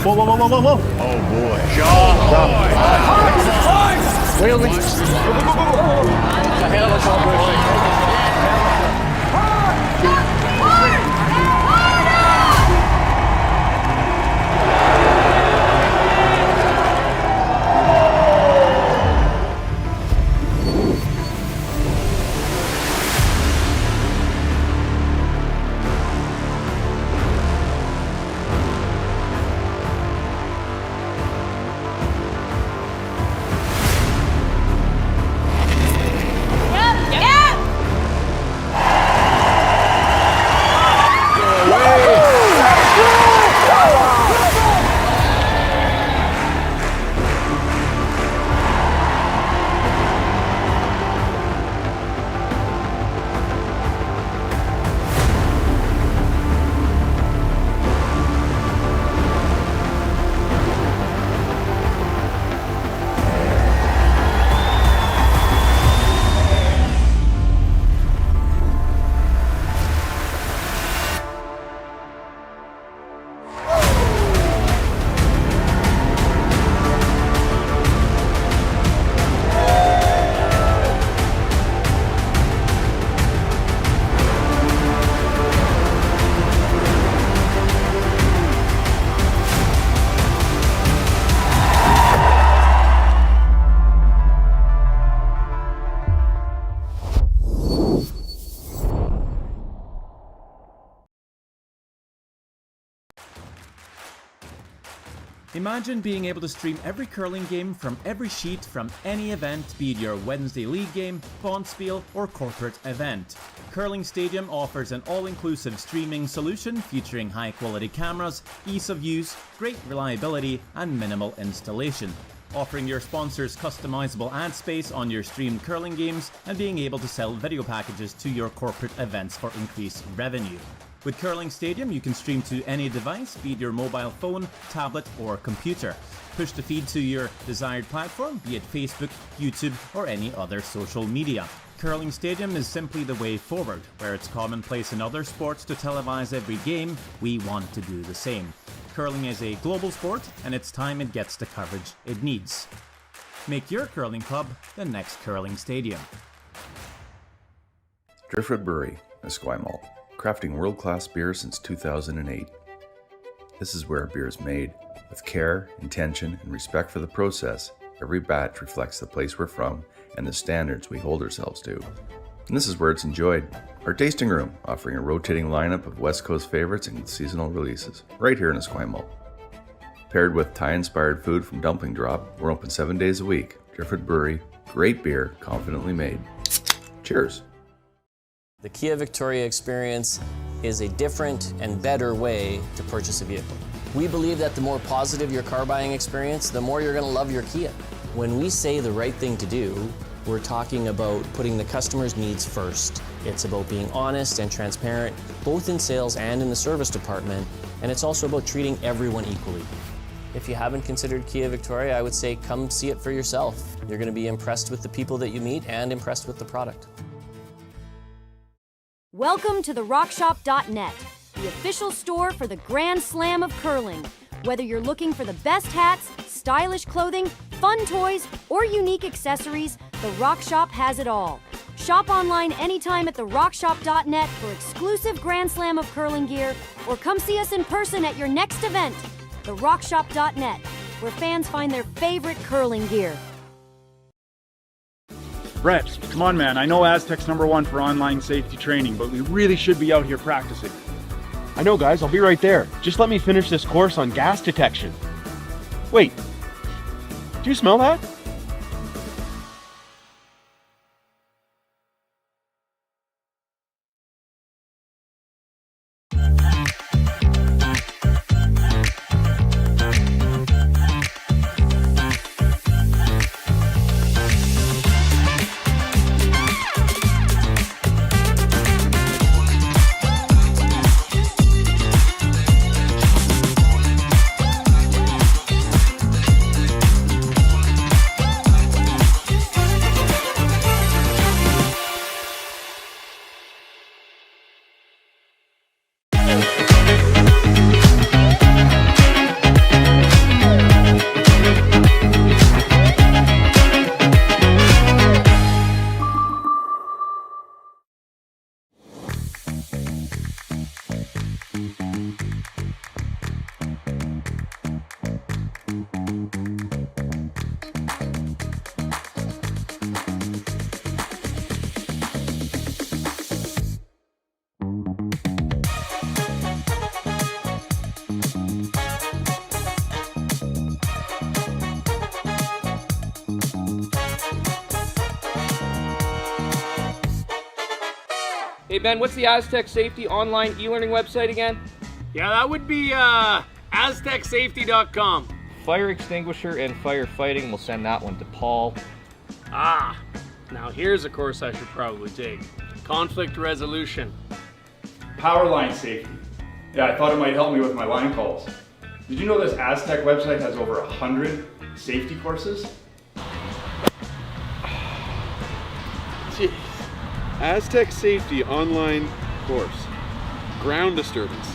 Whoa, whoa, whoa, whoa, whoa, whoa. Oh boy. Whale lead. Imagine being able to stream every curling game from every sheet from any event, be it your Wednesday league game, bonspiel, or corporate event. Curling Stadium offers an all-inclusive streaming solution featuring high-quality cameras, ease of use, great reliability, and minimal installation. Offering your sponsors customizable ad space on your streamed curling games and being able to sell video packages to your corporate events for increased revenue. With Curling Stadium, you can stream to any device, be it your mobile phone, tablet, or computer. Push the feed to your desired platform, be it Facebook, YouTube, or any other social media. Curling Stadium is simply the way forward. Where it's commonplace in other sports to televise every game, we want to do the same. Curling is a global sport, and it's time it gets the coverage it needs. Make your curling club the next Curling Stadium. Driftwood Brewery, Esquimalt. Crafting world-class beer since 2008. This is where beer is made. With care, intention, and respect for the process, every batch reflects the place we're from and the standards we hold ourselves to. And this is where it's enjoyed. Our tasting room, offering a rotating lineup of West Coast favorites and seasonal releases, right here in Esquimalt. Paired with Thai-inspired food from Dumpling Drop, we're open 7 days a week. Driftwood Brewery, great beer, confidently made. Cheers. The Kia Victoria experience is a different and better way to purchase a vehicle. We believe that the more positive your car buying experience, the more you're going to love your Kia. When we say the right thing to do, we're talking about putting the customer's needs first. It's about being honest and transparent, both in sales and in the service department, and it's also about treating everyone equally. If you haven't considered Kia Victoria, I would say come see it for yourself. You're going to be impressed with the people that you meet and impressed with the product. Welcome to the Rockshop.net, the official store for the Grand Slam of curling. Whether you're looking for the best hats, stylish clothing, fun toys, or unique accessories, the Rockshop has it all. Shop online anytime at the Rockshop.net for exclusive Grand Slam of curling gear, or come see us in person at your next event. The Rockshop.net, where fans find their favorite curling gear. Brett, come on, man. I know Aztec's #1 for online safety training, but we really should be out here practicing. I know, guys. I'll be right there. Just let me finish this course on gas detection. Wait. Do you smell that? Hey Ben, what's the Aztec Safety online e-learning website again? Yeah, that would be aztecsafety.com. Fire extinguisher and firefighting, we'll send that one to Paul. Ah, now here's a course I should probably take. Conflict resolution. Power line safety. Yeah, I thought it might help me with my line calls. Did you know this Aztec website has over 100 safety courses? Jeez. Aztec Safety online course. Ground disturbance.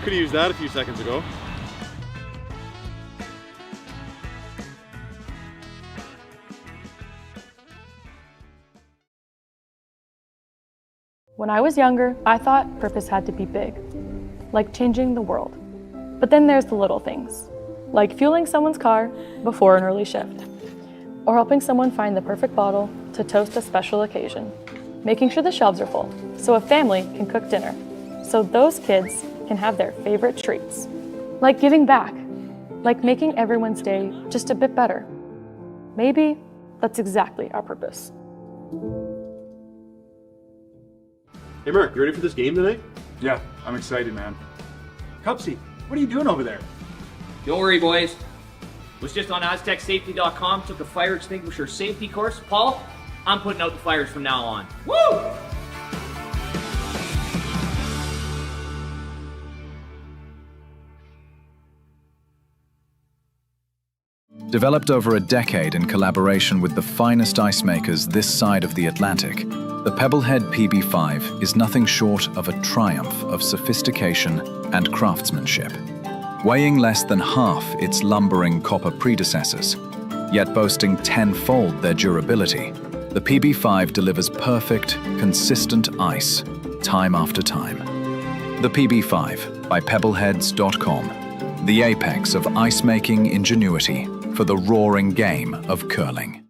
Could have used that a few seconds ago. When I was younger, I thought purpose had to be big, like changing the world. But then there's the little things, like fueling someone's car before an early shift, or helping someone find the perfect bottle to toast a special occasion, making sure the shelves are full so a family can cook dinner, so those kids can have their favorite treats, like giving back, like making everyone's day just a bit better. Maybe that's exactly our purpose. Hey Mark, you ready for this game tonight? Yeah, I'm excited, man. Cupsy, what are you doing over there? Don't worry, boys. Was just on aztecsafety.com, took a fire extinguisher safety course. Paul, I'm putting out the fires from now on. Woo! Developed over a decade in collaboration with the finest ice makers this side of the Atlantic, the Pebblehead PB5 is nothing short of a triumph of sophistication and craftsmanship. Weighing less than half its lumbering copper predecessors, yet boasting tenfold their durability, the PB5 delivers perfect, consistent ice, time after time. The PB5 by Pebbleheads.com, the apex of ice-making ingenuity for the roaring game of curling.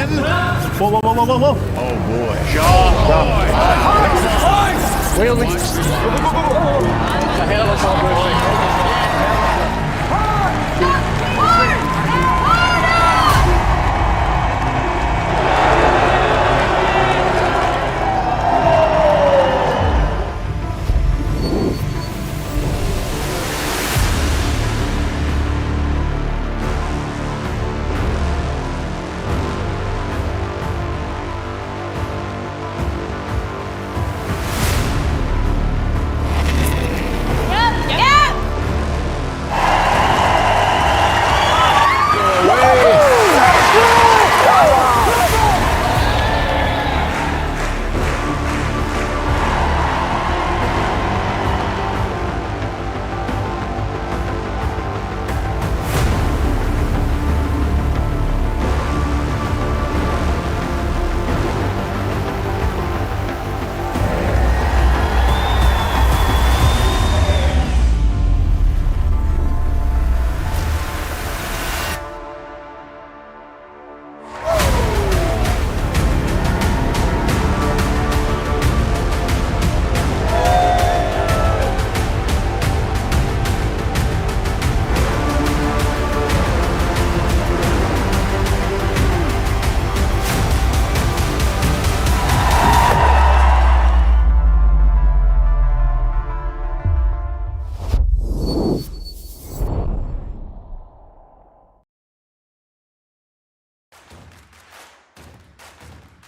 Whoa, whoa, whoa, whoa, whoa, whoa. Oh boy. John. Wait, wait. The hell is all good.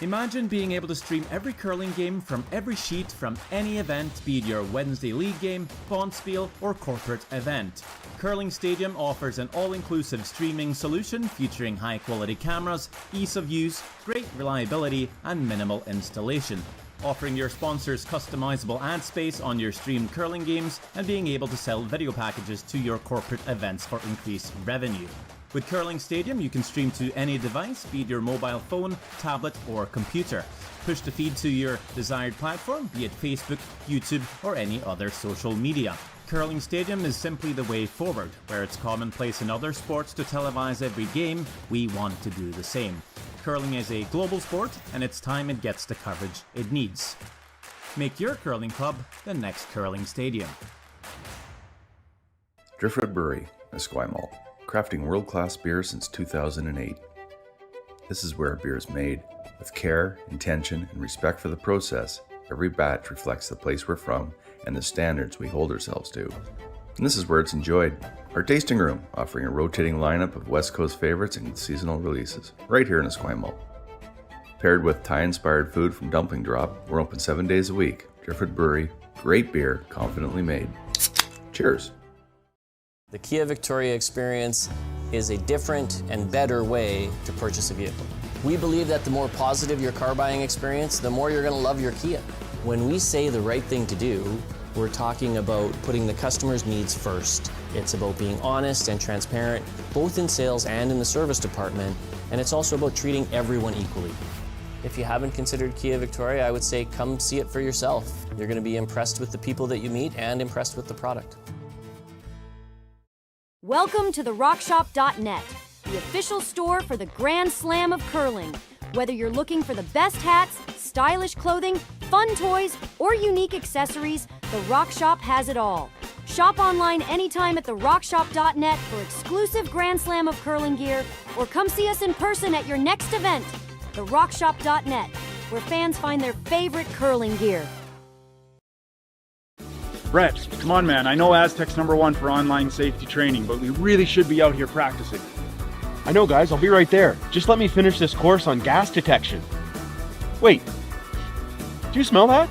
Imagine being able to stream every curling game from every sheet from any event, be it your Wednesday league game, bonspiel, or corporate event. Curling Stadium offers an all-inclusive streaming solution featuring high-quality cameras, ease of use, great reliability, and minimal installation. Offering your sponsors customizable ad space on your streamed curling games and being able to sell video packages to your corporate events for increased revenue. With Curling Stadium, you can stream to any device, be it your mobile phone, tablet, or computer. Push the feed to your desired platform, be it Facebook, YouTube, or any other social media. Curling Stadium is simply the way forward. Where it's commonplace in other sports to televise every game, we want to do the same. Curling is a global sport, and it's time it gets the coverage it needs. Make your curling club the next Curling Stadium. Driftwood Brewery, Esquimalt, crafting world-class beer since 2008. This is where beer is made. With care, intention, and respect for the process, every batch reflects the place we're from and the standards we hold ourselves to. And this is where it's enjoyed. Our tasting room, offering a rotating lineup of West Coast favorites and seasonal releases, right here in Esquimalt. Paired with Thai-inspired food from Dumpling Drop, we're open 7 days a week. Driftwood Brewery, great beer, confidently made. Cheers. The Kia Victoria experience is a different and better way to purchase a vehicle. We believe that the more positive your car buying experience, the more you're going to love your Kia. When we say the right thing to do, we're talking about putting the customer's needs first. It's about being honest and transparent, both in sales and in the service department, and it's also about treating everyone equally. If you haven't considered Kia Victoria, I would say come see it for yourself. You're going to be impressed with the people that you meet and impressed with the product. Welcome to the Rockshop.net, the official store for the Grand Slam of curling. Whether you're looking for the best hats, stylish clothing, fun toys, or unique accessories, the Rockshop has it all. Shop online anytime at the Rockshop.net for exclusive Grand Slam of curling gear, or come see us in person at your next event. The Rockshop.net, where fans find their favorite curling gear. Brett, come on man, I know Aztec's #1 for online safety training, but we really should be out here practicing. I know, guys, I'll be right there. Just let me finish this course on gas detection. Wait, do you smell that?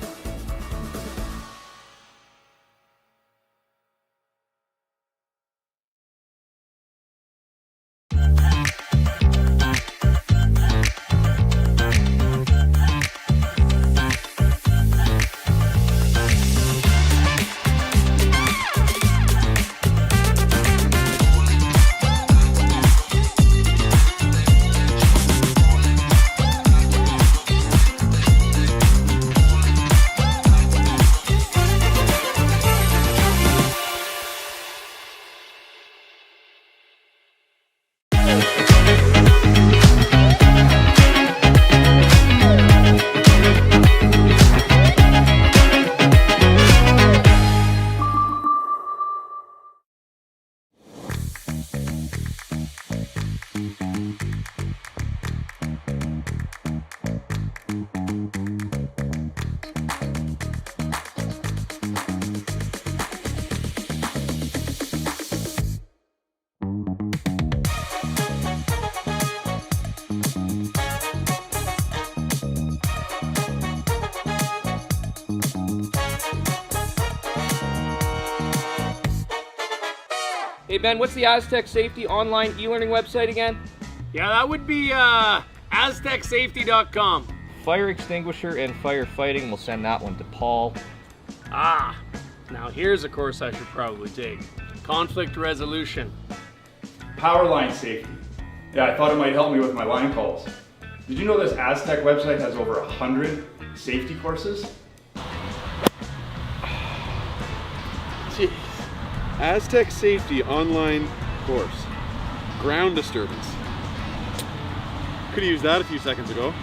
Hey Ben, what's the Aztec Safety online e-learning website again? Yeah, that would be AztecSafety.com. Fire extinguisher and firefighting, we'll send that one to Paul. Now here's a course I should probably take. Conflict resolution. Power line safety. Yeah, I thought it might help me with my line calls. Did you know this Aztec website has over 100 safety courses? Jeez. Aztec Safety online course. Ground disturbance. Could have used that a few seconds ago.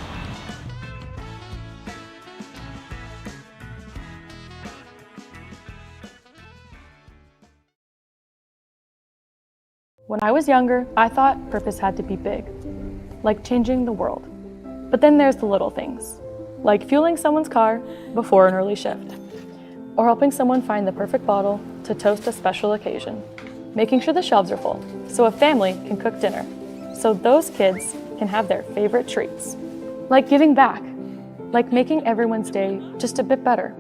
When I was younger, I thought purpose had to be big, like changing the world. But then there's the little things, like fueling someone's car before an early shift, or helping someone find the perfect bottle to toast a special occasion, making sure the shelves are full so a family can cook dinner, so those kids can have their favorite treats, like giving back, like making everyone's day just a bit better.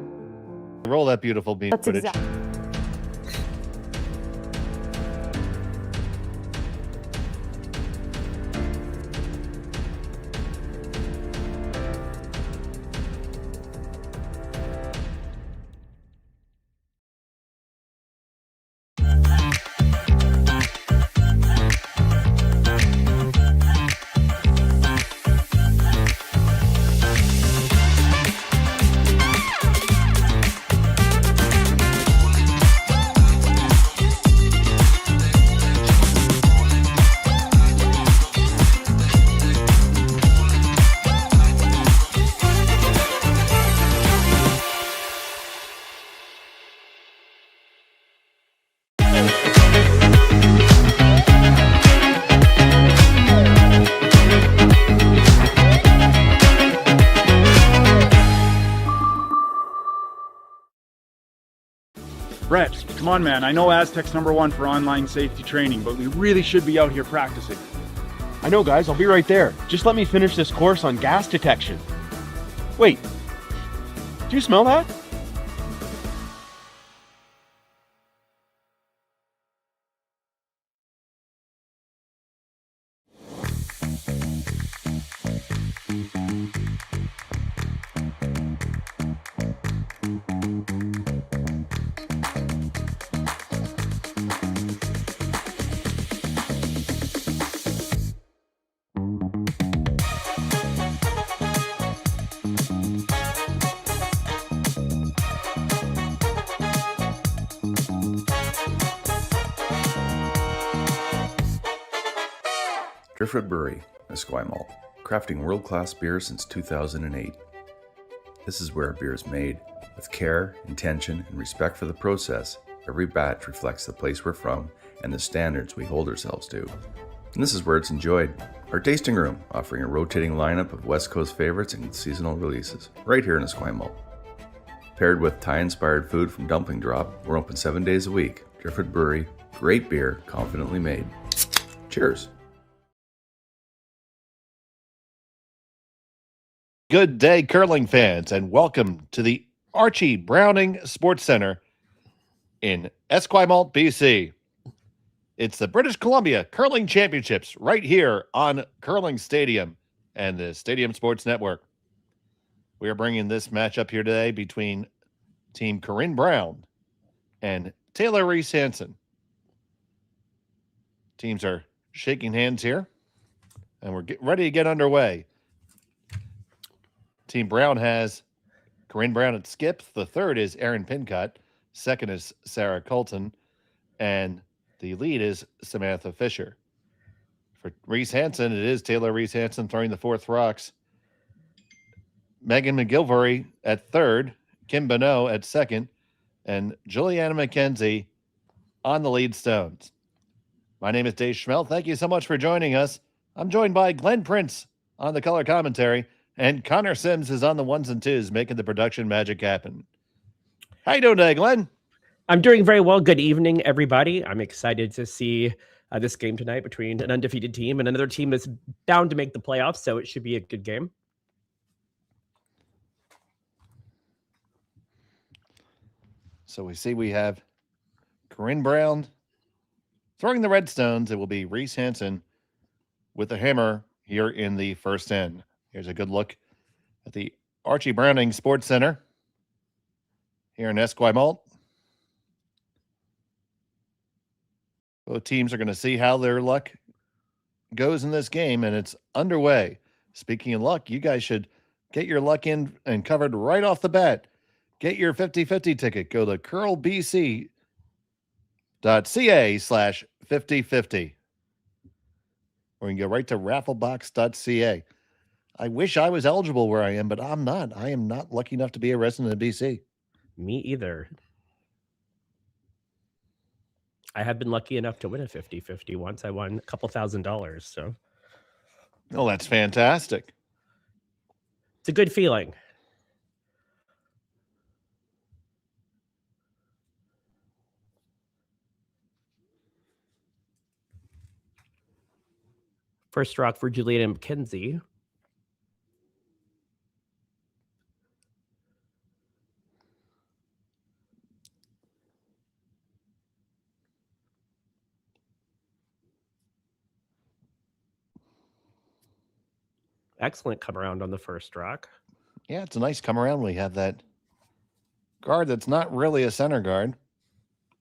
Roll that beautiful beat That's footage. exactly. Brett, come on man, I know Aztec's #1 for online safety training, but we really should be out here practicing. I know, guys. I'll be right there. Just let me finish this course on gas detection. Wait. Do you smell that? Driftwood Brewery, Esquimalt, crafting world-class beer since 2008. This is where beer is made. With care, intention, and respect for the process, every batch reflects the place we're from and the standards we hold ourselves to. And this is where it's enjoyed. Our tasting room, offering a rotating lineup of West Coast favorites and seasonal releases, right here in Esquimalt. Paired with Thai-inspired food from Dumpling Drop, we're open 7 days a week. Driftwood Brewery, great beer, confidently made. Cheers. Good day, curling fans, and welcome to the Archie Browning Sports Center in Esquimalt, BC. It's the British Columbia Curling Championships right here on Curling Stadium and the Stadium Sports Network. We are bringing this matchup here today between Team Corryn Brown and Taylor Reese-Hansen. Teams are shaking hands here, and we're ready to get underway. Team Brown has Corryn Brown at skip. The third is Erin Pincott. Second is Sarah Colton. And the lead is Samantha Fisher. For Reese-Hansen, it is Taylor Reese-Hansen throwing the fourth rocks. Megan McGilvory at third. Kim Bonneau at second. And Juliana McKenzie on the lead stones. My name is Dave Schmelt. Thank you so much for joining us. I'm joined by Glenn Prince on the color commentary. And Connor Sims is on the ones and twos, making the production magic happen. How you doing today, Glenn? I'm doing very well. Good evening, everybody. I'm excited to see this game tonight between an undefeated team and another team that's bound to make the playoffs, so it should be a good game. So we see we have Corryn Brown Throwing the red stones, it will be Reese-Hansen with the hammer here in the first end. Here's a good look at the Archie Browning Sports Center here in Esquimalt. Both teams are going to see how their luck goes in this game, and it's underway. Speaking of luck, you guys should get your luck in and covered right off the bat. Get your 50-50 ticket. Go to curlbc.ca/5050. Or you can go right to rafflebox.ca. I wish I was eligible where I am, but I'm not. I am not lucky enough to be a resident of BC. Me either. I have been lucky enough to win a 50-50 once. I won a couple $1,000. So, oh, that's fantastic. It's a good feeling. First rock for Juliana McKenzie. Excellent come around on the first rock. Yeah, it's a nice come around. We have that guard that's not really a center guard.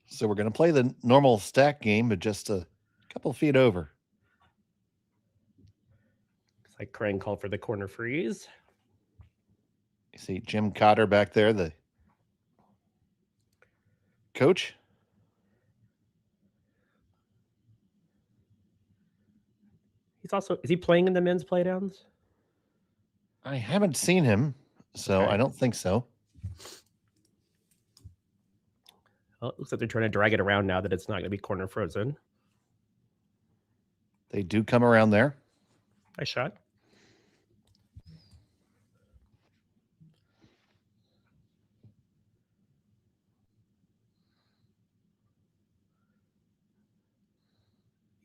So we're going to play the normal stack game, but just a couple feet over. Looks like Corryn called for the corner freeze. You see Jim Cotter back there, the coach. Is he playing in the men's playdowns? I haven't seen him, so Okay. I don't think so. Well, it looks like they're trying to drag it around now that it's not going to be corner frozen. They do come around there. Nice shot.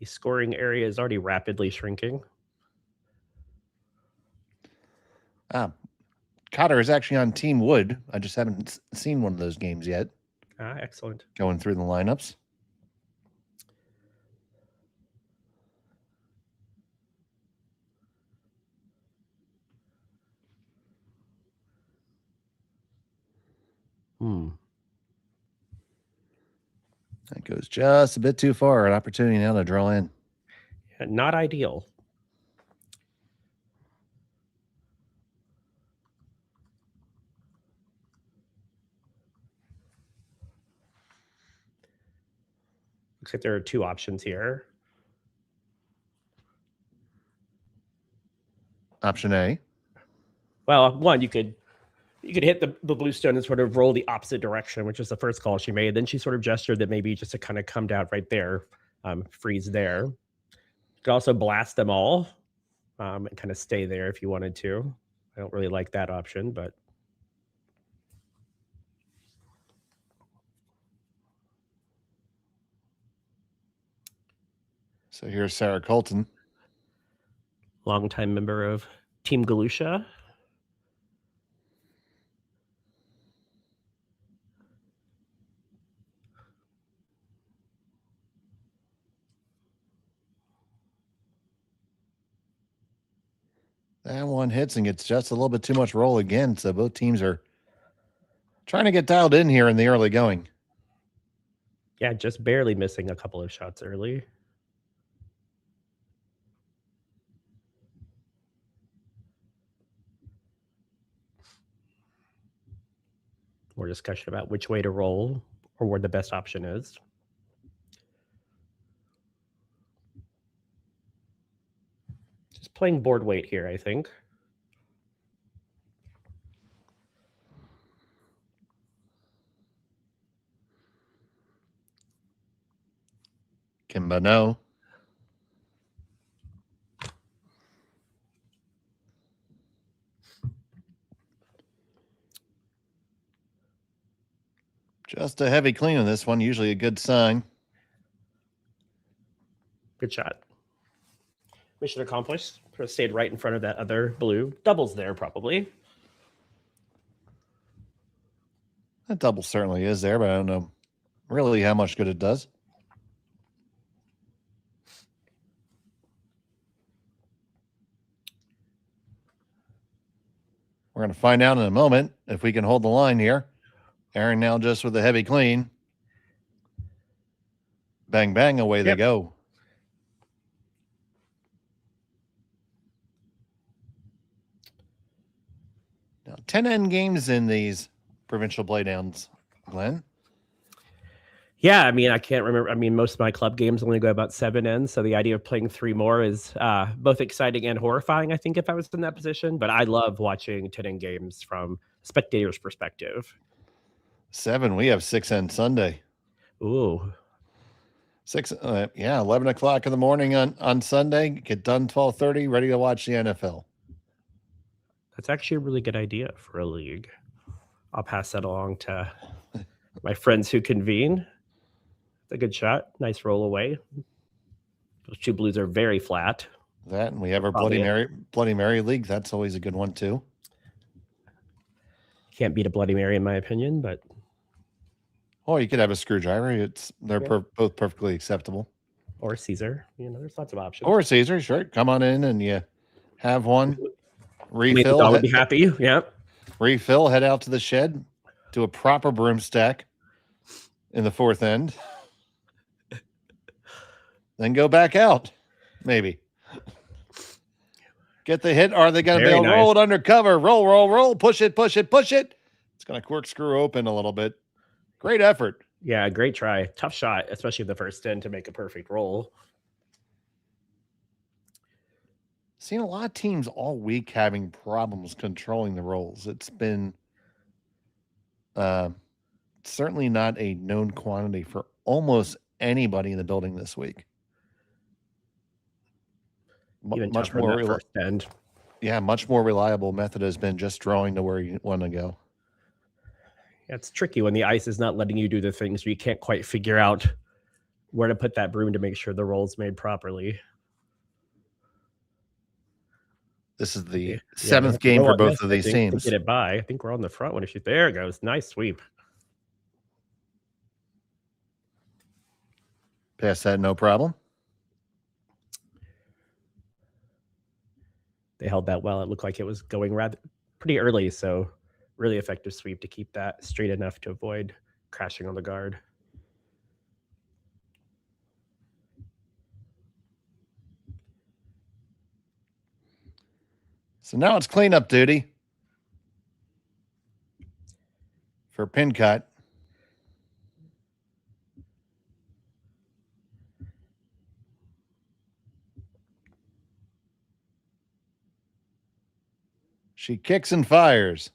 The scoring area is already rapidly shrinking. Cotter is actually on Team Wood. I just haven't seen one of those games yet. Excellent. Going through the lineups. That goes just a bit too far. An opportunity now to draw in. Yeah, not ideal. Looks like there are two options here. Option A. Well, one, you could hit the blue stone and sort of roll the opposite direction, which is the first call she made. Then she sort of gestured that maybe just to kind of come down right there, freeze there. You could also blast them all and kind of stay there if you wanted to. I don't really like that option, but So here's Sarah Colton. longtime member of Team Galusha. That one hits and gets just a little bit too much roll again. So both teams are trying to get dialed in here in the early going. Yeah, just barely missing a couple of shots early. More discussion about which way to roll or where the best option is. Just playing board weight here, I think. Kimba, no. Just a heavy clean on this one, usually a good sign. Good shot. Mission accomplished. Sort of stayed right in front of that other blue. Doubles there, probably. That double certainly is there, but I don't know really how much good it does. We're going to find out in a moment if we can hold the line here. Aaron now just with a heavy clean. Bang, bang, away they go. Now, 10 end games in these provincial playdowns, Glenn. Yeah, I mean, I can't remember. I mean, most of my club games only go about 7 ends, so the idea of playing 3 more is both exciting and horrifying, I think, if I was in that position. But I love watching 10 end games from a spectator's perspective. 7, we have 6 end Sunday. Ooh. 6, 11 o'clock in the morning on Sunday. Get done 12:30, ready to watch the NFL. That's actually a really good idea for a league. I'll pass that along to my friends who convene. A good shot. Nice roll away. Those 2 blues are very flat. That, and we have our Bloody Mary League. That's always a good one too. Can't beat a Bloody Mary in my opinion, but you could have a screwdriver. They're both perfectly acceptable. Or Caesar. There's lots of options. Or Caesar, sure. Come on in and you have one. Refill. I would be happy. Yeah. Refill. Head out to the shed. Do a proper broom stack in the 4th end. Then go back out, maybe. Get the hit. Are they going to be able to roll it under cover? Roll, roll, roll. Push it, push it, push it. It's going to corkscrew open a little bit. Great effort. Yeah, great try. Tough shot, especially in the first end to make a perfect roll. Seen a lot of teams all week having problems controlling the rolls. It's been certainly not a known quantity for almost anybody in the building this week. Much more first end. Yeah, much more reliable method has been just drawing to where you want to go. Yeah, it's tricky when the ice is not letting you do the things you can't quite figure out where to put that broom to make sure the roll's made properly. This is the 7th game for both of these teams. Get it by. I think we're on the front one. There it goes. Nice sweep. Pass that, no problem. They held that well. It looked like it was going pretty early, so really effective sweep to keep that straight enough to avoid crashing on the guard. So now it's cleanup duty for Pincut. She kicks and fires.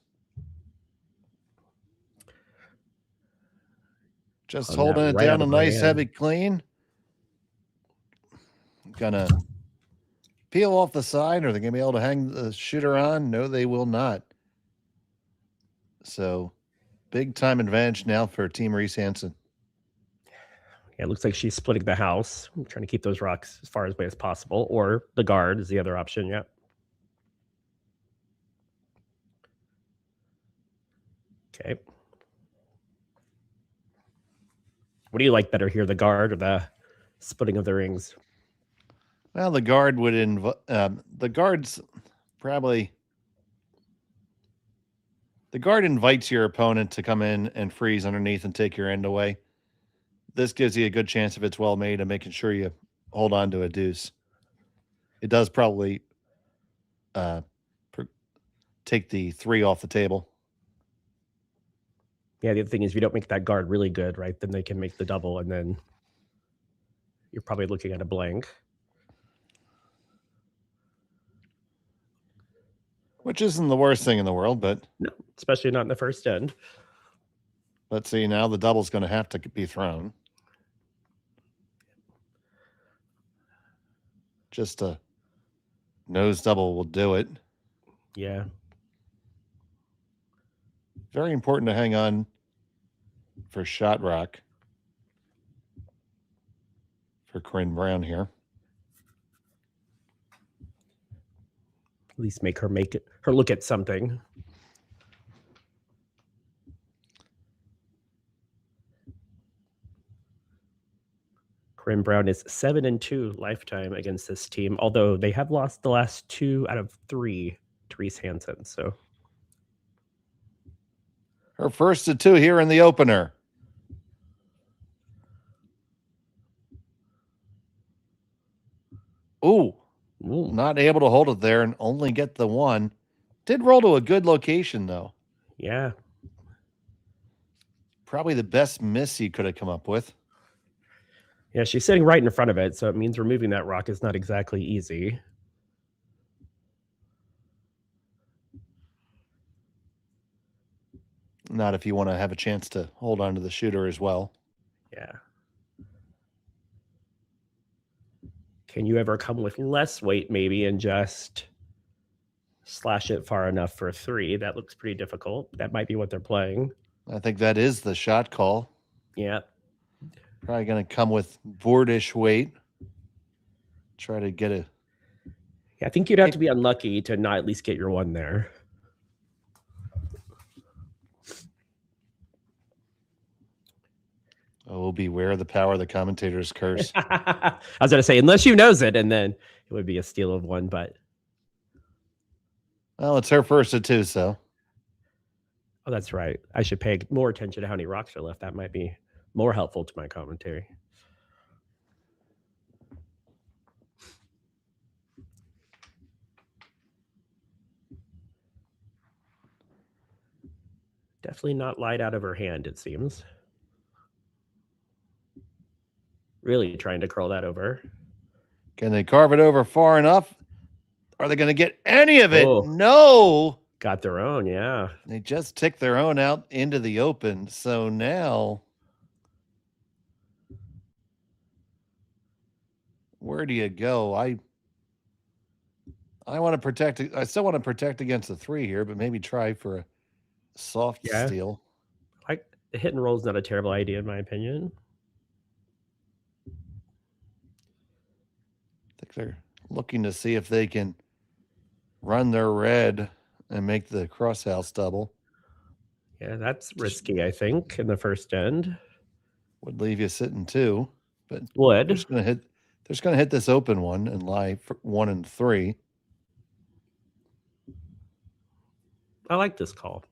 Just holding it down, a nice heavy clean. Gonna peel off the side. Are they gonna be able to hang the shooter on? No, they will not. So big time advantage now for Team Reese-Hansen. Yeah, it looks like she's splitting the house. I'm trying to keep those rocks as far away as possible, or the guard is the other option. Yeah. Okay. What do you like better here, the guard or the splitting of the rings? Well, the guard would the guard's probably the guard invites your opponent to come in and freeze underneath and take your end away. This gives you a good chance, if it's well made, of making sure you hold on to a deuce. It does probably take the 3 off the table. Yeah, the other thing is if you don't make that guard really good, right, then they can make the double, and then you're probably looking at a blank. Which isn't the worst thing in the world, but... No, especially not in the first end. Let's see, now the double's going to have to be thrown. Just a nose double will do it. Yeah. Very important to hang on for shot rock for Corryn Brown here. At least make her look at something. Corryn Brown is 7-2 lifetime against this team, although they have lost the last 2 out of 3 to Reese-Hansen. So Her first of two here in the opener. Ooh, not able to hold it there and only get the one. Did roll to a good location, though. Yeah. Probably the best miss you could have come up with. Yeah, she's sitting right in front of it, so it means removing that rock is not exactly easy. Not if you want to have a chance to hold on to the shooter as well. Yeah. Can you ever come with less weight maybe and just slash it far enough for a 3? That looks pretty difficult. That might be what they're playing. I think that is the shot call. Yeah. Probably going to come with boardish weight. Try to get a... Yeah, I think you'd have to be unlucky to not at least get your 1 there. Oh, beware the power of the commentator's curse. I was going to say, unless you knows it, and then it would be a steal of 1, but... Well, it's her first of 2, so... Oh, that's right. I should pay more attention to how many rocks are left. That might be more helpful to my commentary. Definitely not light out of her hand, it seems. Really trying to curl that over. Can they carve it over far enough? Are they going to get any of it? Oh. No. Got their own, yeah. They just ticked their own out into the open. So now, where do you go? I want to protect. I still want to protect against the 3 here, but maybe try for a soft steal. The hit and roll is not a terrible idea, in my opinion. I think they're looking to see if they can run their red and make the cross house double. Yeah, that's risky, I think, in the first end. Would leave you sitting 2, but would. They're just going to hit this open one and lie for 1 and 3. I like this call.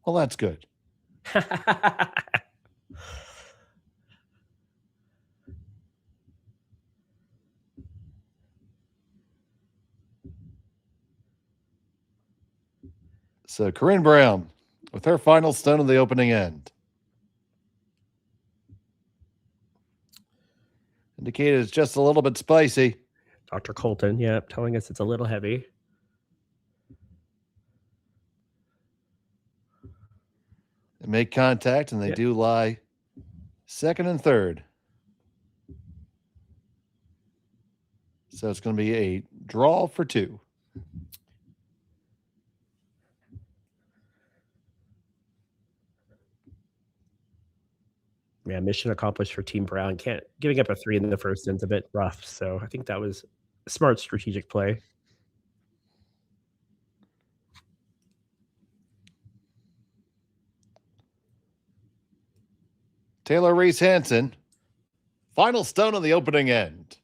Well, that's good. So Corryn Brown with her final stone of the opening end. Indicated it's just a little bit spicy. Dr. Colton, yeah, telling us it's a little heavy. They make contact and they do lie second and third. So it's going to be a draw for 2. Yeah, mission accomplished for Team Brown. Giving up a 3 in the first end's a bit rough. So I think that was a smart strategic play. Taylor Reese-Hansen, final stone on the opening end.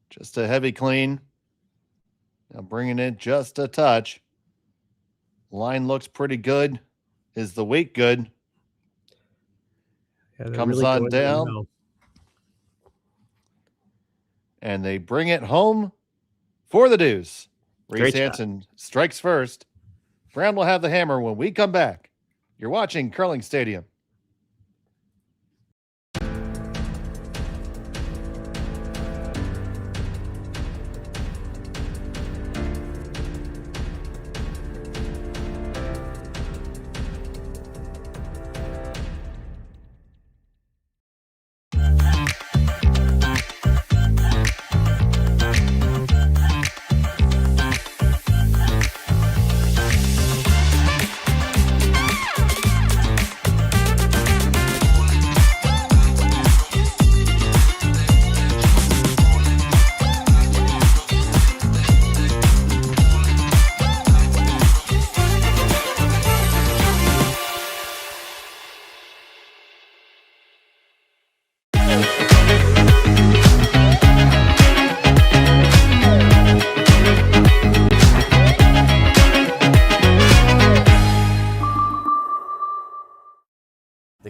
Just a heavy clean. Now bringing it just a touch. Line looks pretty good. Is the weight good? Yeah, comes really on down. well. And they bring it home for the deuce. Great Reese-Hansen strikes first. Brown will have the hammer when we come back. You're watching Curling Stadium.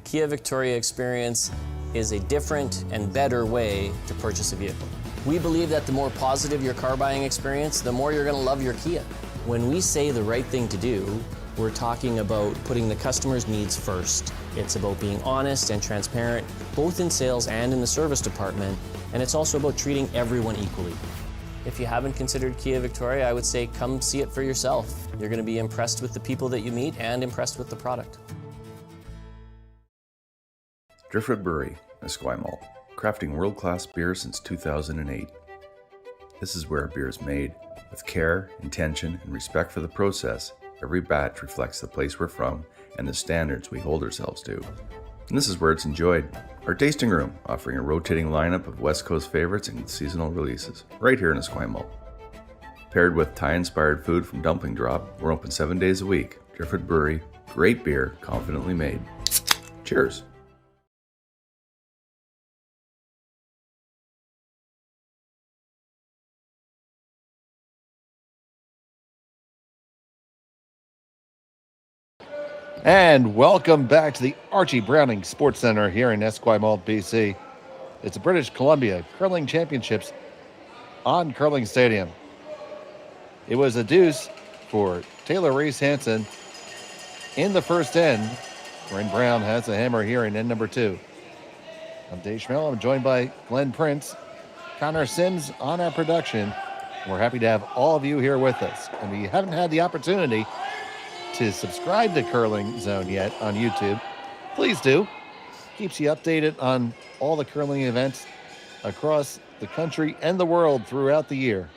Kia Victoria experience is a different and better way to purchase a vehicle. We believe that the more positive your car buying experience, the more you're going to love your Kia. When we say the right thing to do, we're talking about putting the customer's needs first. It's about being honest and transparent, both in sales and in the service department, and it's also about treating everyone equally. If you haven't considered Kia Victoria, I would say come see it for yourself. You're going to be impressed with the people that you meet and impressed with the product. Driftwood Brewery, Esquimalt, crafting world-class beer since 2008. This is where beer is made. With care, intention, and respect for the process, every batch reflects the place we're from and the standards we hold ourselves to. And this is where it's enjoyed. Our tasting room, offering a rotating lineup of West Coast favorites and seasonal releases, right here in Esquimalt. Paired with Thai-inspired food from Dumpling Drop, we're open 7 days a week. Driftwood Brewery, great beer, confidently made. Cheers. And welcome back to the Archie Browning Sports Center here in Esquimalt, BC. It's the British Columbia Curling Championships on Curling Stadium. It was a deuce for Taylor Reese-Hansen in the first end. Corryn Brown has a hammer here in end number 2. I'm Dave Schmell. I'm joined by Glenn Prince, Connor Sims on our production. We're happy to have all of you here with us. And if you haven't had the opportunity to subscribe to Curling Zone yet on YouTube, please do. Keeps you updated on all the curling events across the country and the world throughout the year.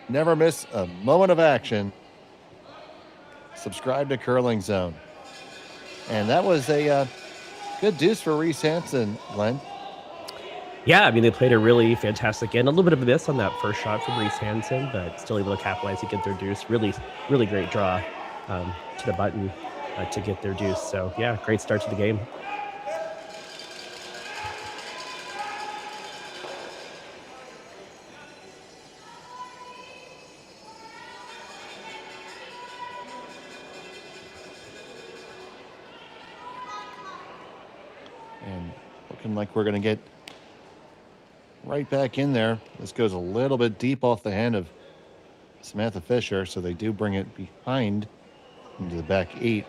Never miss a moment of action. Subscribe to Curling Zone. And that was a good deuce for Reese-Hansen, Glenn. Yeah, I mean, they played a really fantastic end. A little bit of a miss on that first shot from Reese-Hansen, but still able to capitalize to get their deuce. Really, really great draw to the button to get their deuce. So, yeah, great start to the game. And looking like we're going to get right back in there. This goes a little bit deep off the hand of Samantha Fisher, so they do bring it behind into the back 8.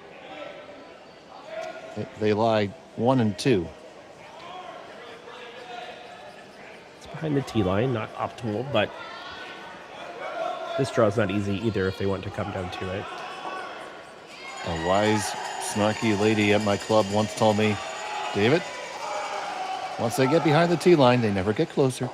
They lie 1 and 2. It's behind the tee line, not optimal, but this draw is not easy either if they want to come down to it. A wise, snarky lady at my club once told me, David, once they get behind the tee line, they never get closer.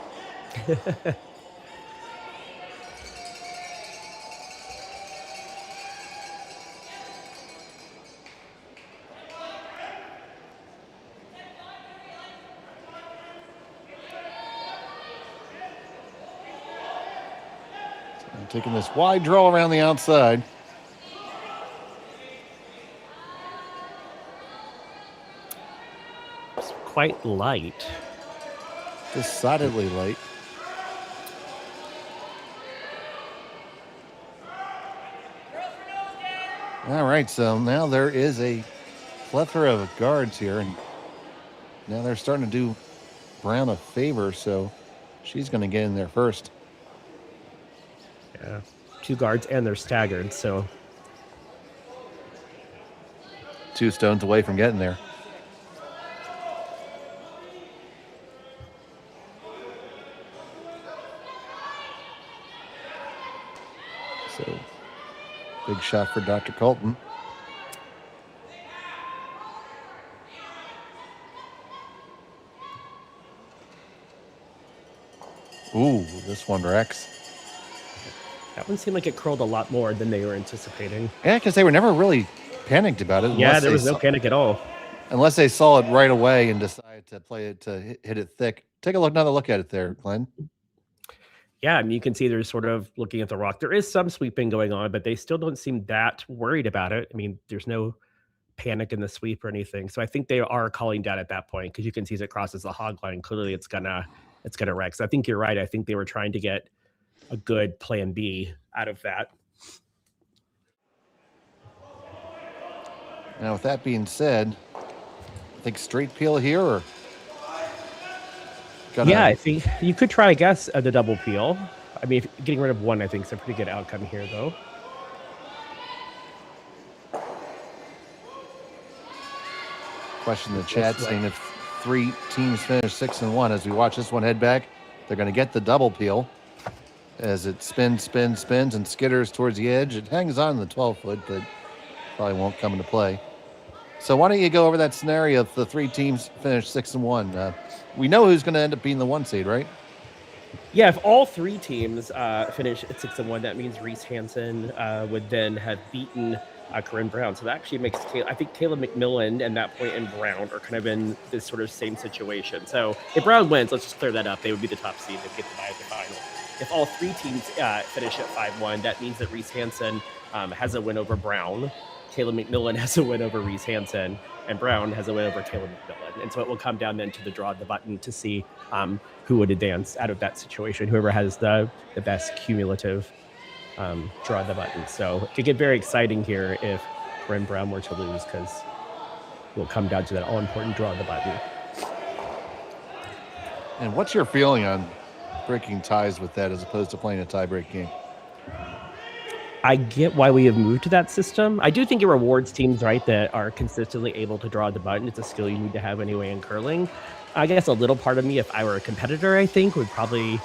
Taking this wide draw around the outside. It's quite light. Decidedly light. All right, so now there is a plethora of guards here, and now they're starting to do Brown a favor, so she's going to get in there first. Yeah, 2 guards and they're staggered, so 2 stones away from getting there. So, big shot for Dr. Colton. Ooh, this one wrecks. That one seemed like it curled a lot more than they were anticipating. Yeah, because they were never really panicked about it. Yeah, there was no panic at all. Unless they saw it right away and decided to play it to hit it thick. Take another look at it there, Glenn. Yeah, I mean, you can see they're sort of looking at the rock. There is some sweeping going on, but they still don't seem that worried about it. I mean, there's no panic in the sweep or anything. So I think they are calling down at that point because you can see as it crosses the hog line. Clearly, it's gonna wreck. So I think you're right. I think they were trying to get a good plan B out of that. Now, with that being said, think straight peel here, or yeah, I think you could try, I guess, the double peel. I mean, getting rid of one, I think, is a pretty good outcome here, though. Question in the chat saying if 3 teams finish 6-1, as we watch this one head back, they're going to get the double peel as it spins, and skitters towards the edge. It hangs on the 12-foot, but probably won't come into play. So why don't you go over that scenario if the 3 teams finish 6-1? We know who's going to end up being the 1 seed, right? Yeah, if all 3 teams finish at 6-1, that means Reese-Hansen would then have beaten Corryn Brown. So that actually makes, I think Caleb McMillan and that point and Brown are kind of in this sort of same situation. So if Brown wins, let's just clear that up. They would be the top seed and get the bye at the final. If all 3 teams finish at 5-1, that means that Reese-Hansen has a win over Brown. Caleb McMillan has a win over Reese-Hansen, and Brown has a win over Caleb McMillan. And so it will come down then to the draw of the button to see who would advance out of that situation, whoever has the best cumulative draw of the button. So it could get very exciting here if Corryn Brown were to lose, because it will come down to that all-important draw of the button. And what's your feeling on breaking ties with that as opposed to playing a tie-break game? I get why we have moved to that system. I do think it rewards teams, right, that are consistently able to draw the button. It's a skill you need to have anyway in curling. I guess a little part of me, if I were a competitor, I think would probably,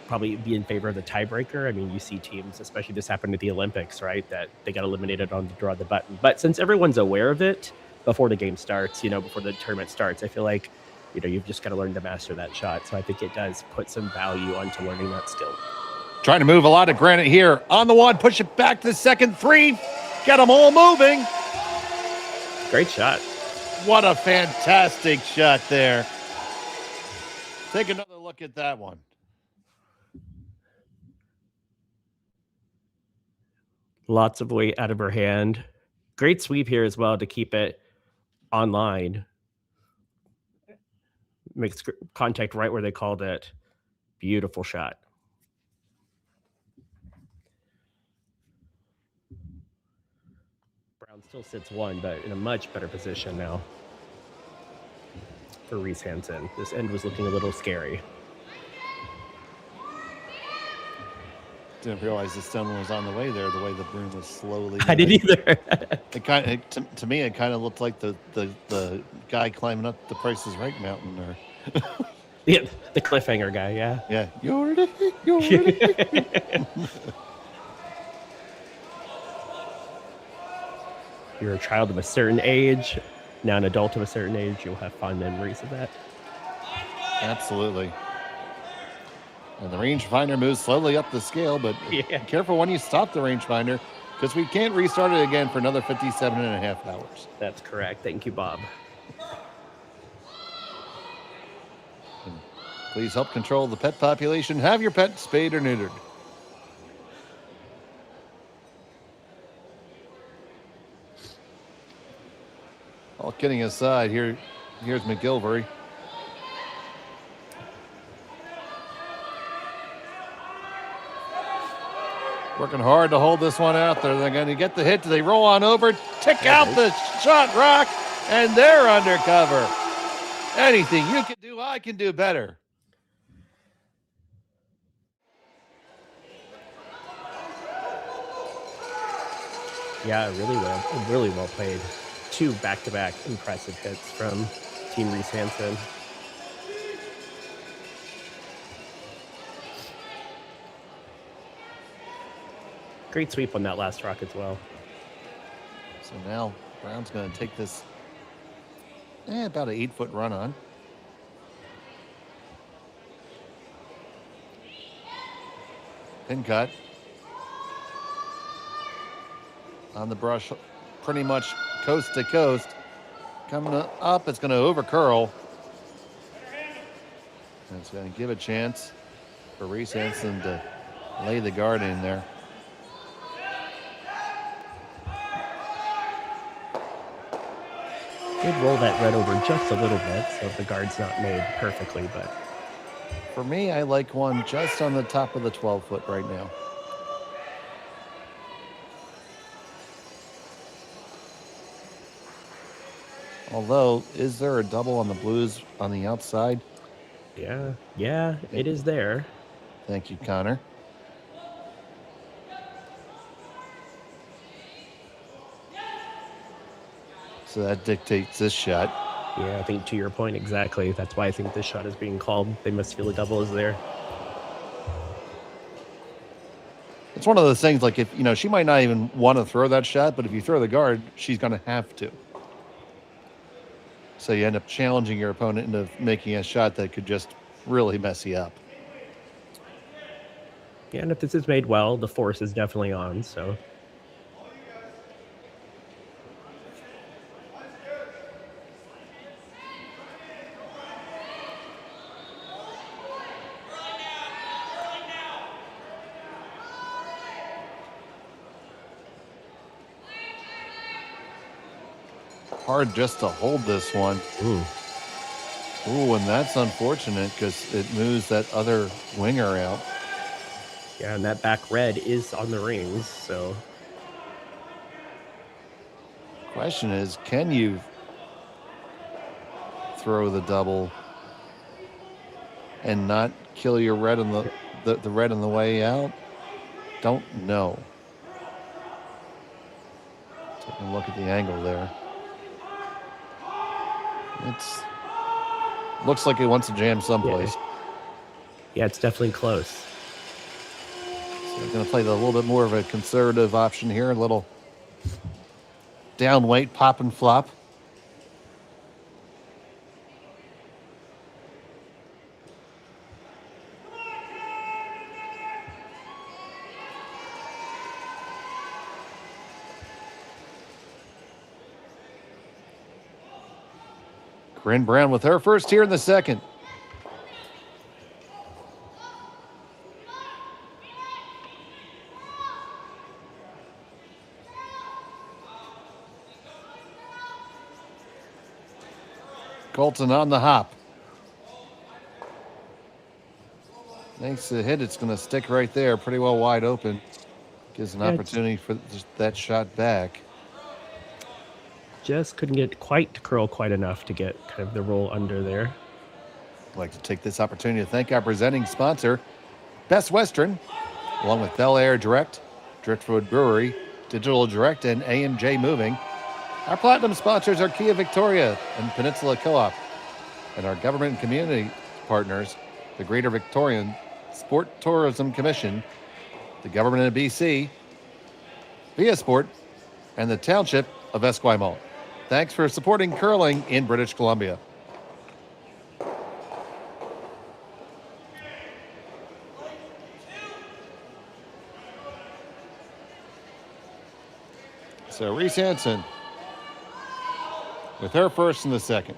probably be in favor of the tiebreaker. I mean, you see teams, especially this happened at the Olympics, right, that they got eliminated on the draw the button. But since everyone's aware of it before the game starts, before the tournament starts, I feel like, you've just got to learn to master that shot. So I think it does put some value onto learning that skill. Trying to move a lot of granite here. On the 1, push it back to the second 3. Get them all moving. Great shot. What a fantastic shot there. Take another look at that one. Lots of weight out of her hand. Great sweep here as well to keep it online. Makes contact right where they called it. Beautiful shot. Brown still sits 1, but in a much better position now for Reese-Hansen. This end was looking a little scary. Didn't realize the stone was on the way there, the way the broom was slowly. I didn't either. To me, it kind of looked like the guy climbing up the Price is Right mountain. Or yeah, the cliffhanger guy, yeah. Yeah. You're You're a child of a certain age, now an adult of a certain age, you'll have fond memories of that. Absolutely. And the rangefinder moves slowly up the scale, but be careful when you stop the rangefinder, because we can't restart it again for another 57.5 hours. That's correct. Thank you, Bob. And please help control the pet population. Have your pet spayed or neutered. All kidding aside, here's McGilvery. Working hard to hold this one out there. They're going to get the hit. They roll on over, tick out the shot rock, and they're undercover. Anything you can do, I can do better. Yeah, really well played. 2 back-to-back impressive hits from Team Reese-Hansen. Great sweep on that last rock as well. So now Brown's going to take this about an 8-foot run on. Pin cut. On the brush, pretty much coast to coast. Coming up, it's going to over curl. And it's going to give a chance for Reese-Hansen to lay the guard in there. Did roll that red over just a little bit, so the guard's not made perfectly, but for me, I like one just on the top of the 12-foot right now. Although, is there a double on the Blues on the outside? Yeah, it is there. Thank you, Connor. So that dictates this shot. Yeah, I think to your point, exactly. That's why I think this shot is being called. They must feel a double is there. It's one of those things, like, if, she might not even want to throw that shot, but if you throw the guard, she's going to have to. So you end up challenging your opponent into making a shot that could just really mess you up. Yeah, and if this is made well, the force is definitely on, so. Hard just to hold this one. Ooh, and that's unfortunate because it moves that other winger out. Yeah, and that back red is on the rings, so. Question is, can you throw the double and not kill your red on the red on the way out? Don't know. Take a look at the angle there. Looks like it wants to jam someplace. Yeah, it's definitely close. So we're going to play a little bit more of a conservative option here. A little down weight, pop and flop. Corryn Brown with her first here in the second. Colton on the hop. Makes the hit. It's going to stick right there, pretty well wide open. Gives an opportunity for just that shot back. Just couldn't get quite to curl quite enough to get kind of the roll under there. I'd like to take this opportunity to thank our presenting sponsor, Best Western, along with Bel Air Direct, Driftwood Brewery, Digital Direct, and AMJ Moving. Our platinum sponsors are Kia Victoria and Peninsula Co-op, and our government and community partners, the Greater Victorian Sport Tourism Commission, the government of BC, Via Sport, and the Township of Esquimalt. Thanks for supporting curling in British Columbia. So Reese-Hansen with her first in the second.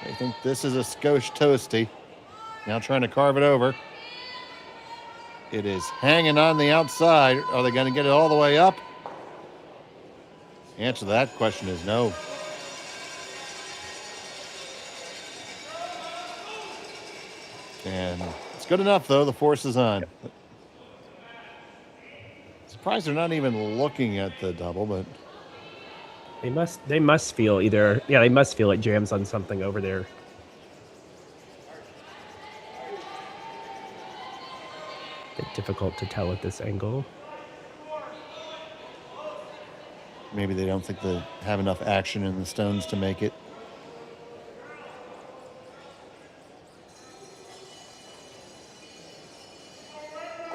I think this is a skosh toasty. Now trying to carve it over. It is hanging on the outside. Are they going to get it all the way up? The answer to that question is no. And it's good enough, though. The force is on. Surprised they're not even looking at the double, but they must feel either. Yeah, they must feel it jams on something over there. A bit difficult to tell at this angle. Maybe they don't think they have enough action in the stones to make it.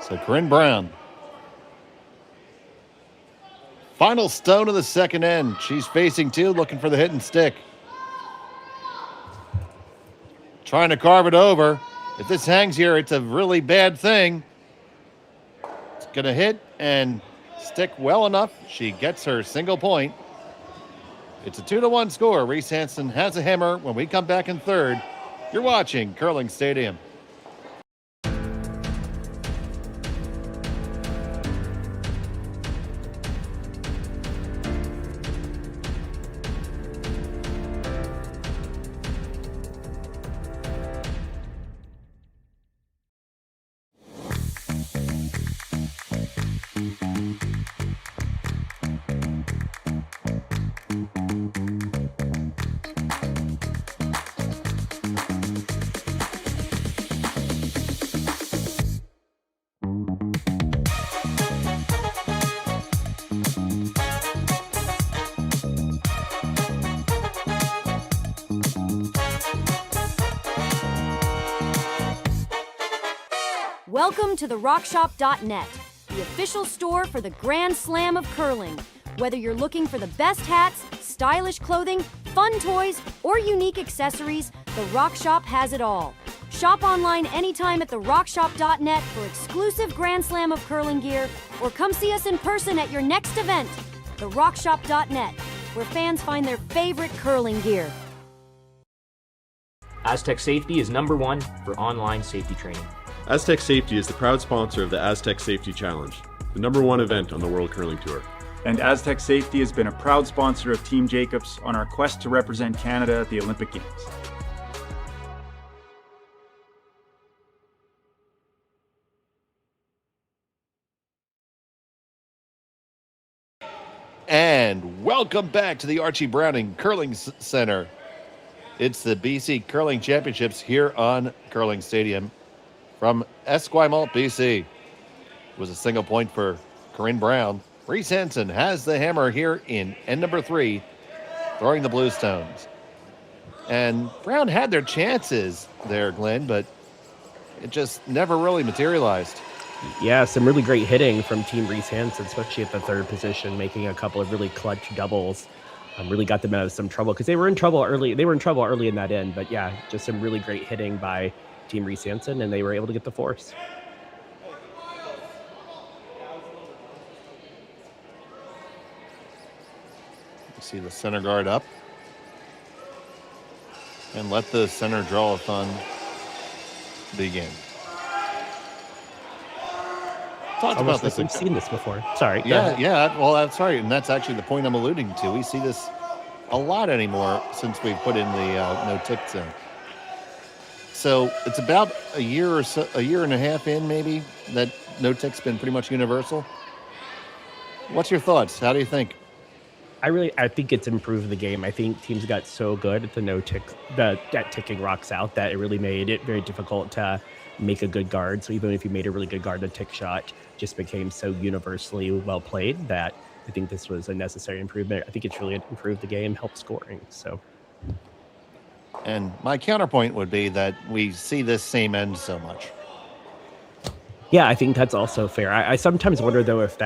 So Corryn Brown. Final stone of the second end. She's facing two, looking for the hit and stick. Trying to carve it over. If this hangs here, it's a really bad thing. It's going to hit and stick well enough. She gets her single point. It's a 2-1 score. Reese-Hansen has a hammer. When we come back in third, you're watching Curling Stadium. Welcome to the Rockshop.net, the official store for the Grand Slam of curling. Whether you're looking for the best hats, stylish clothing, fun toys, or unique accessories, the Rockshop has it all. Shop online anytime at the Rockshop.net for exclusive Grand Slam of curling gear, or come see us in person at your next event. The Rockshop.net, where fans find their favorite curling gear. Aztec Safety is #1 for online safety training. Aztec Safety is the proud sponsor of the Aztec Safety Challenge, the #1 event on the World Curling Tour. And Aztec Safety has been a proud sponsor of Team Jacobs on our quest to represent Canada at the Olympic Games. And welcome back to the Archie Browning Curling Center. It's the BC Curling Championships here on Curling Stadium from Esquimalt, BC. It was a single point for Corryn Brown. Reese-Hansen has the hammer here in end number 3, throwing the blue stones. And Brown had their chances there, Glenn, but it just never really materialized. Yeah, some really great hitting from Team Reese-Hansen, especially at the third position, making a couple of really clutch doubles. Really got them out of some trouble because they were in trouble early. They were in trouble early in that end, but yeah, just some really great hitting by Team Reese-Hansen, and they were able to get the force. See the center guard up and let the center draw-a-thon begin. Talked about this. We've seen this before. Sorry. Yeah. Well, that's right, and that's actually the point I'm alluding to. We see this a lot anymore since we've put in the no tick zone. So it's about a year and a half in, maybe, that no tick's been pretty much universal. What's your thoughts? How do you think? I think it's improved the game. I think teams got so good at the no tick, at ticking rocks out, that it really made it very difficult to make a good guard. So even if you made a really good guard, the tick shot just became so universally well played that I think this was a necessary improvement. I think it's really improved the game, helped scoring. So, and my counterpoint would be that we see this same end so much. Yeah, I think that's also fair. I sometimes wonder though if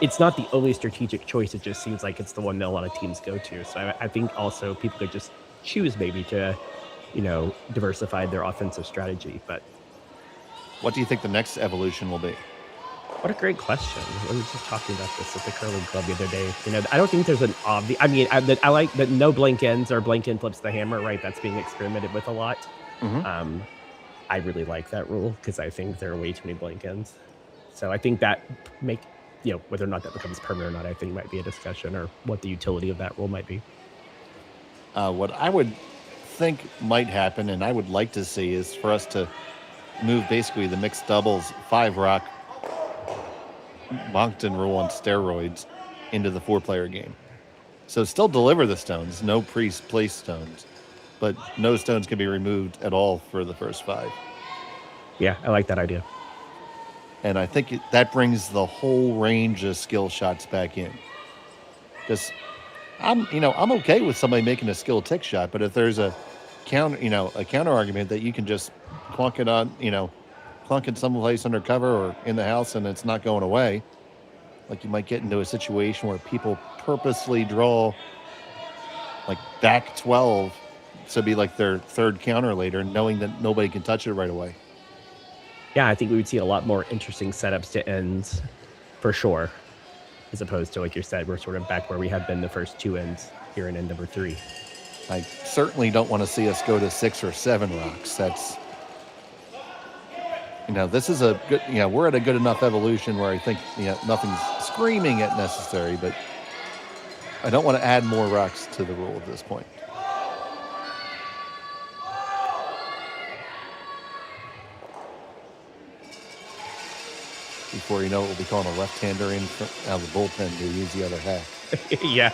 it's not the only strategic choice. It just seems like it's the one that a lot of teams go to. So I think also people could just choose maybe to, diversify their offensive strategy. But what do you think the next evolution will be? What a great question. I was just talking about this at the curling club the other day. I don't think there's an obvious. I mean, I like that no blank ends or blank end flips the hammer. Right, that's being experimented with a lot. Mm-hmm. I really like that rule because I think there are way too many blank ends. So I think that whether or not that becomes permanent or not, I think might be a discussion, or what the utility of that rule might be. What I would think might happen, and I would like to see, is for us to move basically the mixed doubles 5-rock Moncton rule on steroids into the 4-player game. So still deliver the stones, no pre-placed stones, but no stones can be removed at all for the first 5. Yeah, I like that idea. And I think that brings the whole range of skill shots back in. Because I'm okay with somebody making a skill tick shot, but if there's a counter argument that you can just clunk it someplace undercover or in the house and it's not going away, like you might get into a situation where people purposely draw like back 12 to be like their third counter later, knowing that nobody can touch it right away. Yeah, I think we would see a lot more interesting setups to ends, for sure, as opposed to, like you said, we're sort of back where we have been the first 2 ends here in end number 3. I certainly don't want to see us go to 6 or 7 rocks. That's, this is a good, we're at a good enough evolution where I think, nothing's screaming at necessary, but I don't want to add more rocks to the rule at this point. Before you know it, we'll be calling a left-hander in out of the bullpen to use the other half. Yeah.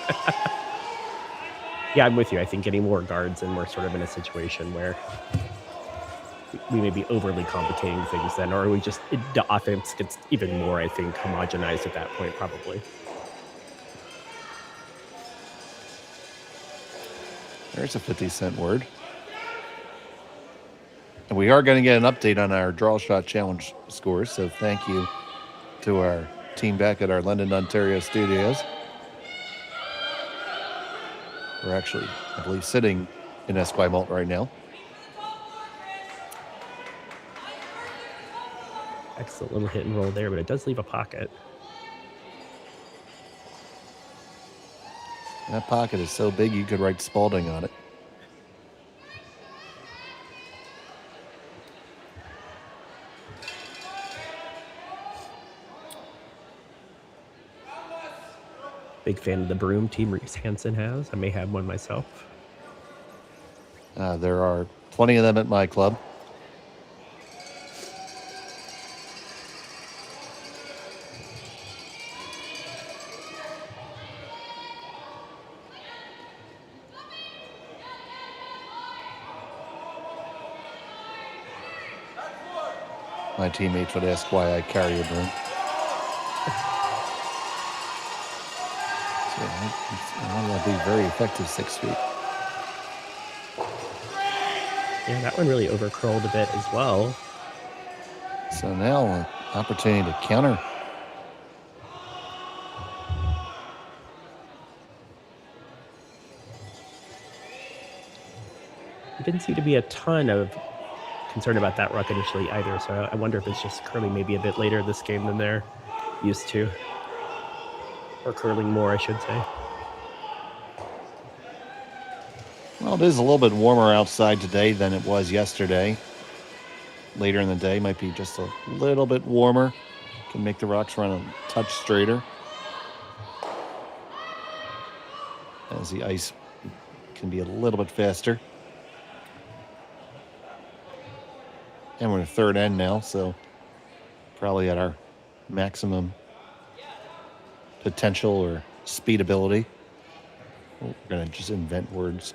Yeah, I'm with you. I think getting more guards, and we're sort of in a situation where we may be overly complicating things then, or the offense gets even more, I think, homogenized at that point, probably. There's a 50-cent word. And we are going to get an update on our draw shot challenge scores. So thank you to our team back at our London, Ontario studios. We're actually, I believe, sitting in Esquimalt right now. Excellent little hit and roll there, but it does leave a pocket. That pocket is so big you could write Spalding on it. Big fan of the broom team Reese-Hansen has. I may have one myself. There are plenty of them at my club. My teammates would ask why I carry a broom. I want to be very effective 6 feet. Yeah, that one really overcurled a bit as well. So now an opportunity to counter. There didn't seem to be a ton of concern about that ruck initially either, so I wonder if it's just curling maybe a bit later this game than they're used to. Or curling more, I should say. Well, it is a little bit warmer outside today than it was yesterday. Later in the day might be just a little bit warmer. Can make the rocks run a touch straighter. As the ice can be a little bit faster. And we're in third end now, so probably at our maximum potential or speedability. We're going to just invent words.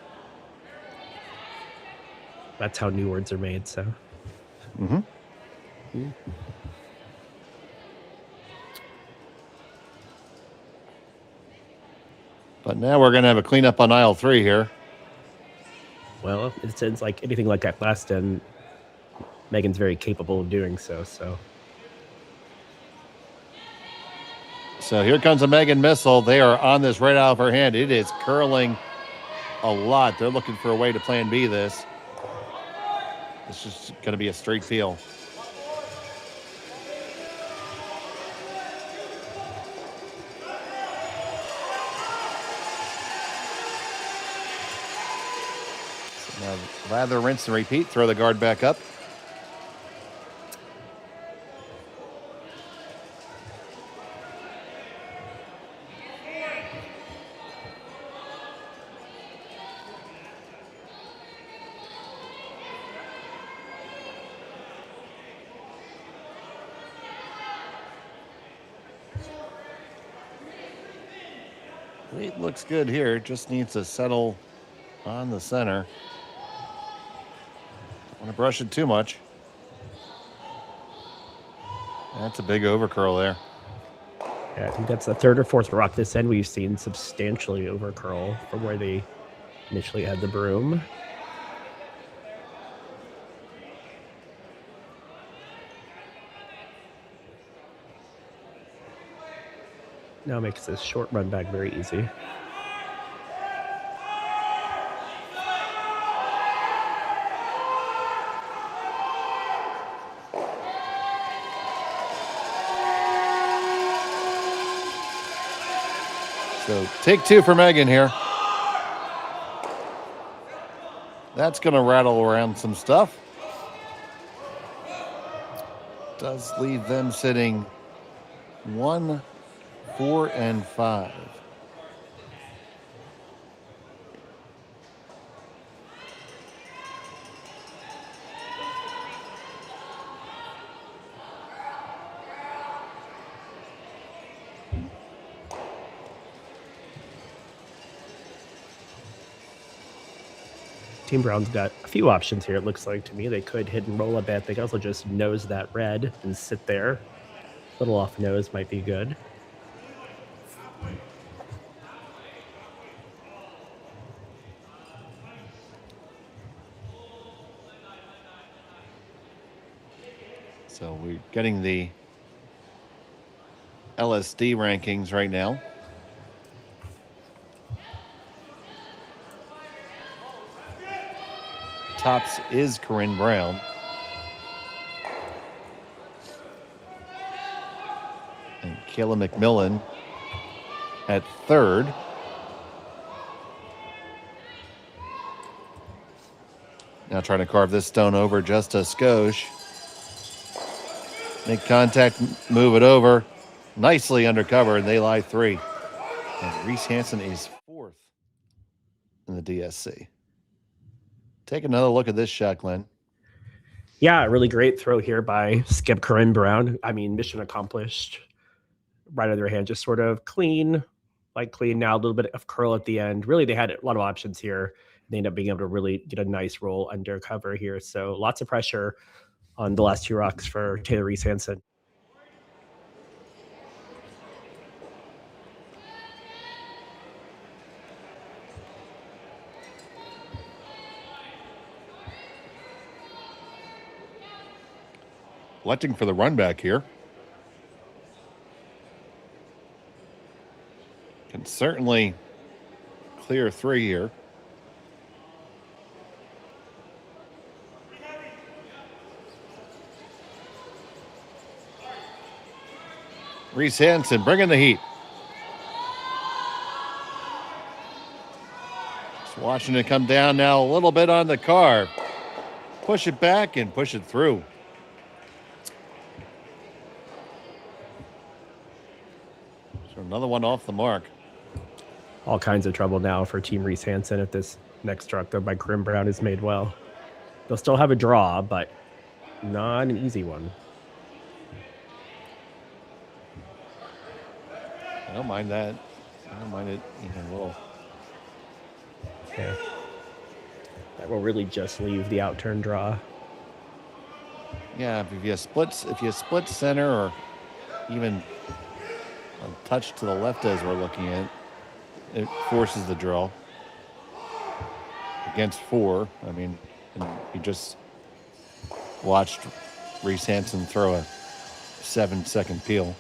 That's how new words are made, so. Mm-hmm. But now we're going to have a cleanup on aisle 3 here. Well, it sounds like anything like that last end, Megan's very capable of doing so, So here comes a Megan missile. They are on this right out of her hand. It is curling a lot. They're looking for a way to plan B this. It's just going to be a straight feel. So now lather, rinse, and repeat. Throw the guard back up. It looks good here. Just needs to settle on the center. Don't want to brush it too much. That's a big overcurl there. Yeah, I think that's the third or fourth rock this end we've seen substantially overcurl from where they initially had the broom. Now makes this short run back very easy. So take 2 for Megan here. That's going to rattle around some stuff. Does leave them sitting 1, 4, and 5. Team Brown's got a few options here, it looks like to me. They could hit and roll a bit. They could also just nose that red and sit there. A little off nose might be good. So we're getting the LSD rankings right now. Tops is Corryn Brown. And Kayla McMillan at third. Now trying to carve this stone over just a skosh. Make contact, move it over. Nicely undercover, and they lie 3. And Reese-Hansen is 4th in the DSC. Take another look at this shot, Glenn. Yeah, really great throw here by Skip Corryn Brown. I mean, mission accomplished. Right on their hand, just sort of clean, now, a little bit of curl at the end. Really, they had a lot of options here. They ended up being able to really get a nice roll under cover here. So lots of pressure on the last 2 rocks for Taylor Reese-Hansen. Electing for the run back here. Can certainly clear 3 here. Reese-Hansen bringing the heat. Just watching it come down now a little bit on the car. Push it back and push it through. So another one off the mark. All kinds of trouble now for Team Reese-Hansen if this next truck, though, by Corryn Brown is made well. They'll still have a draw, but not an easy one. I don't mind that. I don't mind it even a little. Yeah. That will really just leave the outturn draw. Yeah, if you split center or even a touch to the left as we're looking at, it forces the draw. Against 4, I mean, and you just watched Reese-Hansen throw a 7-second peel.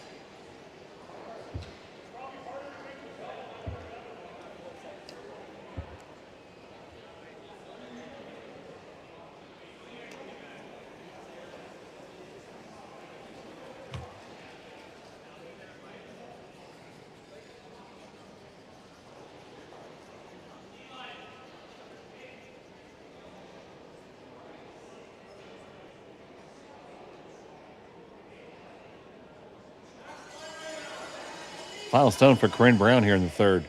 Final stone for Corryn Brown here in the 3rd.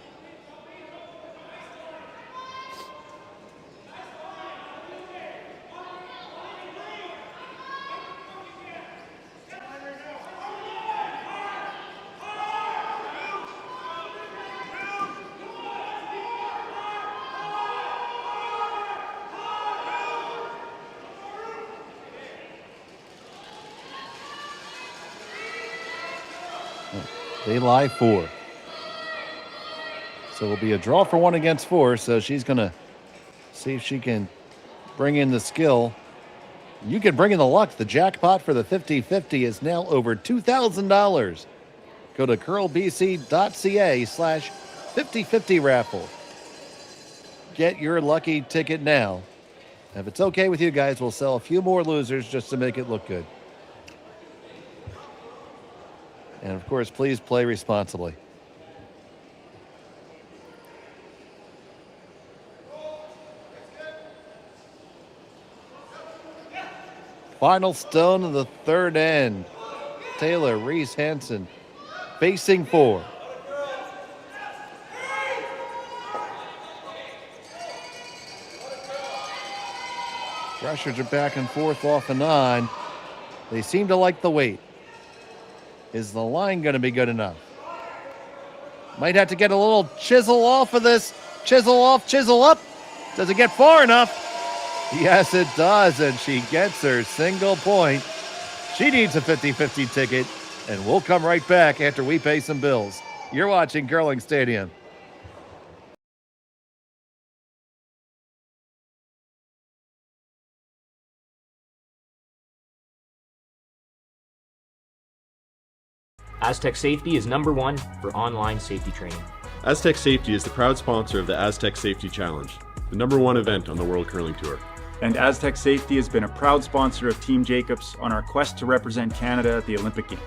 They lie 4. So it'll be a draw for 1 against 4. So she's going to see if she can bring in the skill. You can bring in the luck. The jackpot for the 50-50 is now over $2,000. Go to curlbc.ca/5050 raffle. Get your lucky ticket now. If it's okay with you guys, we'll sell a few more losers just to make it look good. And of course, please play responsibly. Final stone of the 3rd end. Taylor Reese-Hansen facing 4. Rushers are back and forth off and on. They seem to like the weight. Is the line going to be good enough? Might have to get a little chisel off of this. Chisel off, chisel up. Does it get far enough? Yes, it does, and she gets her single point. She needs a 50-50 ticket, and we'll come right back after we pay some bills. You're watching Curling Stadium. Aztec Safety is #1 for online safety training. Aztec Safety is the proud sponsor of the Aztec Safety Challenge, the #1 event on the World Curling Tour. And Aztec Safety has been a proud sponsor of Team Jacobs on our quest to represent Canada at the Olympic Games.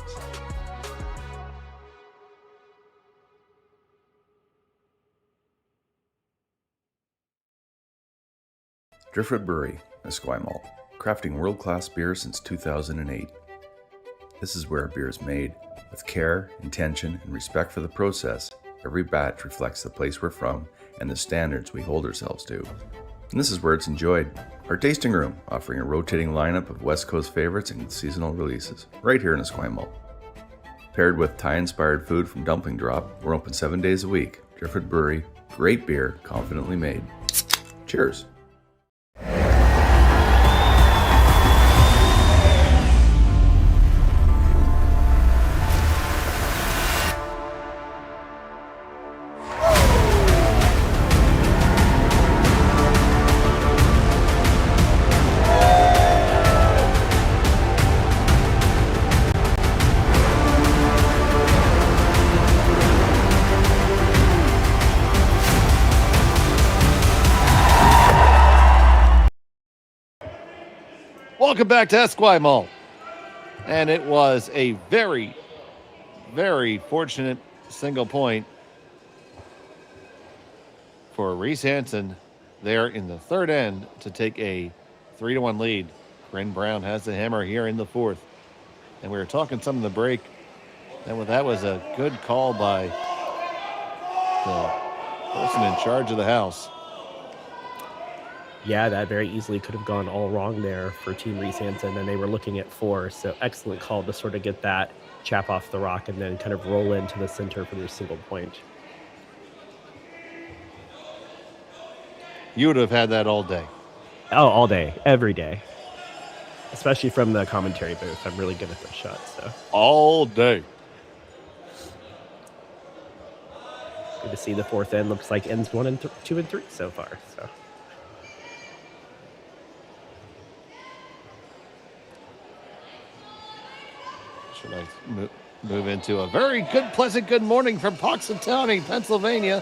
Driftwood Brewery, Esquimalt, crafting world-class beer since 2008. This is where beer is made. With care, intention, and respect for the process, every batch reflects the place we're from and the standards we hold ourselves to. And this is where it's enjoyed. Our tasting room, offering a rotating lineup of West Coast favorites and seasonal releases, right here in Esquimalt. Paired with Thai-inspired food from Dumpling Drop, we're open 7 days a week. Driftwood Brewery, great beer, confidently made. Cheers. Welcome back to Esquimalt. And it was a very, very fortunate single point for Reese-Hansen there in the third end to take a 3-1 lead. Corryn Brown has the hammer here in the fourth. And we were talking some of the break. And that was a good call by the person in charge of the house. Yeah, that very easily could have gone all wrong there for Team Reese-Hansen, and they were looking at 4, so excellent call to sort of get that chap off the rock and then kind of roll into the center for their single point. You would have had that all day. Oh, all day, every day. Especially from the commentary booth. I'm really good at those shots, so. All day. Good to see the fourth end. Looks like ends 1 and 2 and 3 so far, so. Should I move into a very good, pleasant good morning from Punxsutawney, Pennsylvania.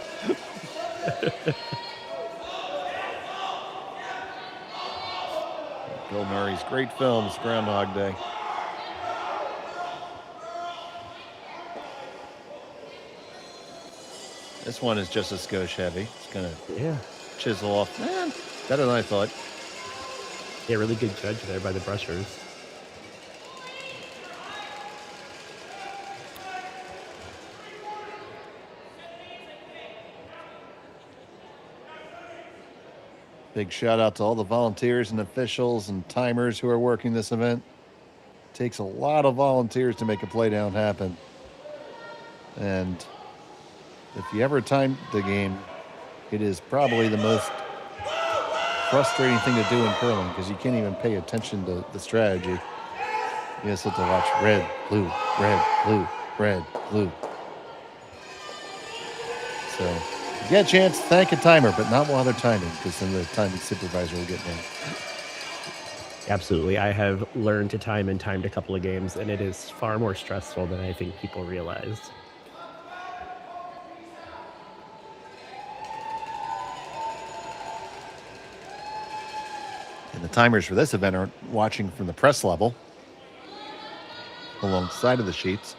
Bill Murray's great films, Groundhog Day. This one is just a skosh heavy. It's going to chisel off. Man, better than I thought. Yeah, really good judge there by the brushers. Big shout out to all the volunteers and officials and timers who are working this event. It takes a lot of volunteers to make a playdown happen. And if you ever time the game, it is probably the most frustrating thing to do in curling because you can't even pay attention to the strategy. You just have to watch red, blue, red, blue, red, blue. So if you get a chance, thank a timer, but not while they're timing, because then the timing supervisor will get mad. Absolutely. I have learned to time and timed a couple of games, and it is far more stressful than I think people realized. And the timers for this event are watching from the press level alongside of the sheets,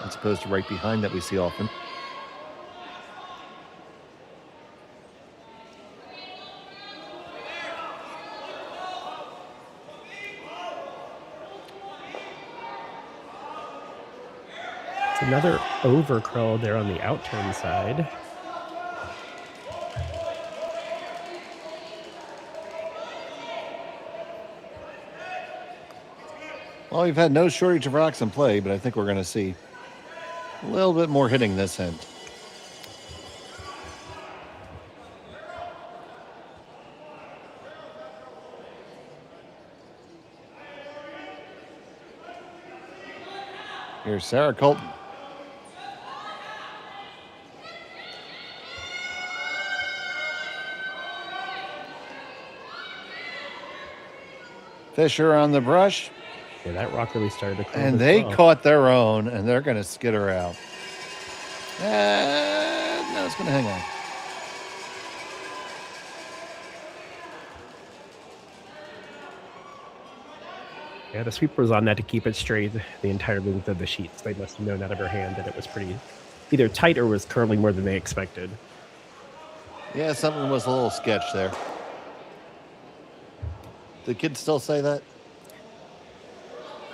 as opposed to right behind that we see often. It's another overcurl there on the outturn side. Well, we've had no shortage of rocks in play, but I think we're going to see a little bit more hitting this end. Here's Sarah Colton. Fisher on the brush. Yeah, that rock really started to curl. And as they well. caught their own, and they're going to skid her out. No, it's going to hang on. Yeah, the sweeper was on that to keep it straight the entire length of the sheets. They must have known out of her hand that it was pretty either tight or was curling more than they expected. Yeah, something was a little sketch there. The kids still say that?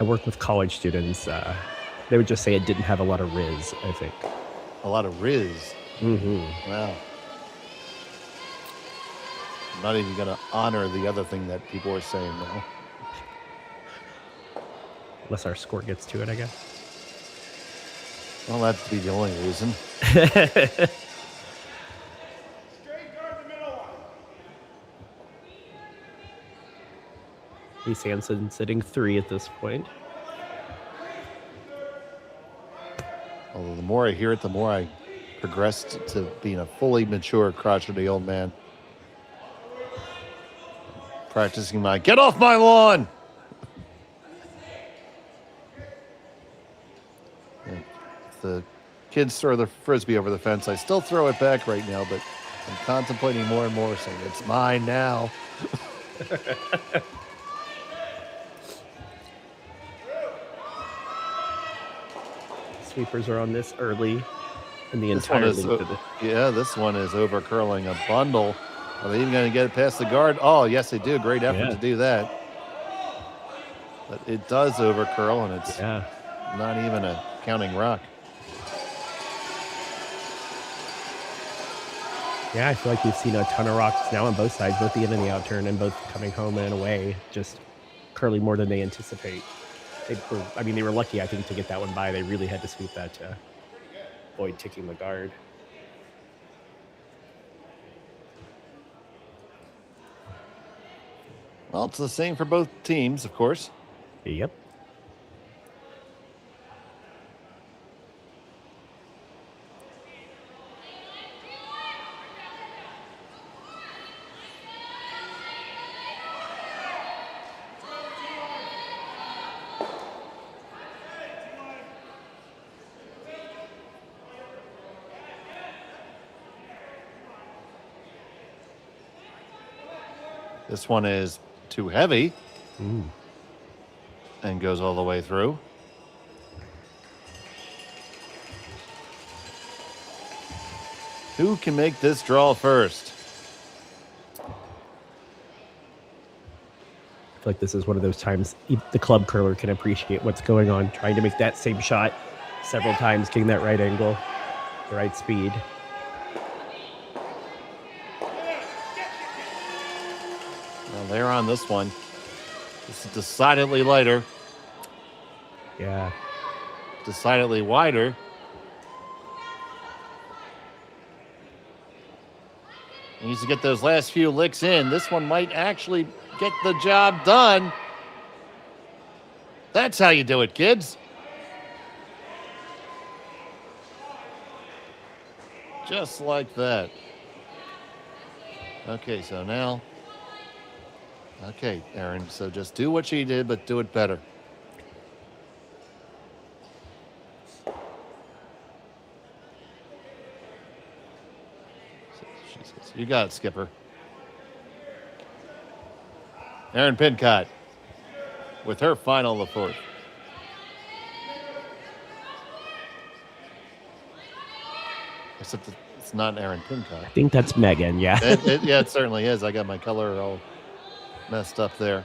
I work with college students. They would just say it didn't have a lot of Riz, I think. A lot of Riz. Mm-hmm. Wow. I'm not even going to honor the other thing that people are saying now. Unless our score gets to it, I guess. Well, that'd be the only reason. Reese-Hansen sitting 3 at this point. Although the more I hear it, the more I progressed to being a fully mature crotchety old man. Practicing my get off my lawn! If the kids throw the frisbee over the fence, I still throw it back right now, but I'm contemplating more and more saying, it's mine now. Sweepers are on this early in the This one entire is, length of the... yeah, this one is over curling a bundle. Are they even going to get it past the guard? Oh, yes, they do. Great effort to do that. But it does over curl, and it's not even a counting rock. Yeah, I feel like we've seen a ton of rocks now on both sides, both the in and the out turn, and both coming home and away, just curling more than they anticipate. They were lucky, I think, to get that one by. They really had to sweep that to avoid ticking the guard. Well, it's the same for both teams, of course. Yep. This one is too heavy and goes all the way through. Who can make this draw first? I feel like this is one of those times the club curler can appreciate what's going on, trying to make that same shot several times, getting that right angle, the right speed. Well, they're on this one. This is decidedly lighter. Yeah. Decidedly wider. Needs to get those last few licks in. This one might actually get the job done. That's how you do it, kids. Just like that. Okay, so now... Okay, Aaron, so just do what she did, but do it better. You got it, Skipper. Aaron Pincott with her final of the fourth. Except it's not Aaron Pincott. I think that's Megan, yeah. Yeah, it certainly is. I got my color all messed up there.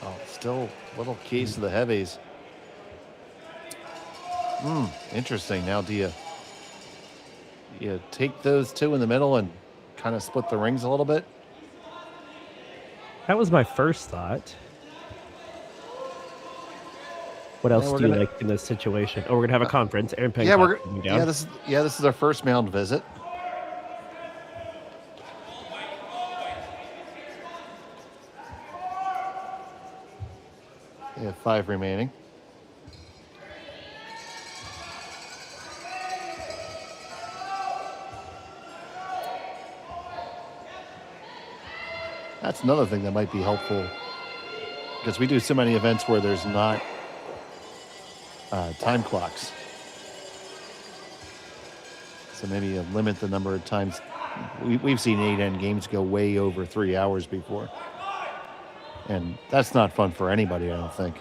Oh, still a little case of the heavies. Interesting. Now do you take those two in the middle and kind of split the rings a little bit? That was my first thought. What else do you like in this situation? Oh, we're gonna have a conference. Aaron Pincott coming down. This is our first mound visit. We have 5 remaining. That's another thing that might be helpful, because we do so many events where there's not time clocks. So maybe you limit the number of times. We've seen 8-end games go way over 3 hours before. And that's not fun for anybody, I don't think.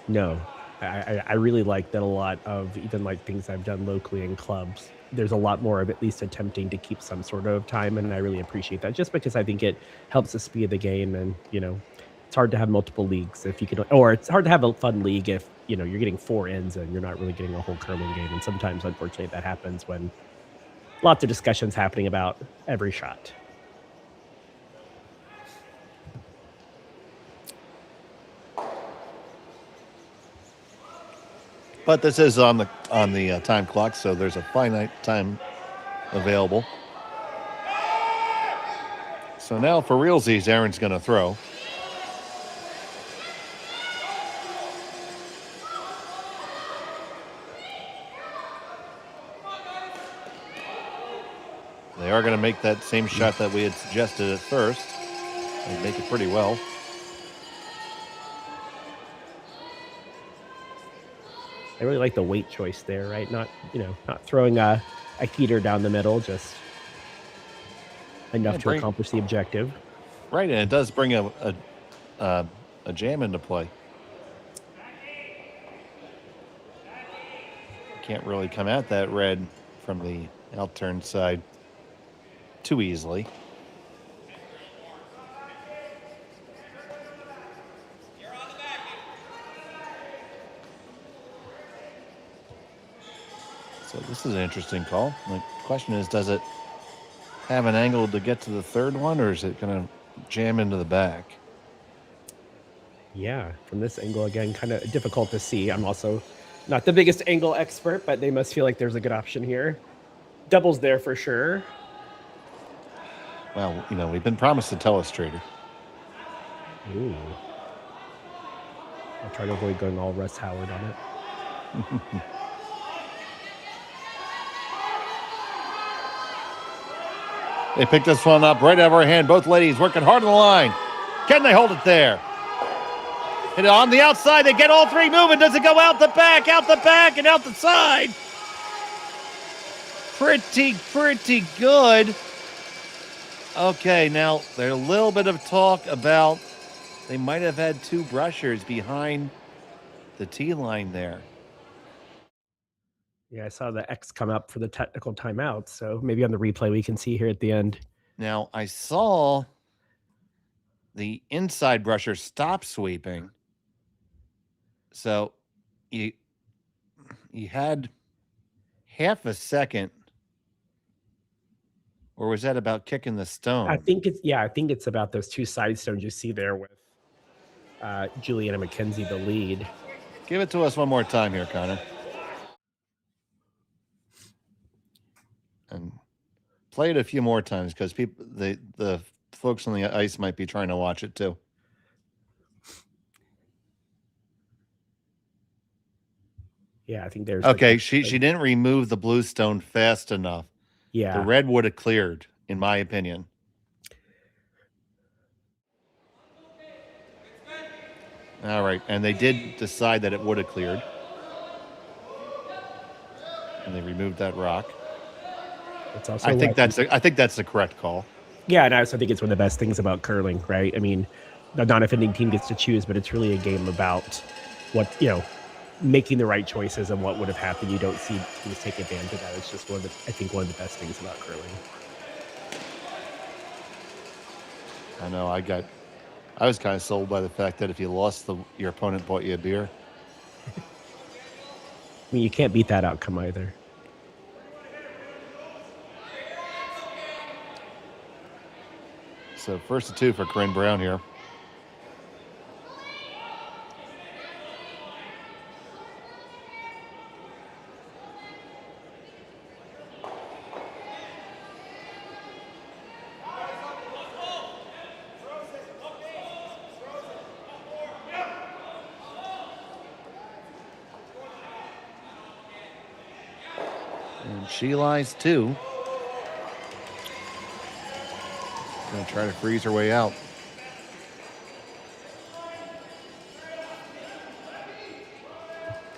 No, I really like that a lot of even like things I've done locally in clubs. There's a lot more of at least attempting to keep some sort of time, and I really appreciate that just because I think it helps the speed of the game. And, you know, it's hard to have multiple leagues if you can, or it's hard to have a fun league if, you know, you're getting 4 ends and you're not really getting a whole curling game. And sometimes, unfortunately, that happens when lots of discussions happening about every shot. But this is on the time clock, so there's a finite time available. So now for realsies, Aaron's going to throw. They are going to make that same shot that we had suggested at first. They make it pretty well. I really like the weight choice there, right? Not throwing a heater down the middle, just enough to accomplish the objective. Right, and it does bring a jam into play. Can't really come at that red from the out-turn side too easily. So this is an interesting call. The question is, does it have an angle to get to the third one, or is it going to jam into the back? Yeah, from this angle, again, kind of difficult to see. I'm also not the biggest angle expert, but they must feel like there's a good option here. Doubles there for sure. Well, you know, we've been promised a telestrator. Ooh. I'll try to avoid going all Russ Howard on it. They picked this one up right out of our hand. Both ladies working hard on the line. Can they hold it there? And on the outside, they get all three moving. Does it go out the back, and out the side? Pretty good. Okay, now there's a little bit of talk about they might have had 2 brushers behind the tee line there. Yeah, I saw the X come up for the technical timeout, so maybe on the replay we can see here at the end. Now, I saw the inside brusher stop sweeping. So you had half a second, or was that about kicking the stone? I think it's about those 2 side stones you see there with Juliana McKenzie, the lead. Give it to us one more time here, Connor. And play it a few more times, because the folks on the ice might be trying to watch it too. Yeah, I think there's okay. She didn't remove the blue stone fast enough. Yeah, the red would have cleared, in my opinion. All right, and they did decide that it would have cleared, and they removed that rock. It's also I think that's the correct call. Yeah, and I also think it's one of the best things about curling, right? I mean, the non-offending team gets to choose, but it's really a game about what, making the right choices and what would have happened. You don't see teams take advantage of that. It's just one of the best things about curling. I know. I was kind of sold by the fact that if you lost, your opponent bought you a beer. I mean, you can't beat that outcome either. So 1st and 2 for Corryn Brown here. And she lies 2. Gonna try to freeze her way out.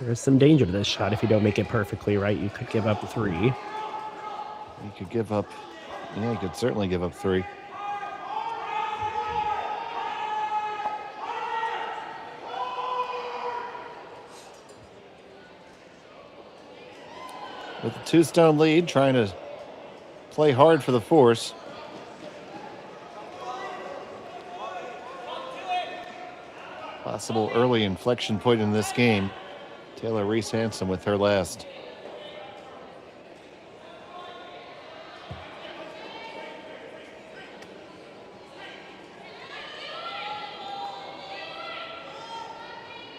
There's some danger to this shot. If you don't make it perfectly right, you could give up 3. You could give up, yeah, you could certainly give up 3. With a 2-stone lead, trying to play hard for the force. Possible early inflection point in this game. Taylor Reese-Hansen with her last.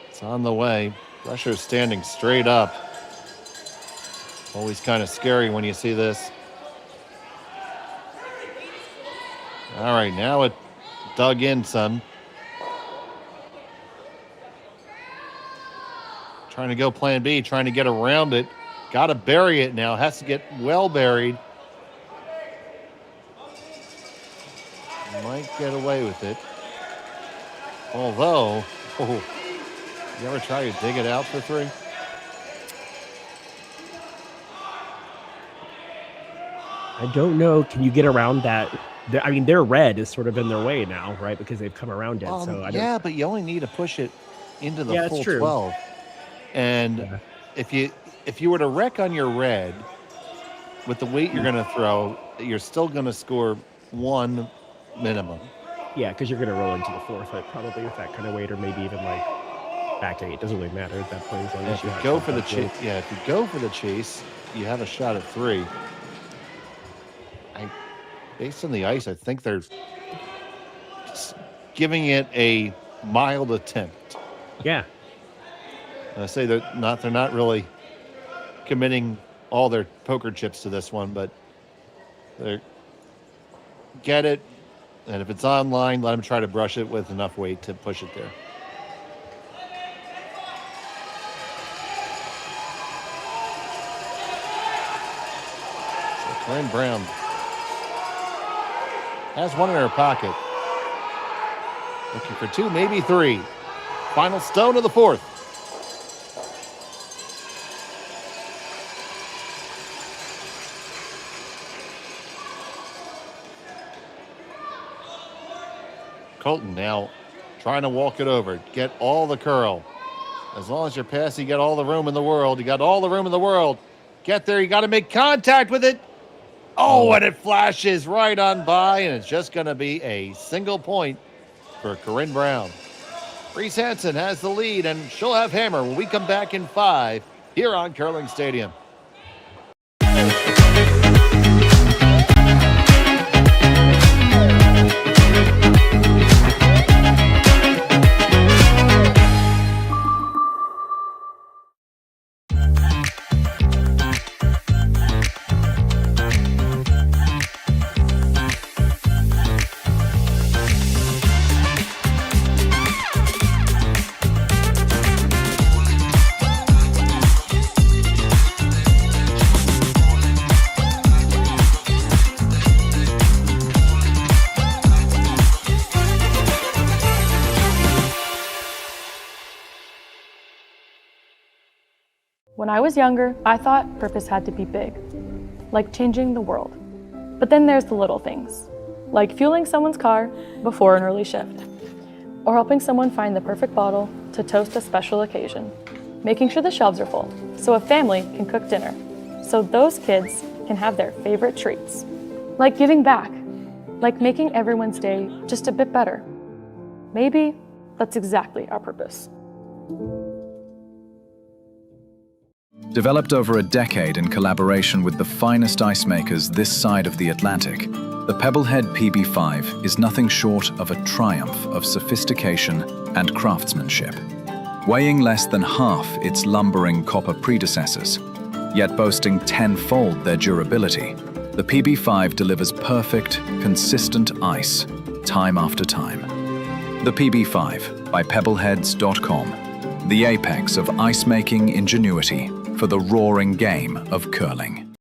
It's on the way. Rusher standing straight up. Always kind of scary when you see this. All right, now it dug in some. Trying to go plan B, trying to get around it. Got to bury it now. Has to get well buried. Might get away with it. Although, you ever try to dig it out for 3? I don't know. Can you get around that? I mean, their red is sort of in their way now, right? Because they've come around it. So I don't... Yeah, but you only need to push it into the full true. 12. And if you were to wreck on your red with the weight you're going to throw, you're still going to score 1 minimum. Yeah, because you're going to roll into the 4-foot probably with that kind of weight, or maybe even like back 8. Doesn't really matter at that point. As long as If you go for the chase, if you go for the chase, you have a shot at 3. Based on the ice, I think they're giving it a mild attempt. Yeah. I say they're not really committing all their poker chips to this one, but they get it, and if it's online, let them try to brush it with enough weight to push it there. So Corryn Brown has 1 in her pocket. Looking for 2, maybe 3. Final stone of the 4th. Colton now trying to walk it over, get all the curl. As long as you're past, you get all the room in the world. You got all the room in the world. Get there, you got to make contact with it. Oh, and it flashes right on by, and it's just going to be a single point for Corryn Brown. Reese-Hansen has the lead, and she'll have hammer when we come back in 5 here on Curling Stadium. When I was younger, I thought purpose had to be big, like changing the world. But then there's the little things, like fueling someone's car before an early shift, or helping someone find the perfect bottle to toast a special occasion, making sure the shelves are full so a family can cook dinner, so those kids can have their favorite treats, like giving back, like making everyone's day just a bit better. Maybe that's exactly our purpose. Developed over a decade in collaboration with the finest ice makers this side of the Atlantic, the Pebblehead PB5 is nothing short of a triumph of sophistication and craftsmanship. Weighing less than half its lumbering copper predecessors, yet boasting tenfold their durability, the PB5 delivers perfect, consistent ice, time after time. The PB5 by Pebbleheads.com, the apex of ice-making ingenuity for the roaring game of curling.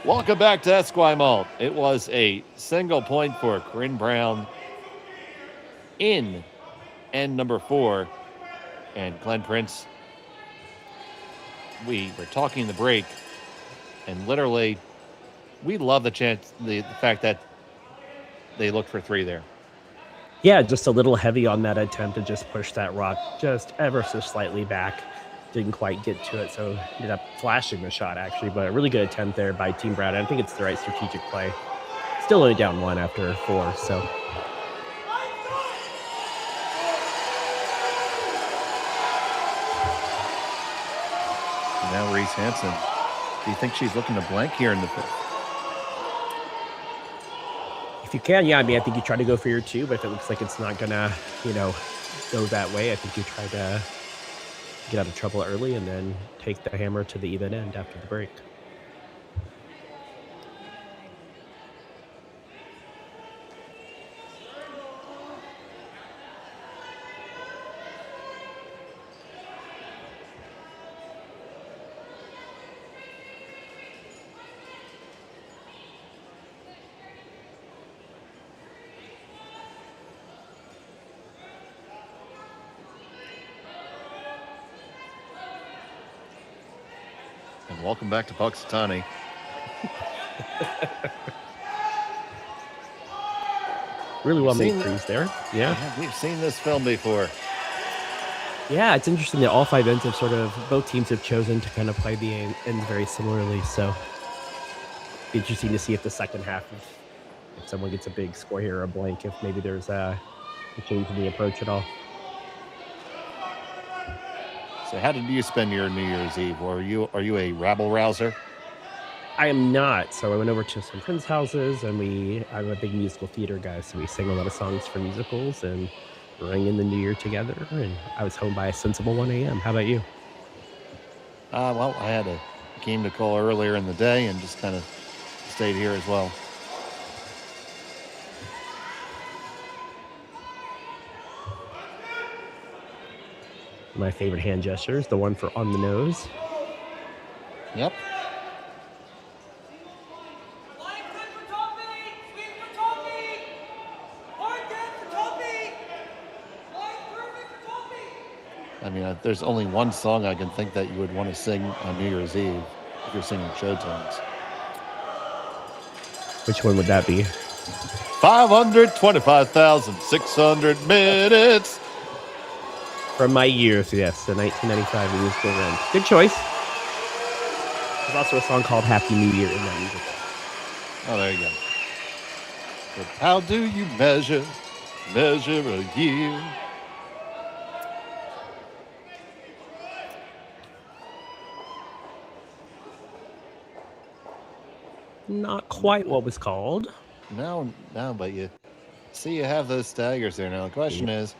Welcome back to Esquimalt. It was a single point for Corryn Brown in end number 4. And Glenn Prince, we were talking the break, and literally, we love the fact that they looked for 3 there. Yeah, just a little heavy on that attempt to just push that rock just ever so slightly back. Didn't quite get to it, so ended up flashing the shot, actually. But a really good attempt there by Team Brown. I think it's the right strategic play. Still only down 1 after 4, so... Now Reese-Hansen. Do you think she's looking to blank here in the 5th? If you can, yeah. I mean, I think you try to go for your 2, but if it looks like it's not gonna, go that way, I think you try to get out of trouble early and then take the hammer to the even end after the break. And welcome back to Puxatawny. Really well made freeze there. Yeah. We've seen this film before. Yeah, it's interesting that all 5 ends have both teams have chosen to kind of play the ends very similarly. So interesting to see if the second half, if someone gets a big score here or a blank, if maybe there's a change in the approach at all. So how did you spend your New Year's Eve? Are you a rabble-rouser? I am not. So I went over to some friends' houses, and I'm a big musical theater guy, so we sang a lot of songs for musicals and rang in the New Year together, and I was home by a sensible 1 a.m. How about you? Well, I had a game to call earlier in the day and just kind of stayed here as well. My favorite hand gesture is the one for on the nose. Yep. I mean, there's only one song I can think that you would want to sing on New Year's Eve if you're singing show tunes. Which one would that be? 525,600 minutes. From my youth, yes, the 1995 musical Rent. Good choice. There's also a song called Happy New Year in that musical. Oh, there you go. But how do you measure a year? Not quite what was called. No, but you see you have those staggers there. Now the question is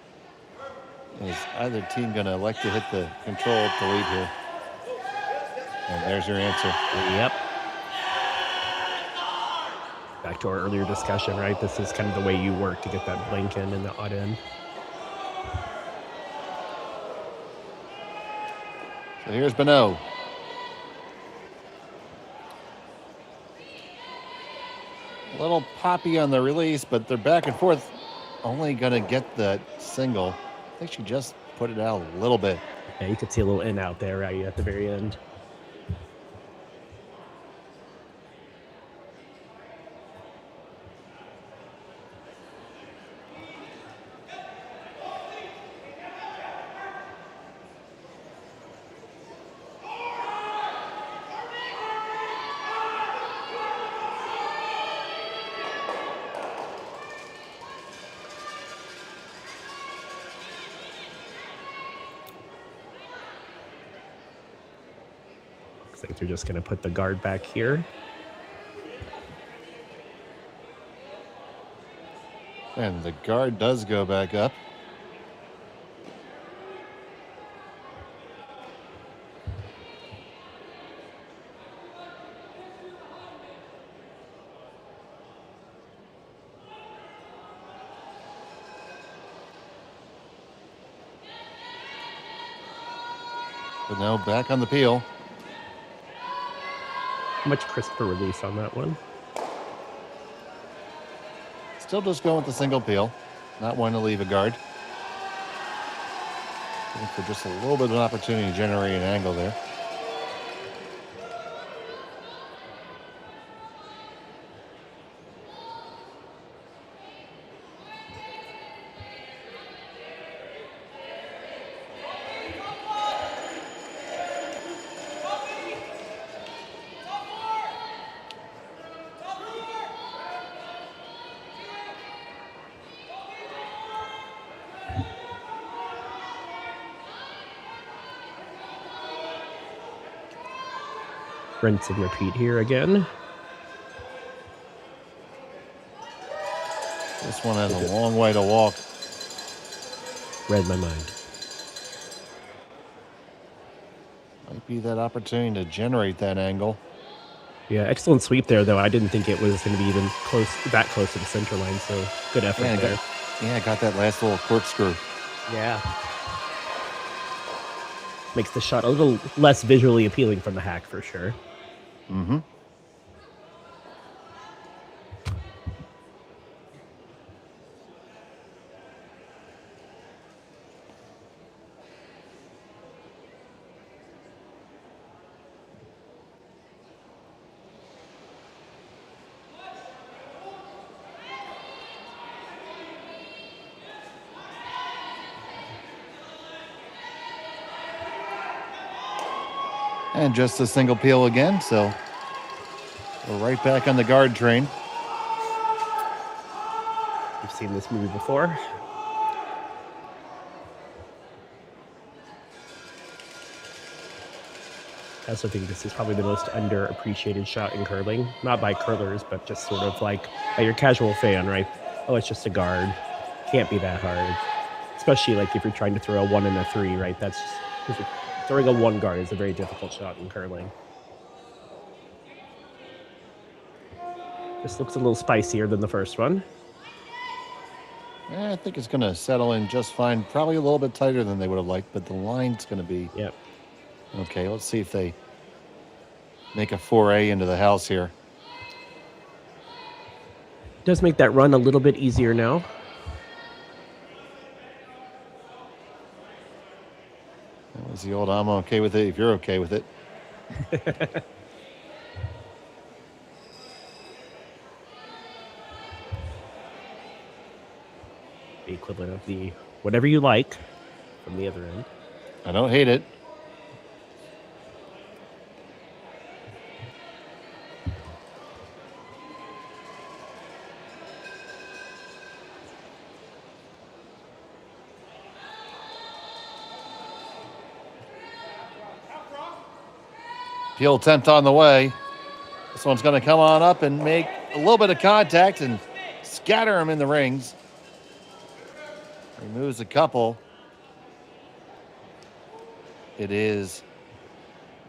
either team going to elect to hit the control delete here? And there's your answer. Yep. Back to our earlier discussion, right? This is kind of the way you work to get that blank in and the odd end. So here's Bonneau. A little poppy on the release, but they're back and forth. Only going to get the single. I think she just put it out a little bit. Yeah, you could see a little in out there right at the very end. I think they're just going to put the guard back here. And the guard does go back up. But now back on the peel. Much crisper release on that one. Still just going with the single peel. Not wanting to leave a guard. Looking for just a little bit of an opportunity to generate an angle there. Rinse and repeat here again. This one has a long way to walk. Read my mind. Might be that opportunity to generate that angle. Yeah, excellent sweep there, though. I didn't think it was going to be even that close to the center line, so good effort there. Got that last little corkscrew. Yeah. Makes the shot a little less visually appealing from the hack, for sure. Mm-hmm. And just a single peel again, so we're right back on the guard train. We've seen this movie before. I also think this is probably the most underappreciated shot in curling. Not by curlers, but just sort of like by your casual fan, right? Oh, it's just a guard. Can't be that hard. Especially like if you're trying to throw a 1 and a 3, right? That's just, throwing a 1 guard is a very difficult shot in curling. This looks a little spicier than the first one. I think it's going to settle in just fine. Probably a little bit tighter than they would have liked, but the line's going to be... Yep. Okay, let's see if they make a foray into the house here. Does make that run a little bit easier now. That was the old I'm okay with it if you're okay with it. The equivalent of the whatever you like from the other end. I don't hate it. Peel attempt on the way. This one's going to come on up and make a little bit of contact and scatter him in the rings. Removes a couple. It is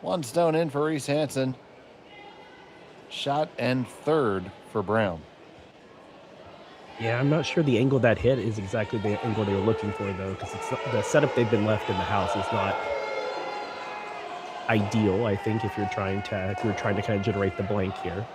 1 stone in for Reese-Hansen. Shot and third for Brown. Yeah, I'm not sure the angle that hit is exactly the angle they were looking for, though, because it's the setup they've been left in the house is not ideal, I think, if you're trying to kind of generate the blank here.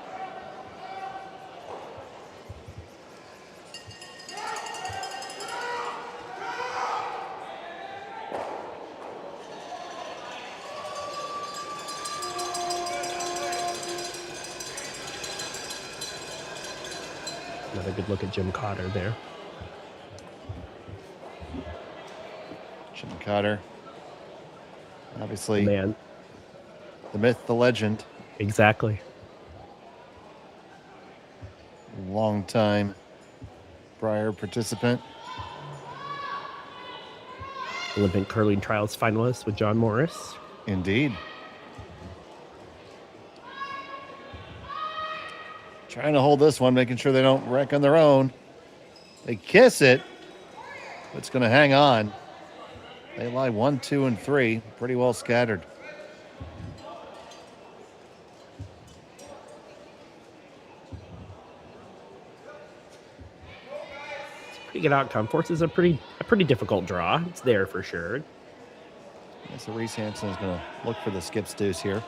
Another good look at Jim Cotter there. Jim Cotter. Obviously, man. The myth, the legend. Exactly. Long time prior participant. Olympic curling trials finalist with John Morris. Indeed. Trying to hold this one, making sure they don't wreck on their own. They kiss it. It's going to hang on. They lie 1, 2, and 3. Pretty well scattered. Pretty good outcome. Forces a pretty difficult draw. It's there for sure. Yeah, so Reese-Hansen is going to look for the skip's deuce here.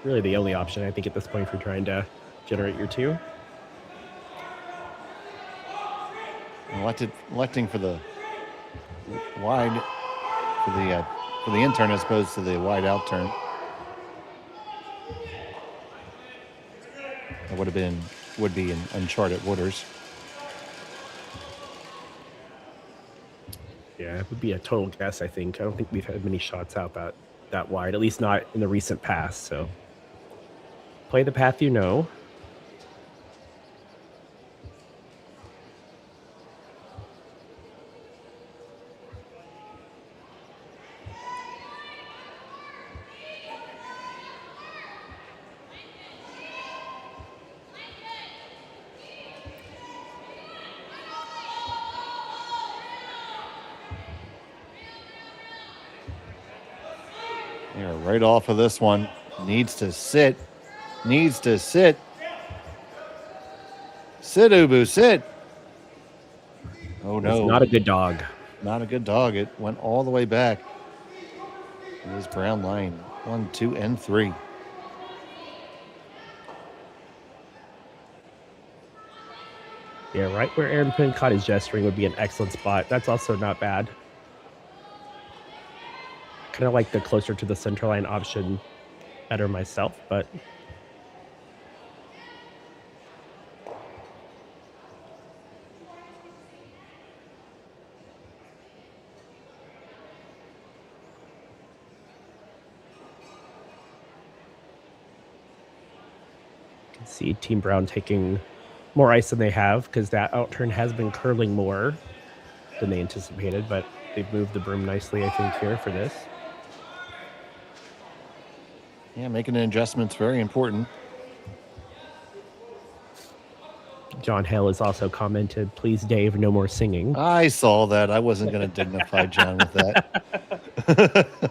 really the only option, I think, at this point if you're trying to generate your 2. Electing for the wide, for the in turn as opposed to the wide out turn. That would be in uncharted waters. Yeah, it would be a total guess, I think. I don't think we've had many shots out that wide, at least not in the recent past. So play the path you know. Yeah, right off of this one. Needs to sit. Sit, Ubu, sit. Oh, no. It's not a good dog. Not a good dog. It went all the way back. It is brown line. 1, 2, and 3. Yeah, right where Aaron Pincott is gesturing would be an excellent spot. That's also not bad. Kind of like the closer to the center line option better myself, but you can see Team Brown taking more ice than they have because that out turn has been curling more than they anticipated, but they've moved the broom nicely, I think, here for this. Yeah, making an adjustment's very important. John Hale has also commented, please, Dave, no more singing. I saw that. I wasn't going to dignify John with that.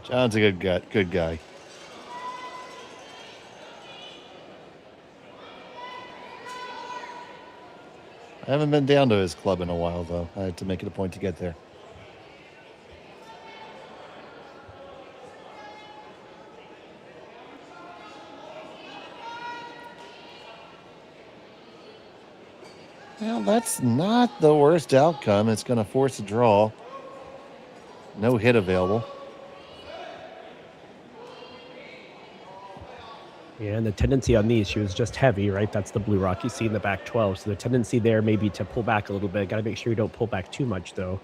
John's a good guy. I haven't been down to his club in a while, though. I had to make it a point to get there. Well, that's not the worst outcome. It's going to force a draw. No hit available. Yeah, and the tendency on these, she was just heavy, right? That's the blue rock you see in the back 12. So the tendency there may be to pull back a little bit. Got to make sure you don't pull back too much, though.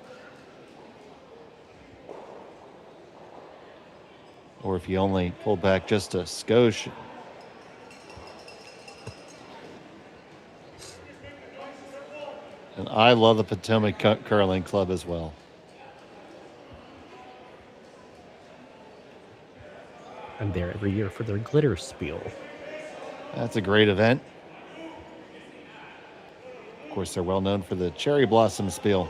Or if you only pull back just a skosh. And I love the Potomac Curling Club as well. I'm there every year for their glitter spiel. That's a great event. Of course, they're well known for the cherry blossom spiel.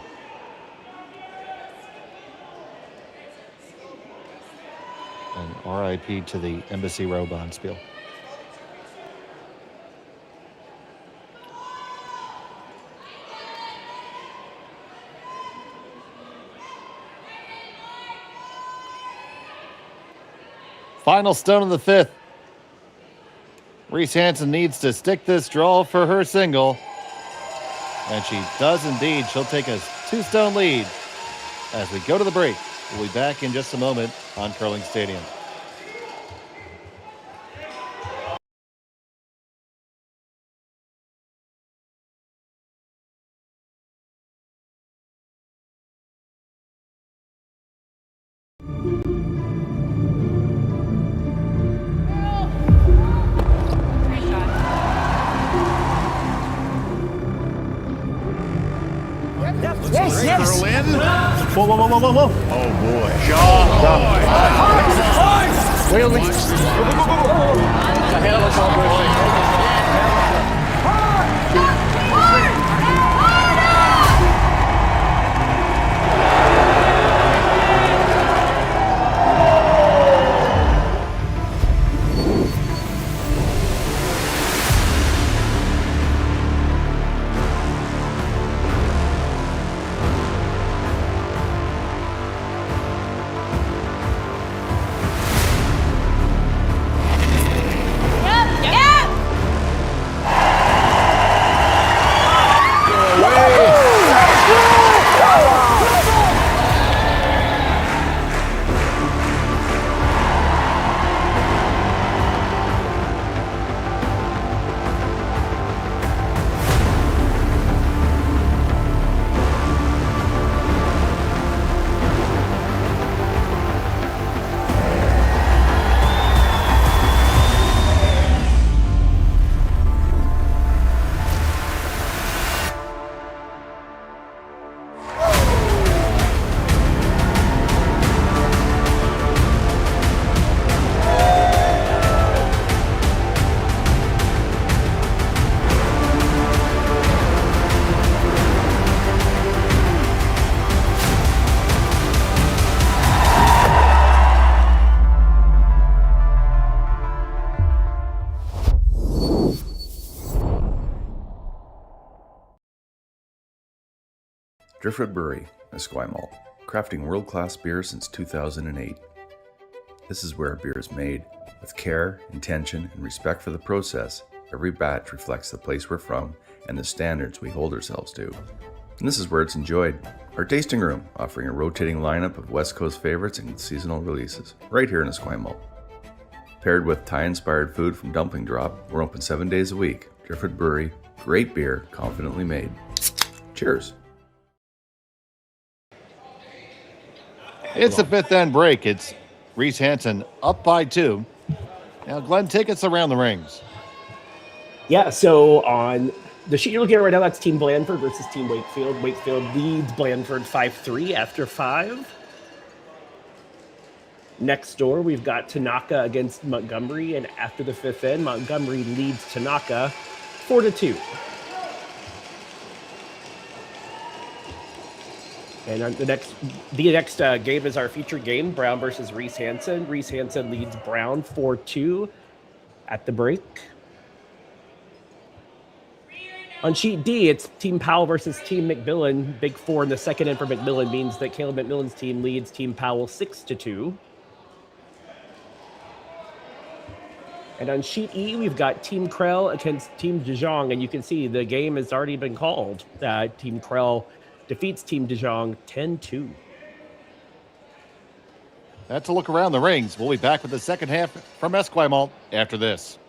And RIP to the Embassy Row Bond spiel. Final stone of the 5th. Reese-Hansen needs to stick this draw for her single. And she does indeed. She'll take a 2-stone lead as we go to the break. We'll be back in just a moment on Curling Stadium. Curl in. Whoa, whoa, whoa, whoa, whoa, whoa. Oh boy. John. Wait, wait. The hell is all good. Driftwood Brewery, Esquimalt, crafting world-class beer since 2008. This is where beer is made with care, intention, and respect for the process. Every batch reflects the place we're from and the standards we hold ourselves to. And this is where it's enjoyed. Our tasting room, offering a rotating lineup of West Coast favorites and seasonal releases, right here in Esquimalt. Paired with Thai-inspired food from Dumpling Drop, we're open 7 days a week. Driftwood Brewery, great beer, confidently made. Cheers. It's the fifth end break. It's Reese-Hansen up by 2. Now, Glenn, take us around the rings. Yeah, so on the sheet you're looking at right now, that's Team Blandford versus Team Wakefield. Wakefield leads Blandford 5-3 after 5. Next door, we've got Tanaka against Montgomery, and after the fifth end, Montgomery leads Tanaka 4-2. And the next game is our featured game, Brown versus Reese-Hansen. Reese-Hansen leads Brown 4-2 at the break. On sheet D, it's Team Powell versus Team McMillan. Big 4 in the second end for McMillan means that Caleb McMillan's team leads Team Powell 6-2. And on sheet E, we've got Team Krell against Team DeJong, and you can see the game has already been called. Team Krell defeats Team DeJong 10-2. That's a look around the rings. We'll be back with the second half from Esquimalt after this.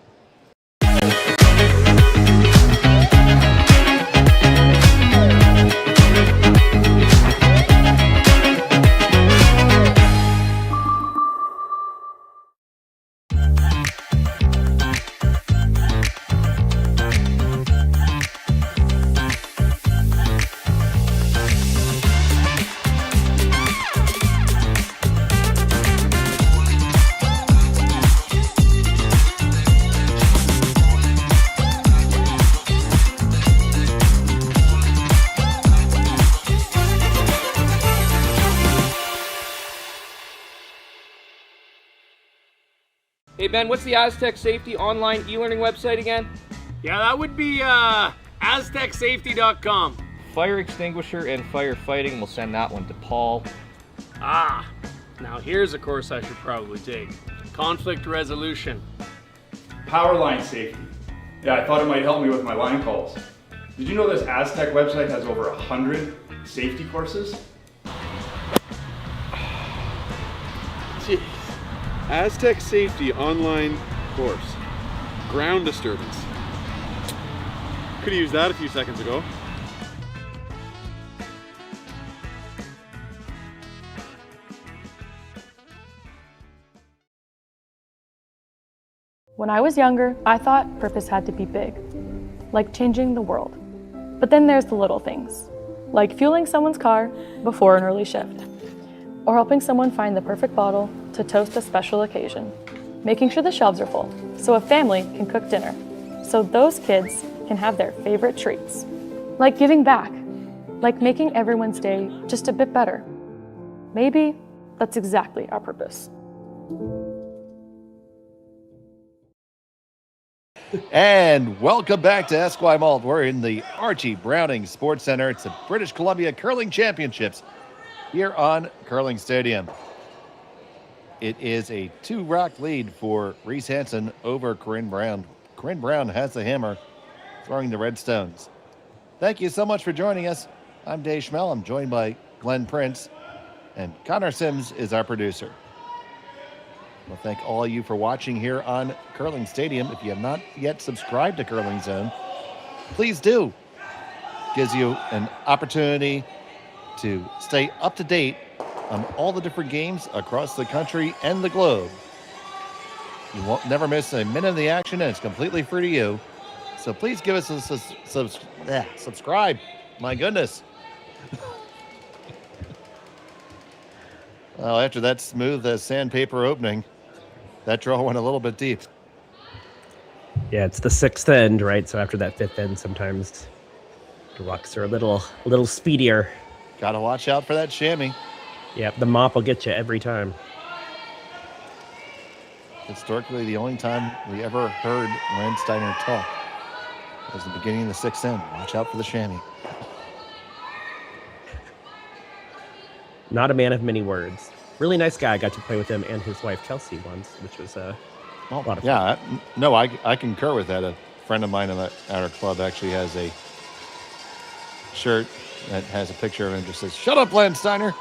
Hey Ben, what's the Aztec Safety online e-learning website again? Yeah, that would be AztecSafety.com. Fire extinguisher and firefighting, we'll send that one to Paul. Now here's a course I should probably take. Conflict resolution. Power line safety. Yeah, I thought it might help me with my line calls. Did you know this Aztec website has over 100 safety courses? Jeez. Aztec Safety online course. Ground disturbance. Could have used that a few seconds ago. When I was younger, I thought purpose had to be big, like changing the world. But then there's the little things, like fueling someone's car before an early shift, or helping someone find the perfect bottle to toast a special occasion, making sure the shelves are full so a family can cook dinner, so those kids can have their favorite treats. Like giving back, like making everyone's day just a bit better. Maybe that's exactly our purpose. And welcome back to Esquimalt. We're in the Archie Browning Sports Center. It's the British Columbia Curling Championships here on Curling Stadium. It is a 2-rock lead for Reese-Hansen over Corryn Brown. Corryn Brown has the hammer, throwing the red stones. Thank you so much for joining us. I'm Dave Schmel. I'm joined by Glenn Prince, and Connor Sims is our producer. Well, thank all of you for watching here on Curling Stadium. If you have not yet subscribed to Curling Zone, please do. Gives you an opportunity to stay up to date on all the different games across the country and the globe. You won't never miss a minute of the action, and it's completely free to you. So please give us a subscribe. My goodness. Well, after that smooth sandpaper opening, that draw went a little bit deep. Yeah, it's the sixth end, right? So after that fifth end, sometimes the rocks are a little speedier. Got to watch out for that chamois. Yeah, the mop will get you every time. Historically, the only time we ever heard Rand Steiner talk was the beginning of the sixth end. Watch out for the chamois. Not a man of many words. Really nice guy. I got to play with him and his wife Kelsey once, which was a lot of fun. Yeah, no, I concur with that. A friend of mine at our club actually has a shirt that has a picture of him, just says, "Shut up, Landsteiner."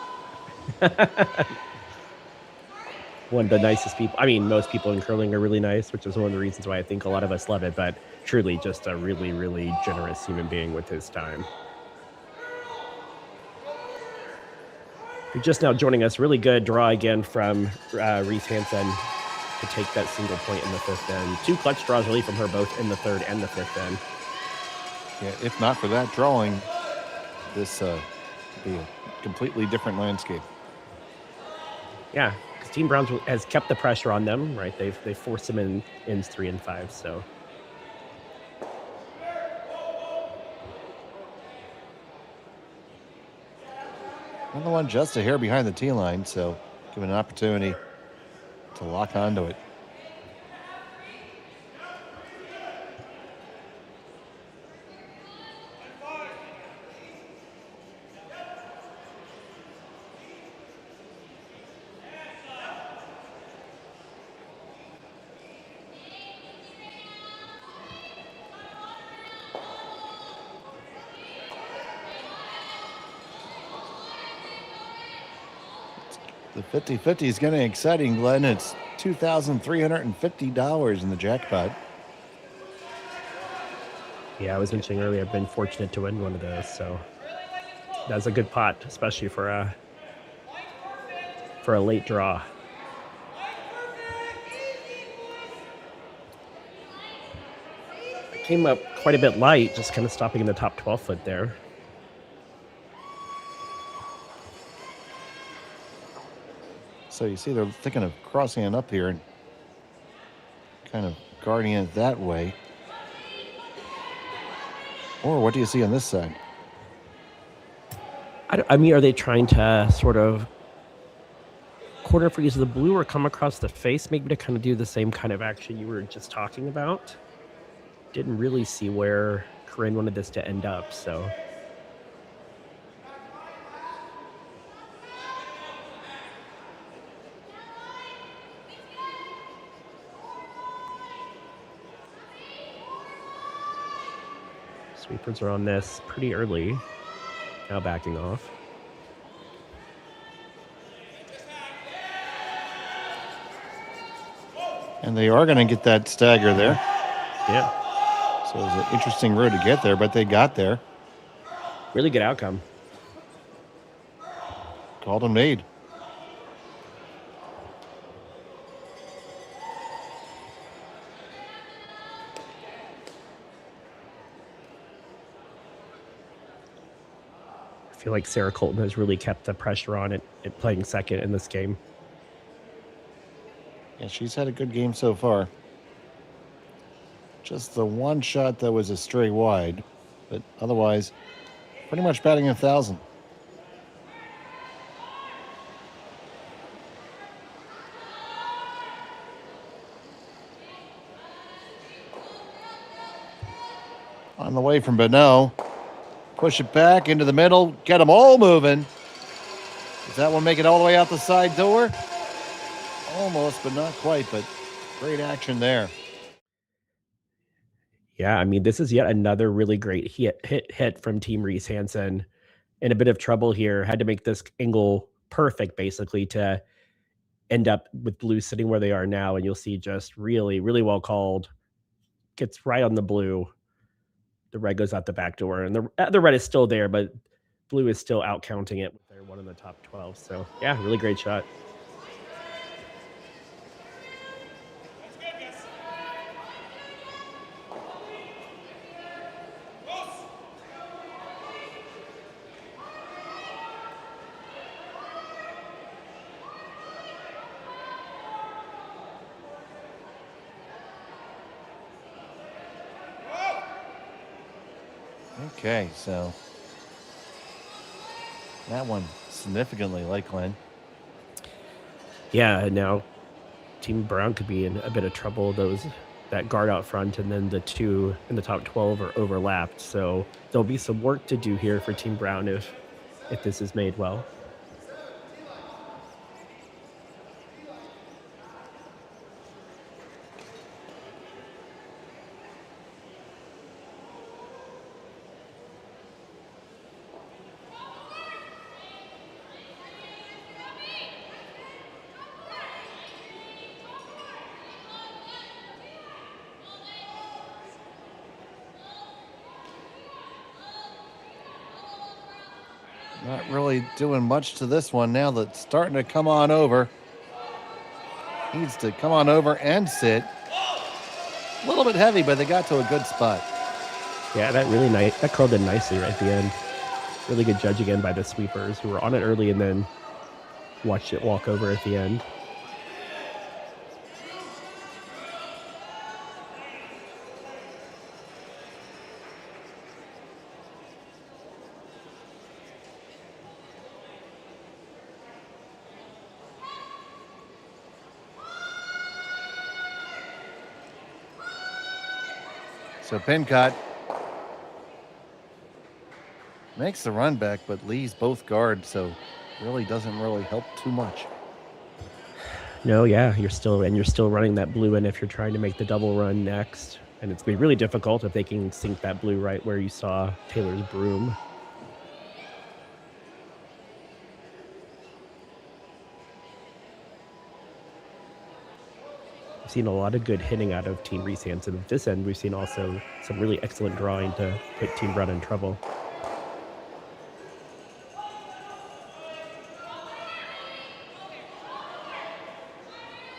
One of the nicest people. I mean, most people in curling are really nice, which is one of the reasons why I think a lot of us love it, but truly just a really, really generous human being with his time. You're just now joining us. Really good draw again from Reese-Hansen to take that single point in the fifth end. 2 clutch draws really from her, both in the third and the fifth end. Yeah, if not for that drawing, this would be a completely different landscape. Yeah, because Team Brown has kept the pressure on them, right? They've forced them in ends 3 and 5, so. Another one just a hair behind the tee line, so given an opportunity to lock onto it. The 50-50 is getting exciting, Glenn. It's $2,350 in the jackpot. Yeah, I was mentioning earlier, I've been fortunate to win one of those, so that's a good pot, especially for a late draw. I came up quite a bit light, just kind of stopping in the top 12 foot there. So you see they're thinking of crossing it up here and kind of guarding it that way. Or what do you see on this side? I mean, are they trying to sort of corner freeze the blue or come across the face, maybe to kind of do the same kind of action you were just talking about? Didn't really see where Corryn wanted this to end up, so. Sweepers are on this pretty early. Now backing off. And they are going to get that stagger there. Yeah. So it was an interesting road to get there, but they got there. Really good outcome. Called them made. I feel like Sarah Colton has really kept the pressure on it playing second in this game. Yeah, she's had a good game so far. Just the one shot that was a stray wide, but otherwise, pretty much batting 1,000. On the way from Bonneau. Push it back into the middle. Get them all moving. Does that one make it all the way out the side door? Almost, but not quite. But great action there. Yeah, I mean, this is yet another really great hit from Team Reese-Hansen. In a bit of trouble here. Had to make this angle perfect, basically, to end up with blue sitting where they are now. And you'll see just really, really well called. Gets right on the blue. The red goes out the back door, and the red is still there, but blue is still out counting it with their one in the top 12. So yeah, really great shot. Okay, so that one significantly like Glenn. Yeah, now Team Brown could be in a bit of trouble. That guard out front and then the two in the top 12 are overlapped. So there'll be some work to do here for Team Brown if this is made well. Not really doing much to this one now that's starting to come on over. Needs to come on over and sit. A little bit heavy, but they got to a good spot. Yeah, that curled in nicely right at the end. Really good judge again by the sweepers who were on it early and then watched it walk over at the end. So Pincott makes the run back, but leaves both guards, so really doesn't really help too much. No, yeah, you're still running that blue in if you're trying to make the double run next, and it's gonna be really difficult if they can sink that blue right where you saw Taylor's broom. We've seen a lot of good hitting out of Team Reese-Hansen. At this end, we've seen also some really excellent drawing to put Team Brown in trouble.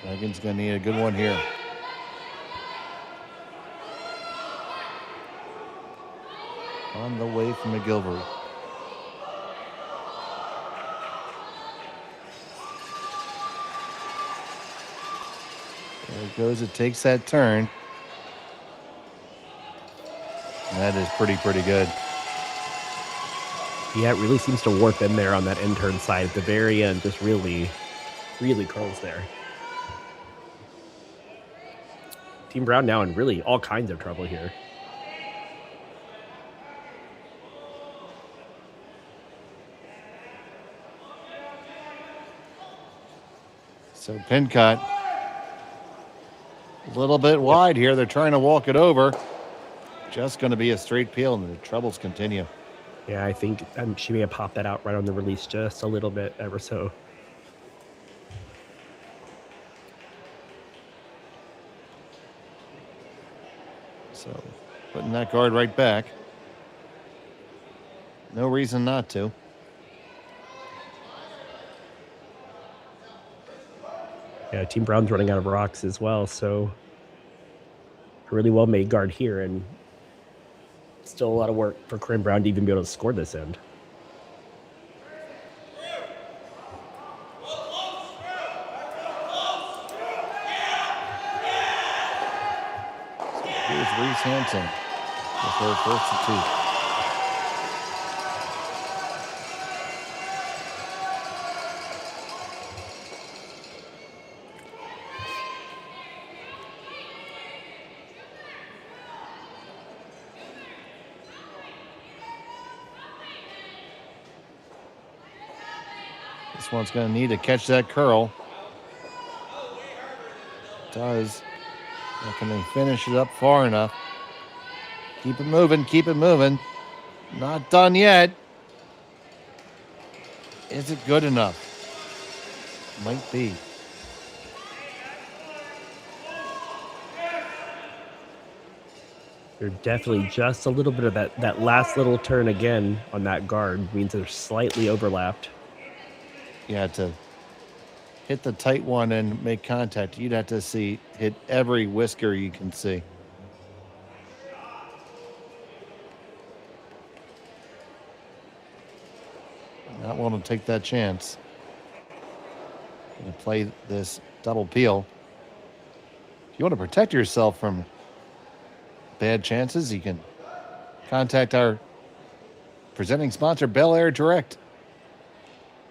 Megan's going to need a good one here. On the way from McGilvery. There it goes. It takes that turn. And that is pretty good. Yeah, it really seems to warp in there on that end turn side at the very end. Just really curls there. Team Brown now in really all kinds of trouble here. So Pincott, a little bit wide here. They're trying to walk it over. Just going to be a straight peel, and the troubles continue. Yeah, I think she may have popped that out right on the release just a little bit, ever so. So putting that guard right back. No reason not to. Yeah, Team Brown's running out of rocks as well, so a really well-made guard here, and still a lot of work for Corryn Brown to even be able to score this end. Here's Reese-Hansen with her first and 2. This one's going to need to catch that curl. Does. Can they finish it up far enough? Keep it moving, keep it moving. Not done yet. Is it good enough? Might be. They're definitely just a little bit of that last little turn again on that guard means they're slightly overlapped. Yeah, to hit the tight one and make contact, you'd have to hit every whisker you can see. Not willing to take that chance. Gonna play this double peel. If you want to protect yourself from bad chances, you can contact our presenting sponsor, Bel Air Direct.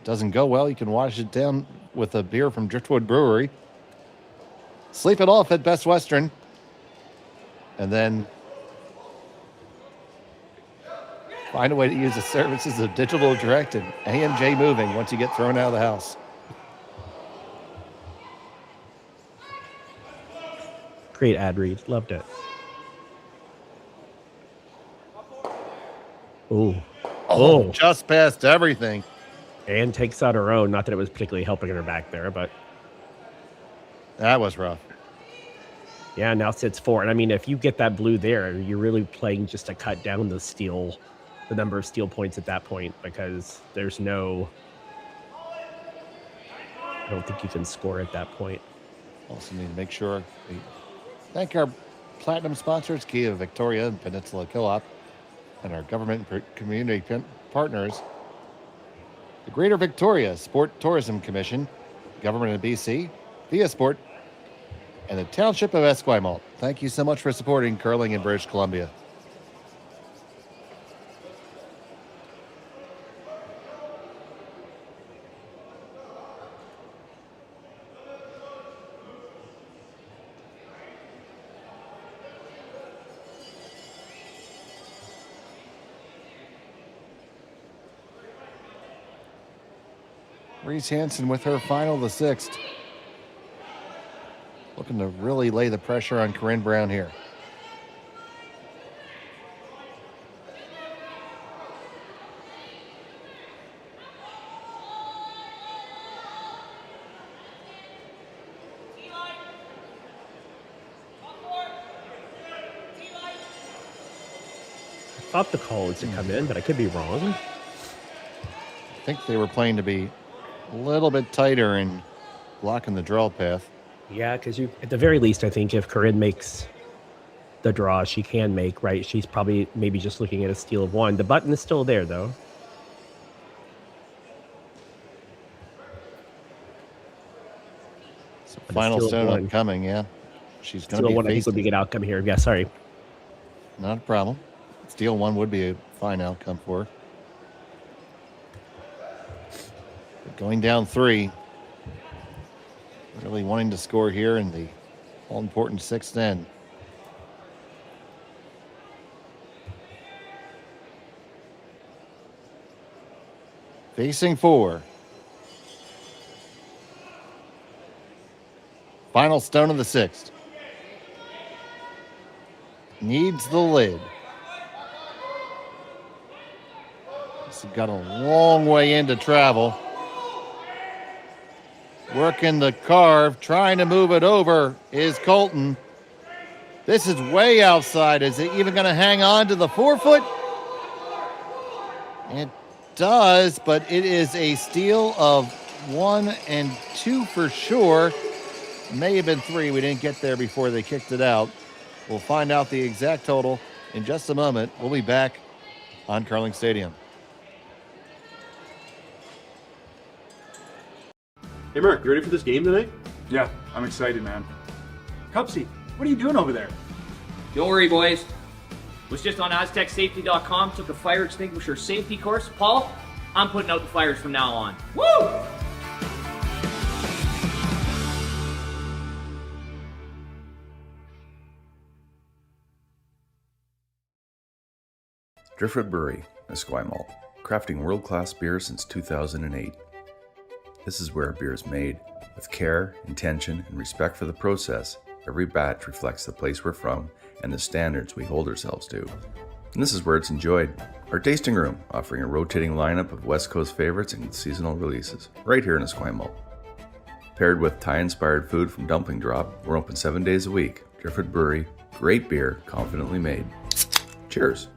Doesn't go well, you can wash it down with a beer from Driftwood Brewery. Sleep it off at Best Western. And then find a way to use the services of Digital Direct and AMJ Moving once you get thrown out of the house. Great ad read. Loved it. Ooh. Oh, just past everything. And takes out her own. Not that it was particularly helping her back there, but that was rough. Yeah, now sits 4. And I mean, if you get that blue there, you're really playing just to cut down the steal the number of steal points at that point, because there's no, I don't think you can score at that point. Also need to make sure we thank our platinum sponsors, Kia Victoria and Peninsula Co-op, and our government and community partners, the Greater Victoria Sport Tourism Commission, Government of BC, Via Sport, and the Township of Esquimalt. Thank you so much for supporting curling in British Columbia. Reese-Hansen with her final, the 6th. Looking to really lay the pressure on Corryn Brown here. I thought the call was to come in, but I could be wrong. I think they were playing to be a little bit tighter and blocking the draw path. Yeah, because you, at the very least, I think if Corryn makes the draw, she can make, right? She's probably maybe just looking at a steal of 1. The button is still there, though. So final stone upcoming, yeah. She's going to be one. I think faced. would be a good outcome here. Yeah, sorry. Not a problem. Steal 1 would be a fine outcome for her. But going down 3. Really wanting to score here in the all-important 6th end. Facing 4. Final stone of the 6th. Needs the lid. This has got a long way in to travel. Working the carve, trying to move it over is Colton. This is way outside. Is it even going to hang on to the 4-foot? It does, but it is a steal of 1 and 2 for sure. May have been 3. We didn't get there before they kicked it out. We'll find out the exact total in just a moment. We'll be back on Curling Stadium. Hey Mark, you ready for this game tonight? Yeah, I'm excited, man. Cupsy, what are you doing over there? Don't worry, boys. Was just on AztecSafety.com, took a fire extinguisher safety course. Paul, I'm putting out the fires from now on. Woo! Driftwood Brewery, Esquimalt, crafting world-class beer since 2008. This is where beer is made. With care, intention, and respect for the process, every batch reflects the place we're from and the standards we hold ourselves to. And this is where it's enjoyed. Our tasting room, offering a rotating lineup of West Coast favorites and seasonal releases, right here in Esquimalt. Paired with Thai-inspired food from Dumpling Drop, we're open 7 days a week. Driftwood Brewery, great beer, confidently made. Cheers.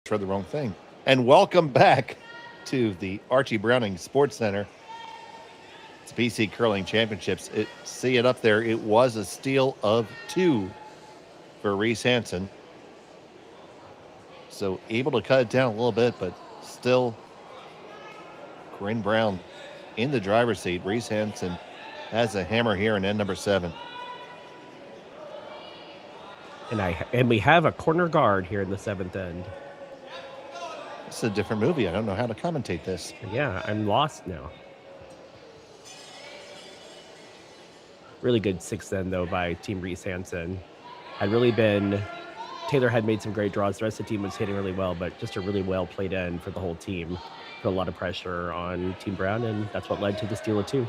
The wrong thing. And welcome back to the Archie Browning Sports Center. It's BC Curling Championships. See it up there. It was a steal of 2 for Reese-Hansen. So able to cut it down a little bit, but still Corryn Brown in the driver's seat. Reese-Hansen has a hammer here in end number 7. And we have a corner guard here in the 7th end. It's a different movie. I don't know how to commentate this. Yeah, I'm lost now. Really good 6 then, though, by Team Reese-Hansen. Taylor had made some great draws. The rest of the team was hitting really well, but just a really well played end for the whole team. Put a lot of pressure on Team Brown, and that's what led to the steal of 2.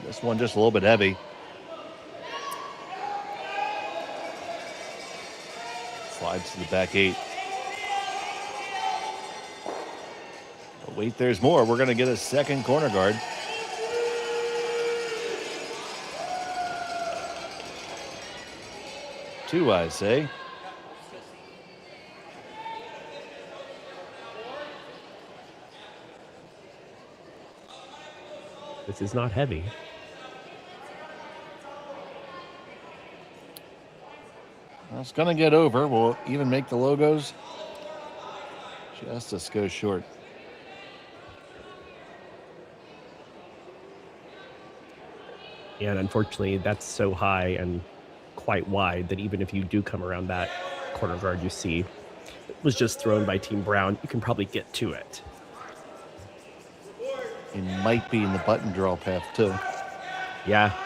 This one just a little bit heavy. Slides to the back 8. But wait, there's more. We're going to get a second corner guard. Two, I say. This is not heavy. It's going to get over. We'll even make the logos. Just go short. And unfortunately, that's so high and quite wide that even if you do come around that corner guard you see, it was just thrown by Team Brown, you can probably get to it. It might be in the button draw path, too. Yeah.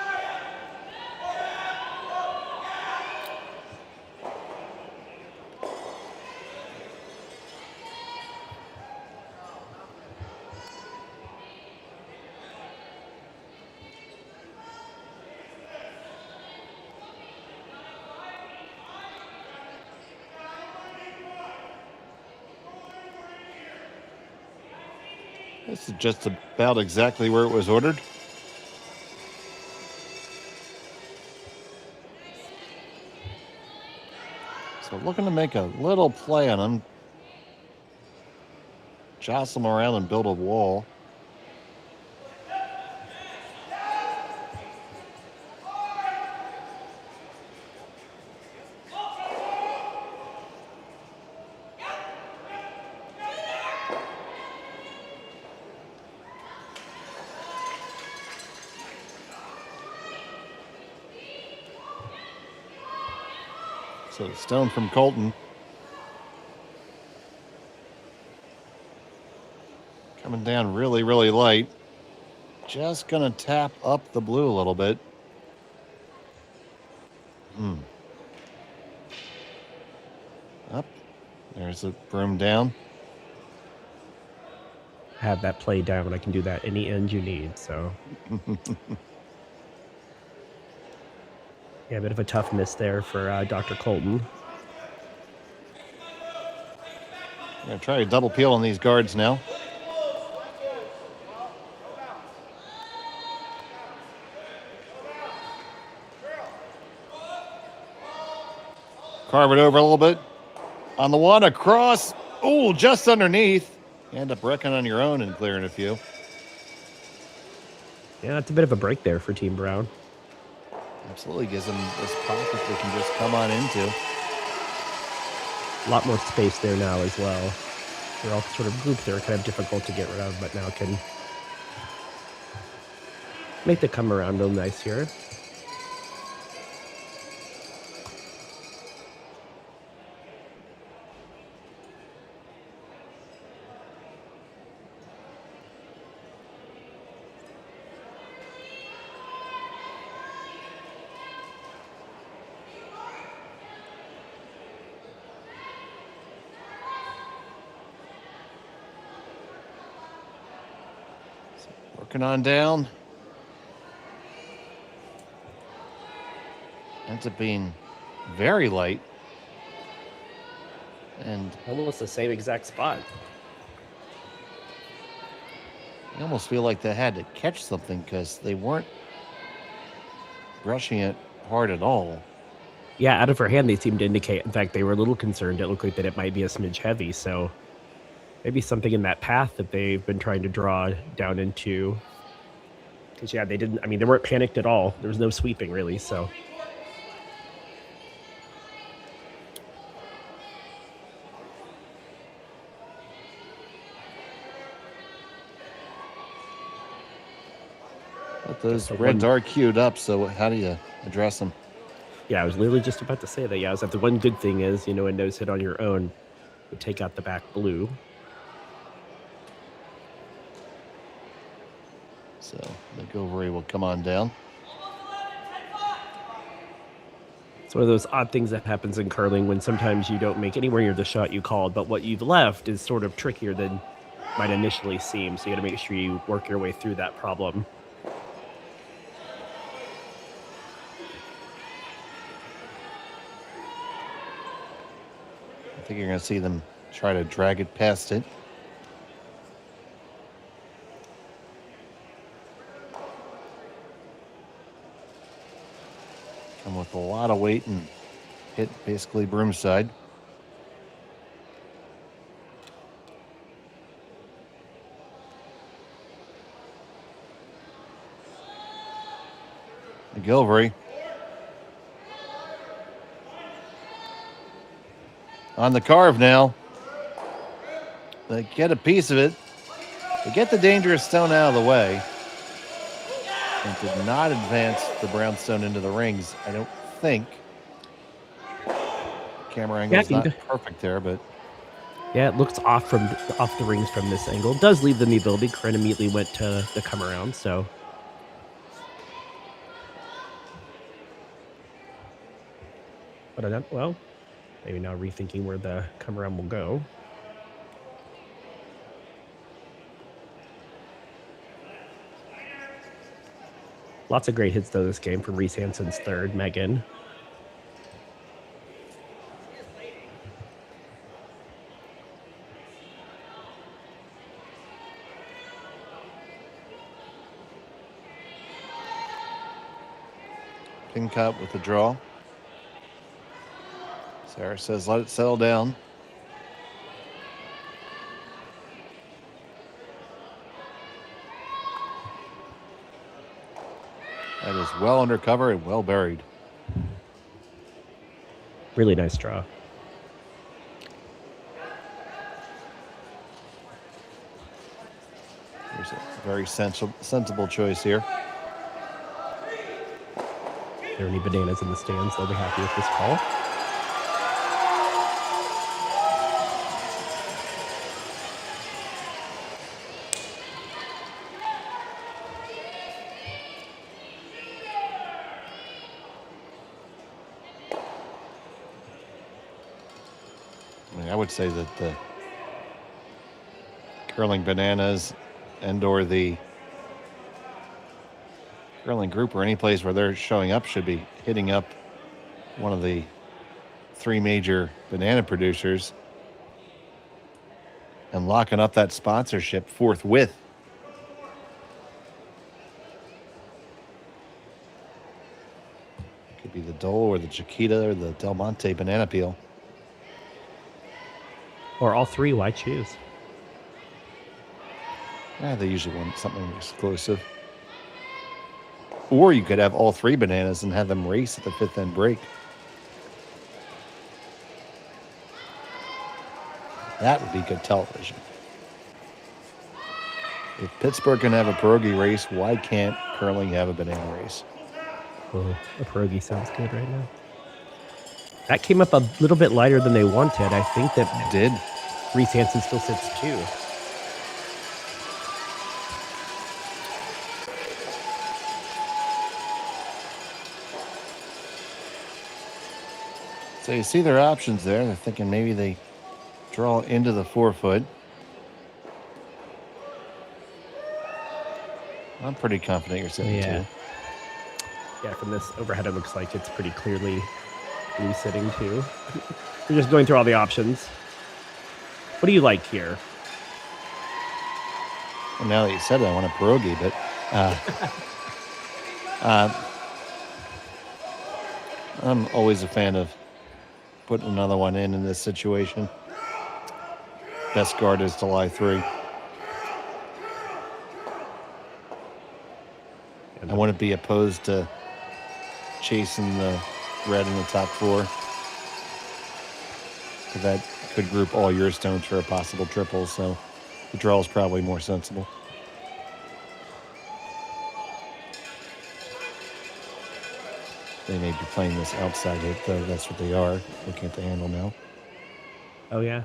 This is just about exactly where it was ordered. So looking to make a little play on him. Jostle him around and build a wall. So the stone from Colton. Coming down really, really light. Just gonna tap up the blue a little bit. Up. There's the broom down. Have that play down. I can do that any end you need, so. Yeah, a bit of a tough miss there for Dr. Colton. I'm going to try a double peel on these guards now. Carve it over a little bit. On the one, across. Oh, just underneath. You end up wrecking on your own and clearing a few. Yeah, it's a bit of a break there for Team Brown. Absolutely gives them this pocket they can just come on into. A lot more space there now as well. They're all sort of grouped. They're kind of difficult to get rid of, but now can make the come around real nice here. Working on down. Ends up being very light. And almost the same exact spot. You almost feel like they had to catch something because they weren't brushing it hard at all. Yeah, out of her hand, they seemed to indicate. In fact, they were a little concerned. It looked like that it might be a smidge heavy. So maybe something in that path that they've been trying to draw down into. Because, yeah, they didn't, I mean, they weren't panicked at all. There was no sweeping, really, so. But those reds are queued up, so how do you address them? Yeah, I was literally just about to say that. Yeah, I was like, the one good thing is, a nose hit on your own would take out the back blue. So McGilvery will come on down. It's one of those odd things that happens in curling when sometimes you don't make anywhere near the shot you called, but what you've left is sort of trickier than might initially seem. So you got to make sure you work your way through that problem. I think you're going to see them try to drag it past it. Come with a lot of weight and hit basically broomside. McGilvery on the carve now. They get a piece of it. They get the dangerous stone out of the way. And did not advance the brownstone into the rings, I don't think. Camera angle is not perfect there, but yeah, it looks off the rings from this angle. It does leave them the ability. Corryn immediately went to the come around, so. But well, maybe now rethinking where the come around will go. Lots of great hits, though, this game from Reese-Hansen's third, Megan. pin cut with the draw. Sarah says, let it settle down. That is well under cover and well buried. Really nice draw. There's a very sensible choice here. If there are any bananas in the stands, they'll be happy with this call. I would say that the curling bananas and or the curling group or any place where they're showing up should be hitting up one of the three major banana producers and locking up that sponsorship forthwith. Could be the Dole or the Chiquita or the Del Monte banana peel. Or all three, why choose? Yeah, they usually want something exclusive. Or you could have all three bananas and have them race at the fifth end break. That would be good television. If Pittsburgh can have a pierogi race, why can't curling have a banana race? Oh, a pierogi sounds good right now. That came up a little bit lighter than they wanted. I think that it did. Reese-Hansen still sits 2. So you see their options there. They're thinking maybe they draw into the 4-foot. I'm pretty confident you're sitting 2. Yeah, from this overhead, it looks like it's pretty clearly blue sitting 2. We're just going through all the options. What do you like here? Well, now that you said it, I want a pierogi, but I'm always a fan of putting another one in this situation. Best guard is to lie 3. I wouldn't be opposed to chasing the red in the top 4. That could group all your stones for a possible triple, so the draw is probably more sensible. They may be playing this outside hit, though. That's what they are. Looking at the handle now. Oh, yeah.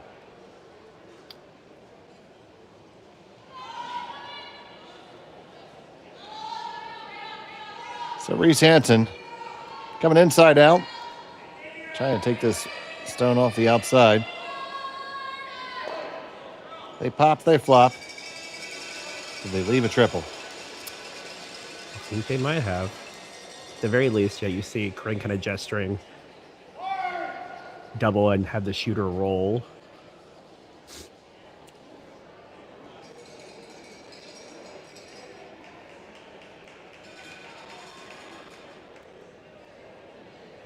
So Reese-Hansen coming inside out. Trying to take this stone off the outside. They pop, they flop. Did they leave a triple? I think they might have. At the very least, yeah, you see Corryn kind of gesturing double and have the shooter roll.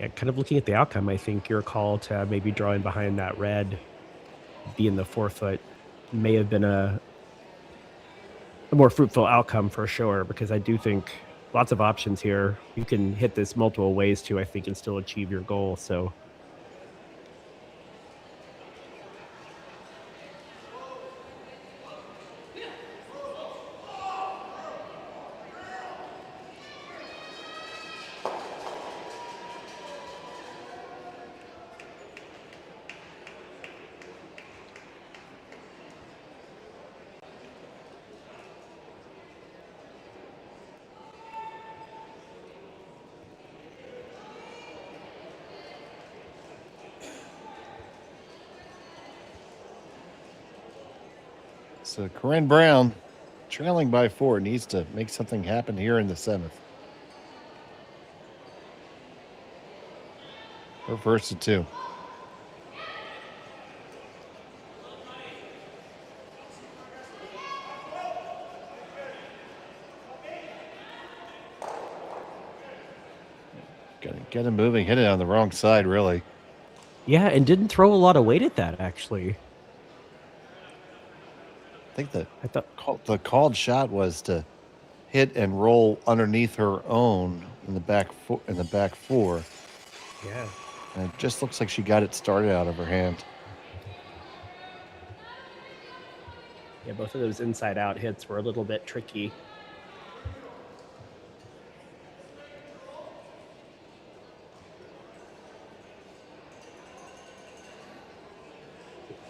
Yeah, kind of looking at the outcome, I think your call to maybe drawing behind that red, being the 4-foot, may have been a more fruitful outcome for sure, because I do think lots of options here. You can hit this multiple ways too, I think, and still achieve your goal. So So Corryn Brown, trailing by 4, needs to make something happen here in the 7th. Her first to 2. Gotta get him moving, hit it on the wrong side, really. yeah, and didn't throw a lot of weight at that, actually. I think the called shot was to hit and roll underneath her own in the back 4. Yeah. And it just looks like she got it started out of her hand. Yeah, both of those inside-out hits were a little bit tricky.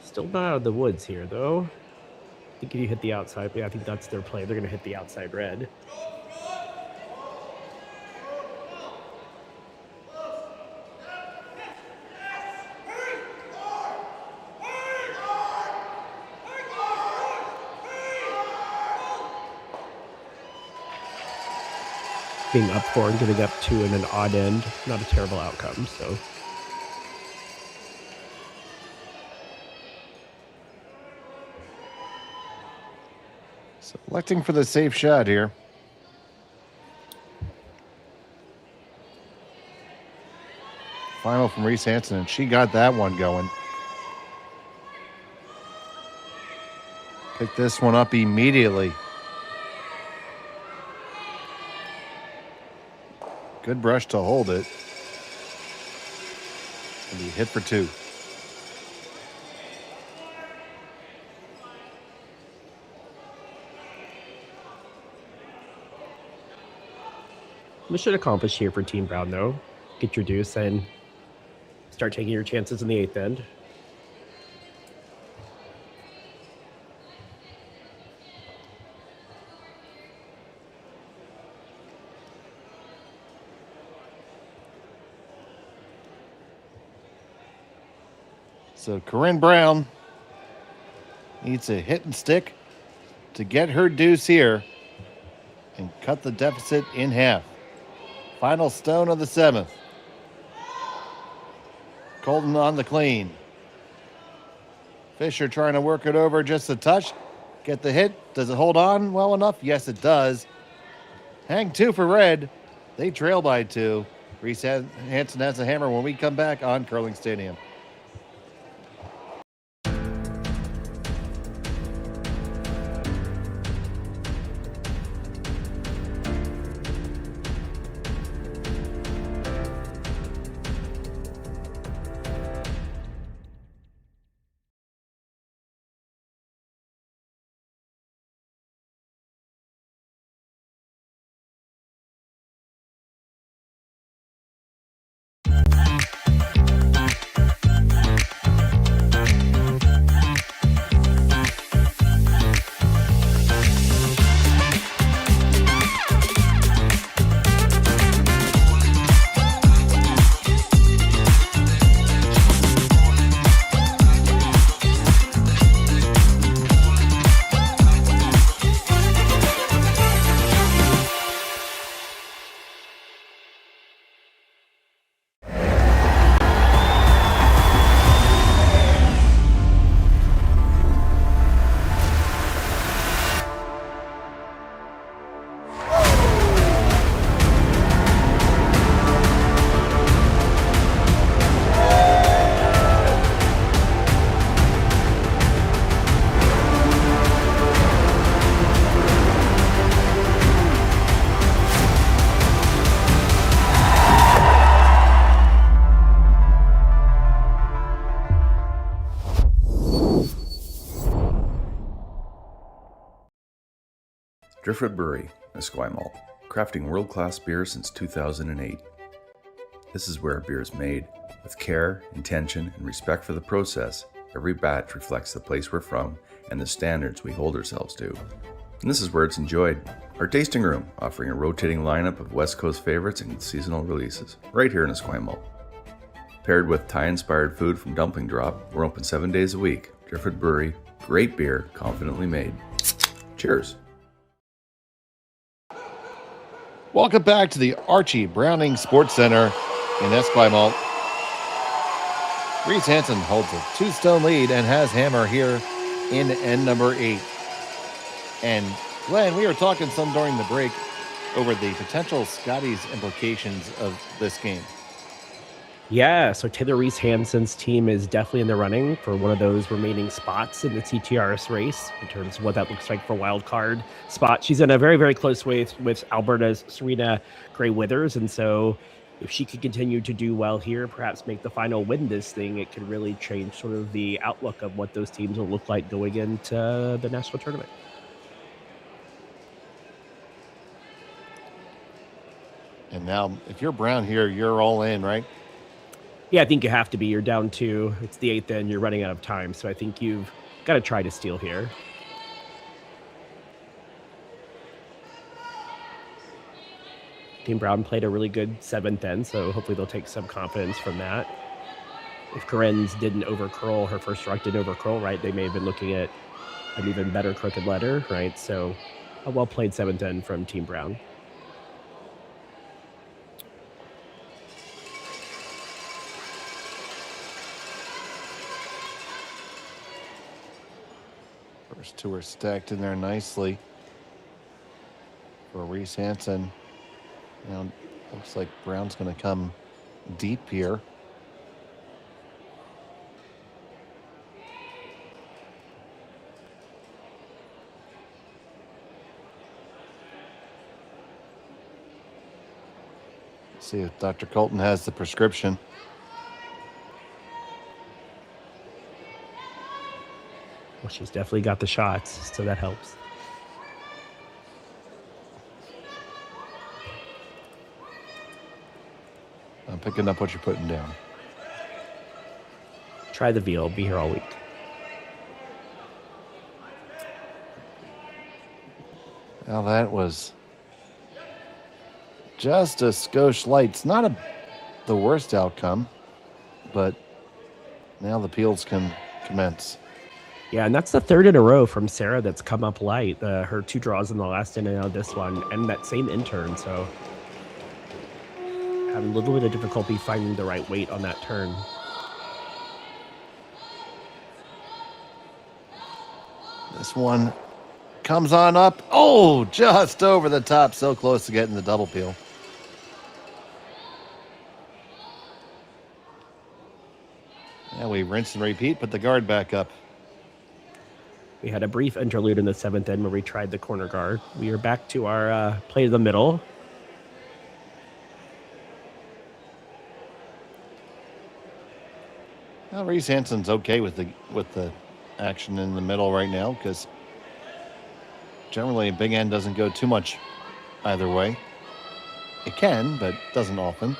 Still not out of the woods here, though. I think if you hit the outside, yeah, I think that's their play. They're going to hit the outside red. Being up 4 and giving up 2 in an odd end, not a terrible outcome, so. Selecting for the safe shot here. Final from Reese-Hansen, and she got that one going. Pick this one up immediately. Good brush to hold it. And he hit for 2. Mission accomplished here for Team Brown, though. Get your deuce and start taking your chances in the 8th end. So Corryn Brown needs a hit and stick to get her deuce here and cut the deficit in half. Final stone of the 7th. Colton on the clean. Fisher trying to work it over just a touch. Get the hit. Does it hold on well enough? Yes, it does. Hang 2 for red. They trail by 2. Reese-Hansen has a hammer when we come back on Curling Stadium. Driftwood Brewery, Esquimalt, crafting world-class beer since 2008. This is where beer is made. With care, intention, and respect for the process, every batch reflects the place we're from and the standards we hold ourselves to. And this is where it's enjoyed. Our tasting room, offering a rotating lineup of West Coast favorites and seasonal releases, right here in Esquimalt. Paired with Thai-inspired food from Dumpling Drop, we're open 7 days a week. Driftwood Brewery, great beer, confidently made. Cheers. Welcome back to the Archie Browning Sports Center in Esquimalt. Reese-Hansen holds a 2-stone lead and has Hammer here in end number 8. And Glenn, we were talking some during the break over the potential Scotties implications of this game. Yeah, so Taylor Reese-Hansen's team is definitely in the running for one of those remaining spots in the TTRS race in terms of what that looks like for wild card spot. She's in a very, very close race with Alberta's Serena Gray-Withers, and so if she could continue to do well here, perhaps make the final win this thing, it could really change sort of the outlook of what those teams will look like going into the national tournament. And now, if you're Brown here, you're all in, right? Yeah, I think you have to be. You're down 2. It's the 8th end. You're running out of time. So I think you've got to try to steal here. Team Brown played a really good 7th end, so hopefully they'll take some confidence from that. If Corryn's didn't overcurl, her first rock didn't overcurl, right, they may have been looking at an even better crooked letter, right? So a well-played 7th end from Team Brown. First 2 are stacked in there nicely for Reese-Hansen. Now, looks like Brown's going to come deep here. Let's see if Dr. Colton has the prescription. Well, she's definitely got the shots, so that helps. I'm picking up what you're putting down. Try the veal. Be here all week. Well, that was just a skosh light. It's not the worst outcome, but now the peels can commence. Yeah, and that's the 3rd in a row from Sarah that's come up light. Her 2 draws in the last inning, and now this one, and that same intern. So having a little bit of difficulty finding the right weight on that turn. This one comes on up. Oh, just over the top. So close to getting the double peel. Yeah, we rinse and repeat, put the guard back up. We had a brief interlude in the 7th end where we tried the corner guard. We are back to our play to the middle. Well, Reese-Hansen's okay with the action in the middle right now because generally a big end doesn't go too much either way. It can, but doesn't often.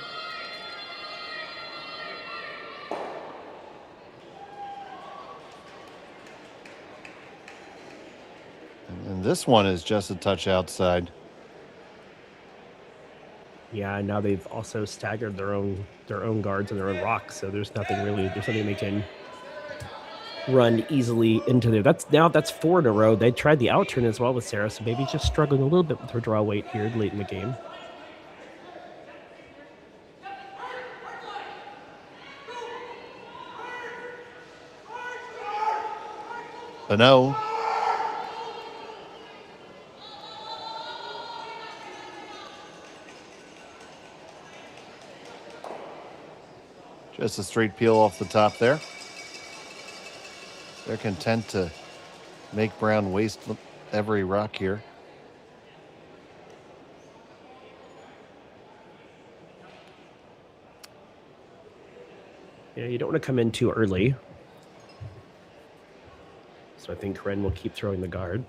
And this one is just a touch outside. Yeah, and now they've also staggered their own guards and their own rocks, so there's nothing they can run easily into there. That's 4 in a row. They tried the out turn as well with Sarah, so maybe just struggling a little bit with her draw weight here late in the game. But no. Just a straight peel off the top there. They're content to make Brown waste every rock here. Yeah, you don't want to come in too early. So I think Corryn will keep throwing the guard.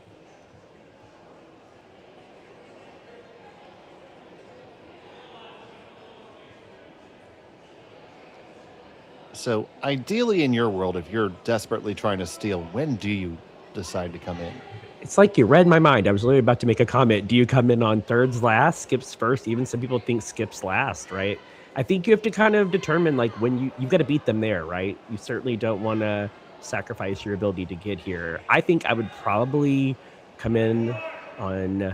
So ideally in your world, if you're desperately trying to steal, when do you decide to come in? It's like you read my mind. I was literally about to make a comment. Do you come in on thirds last, skips first? Even some people think skips last, right? I think you have to kind of determine like when you've got to beat them there, right? You certainly don't want to sacrifice your ability to get here. I think I would probably come in on...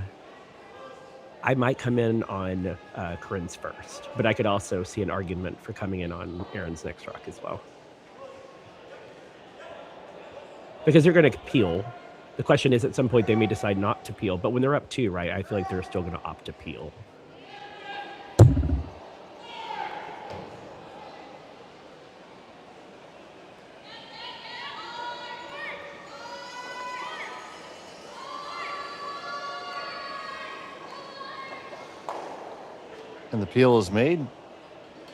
I might come in on Corryn's first, but I could also see an argument for coming in on Aaron's next rock as well. Because they're going to peel. The question is, at some point, they may decide not to peel, but when they're up 2, right, I feel like they're still going to opt to peel. And the peel is made.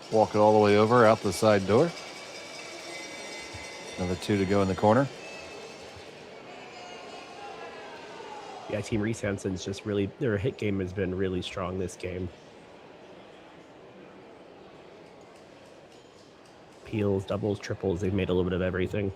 Walk it all the way over, out the side door. Another 2 to go in the corner. Yeah, Team Reese-Hansen's just really, their hit game has been really strong this game. Peels, doubles, triples, they've made a little bit of everything.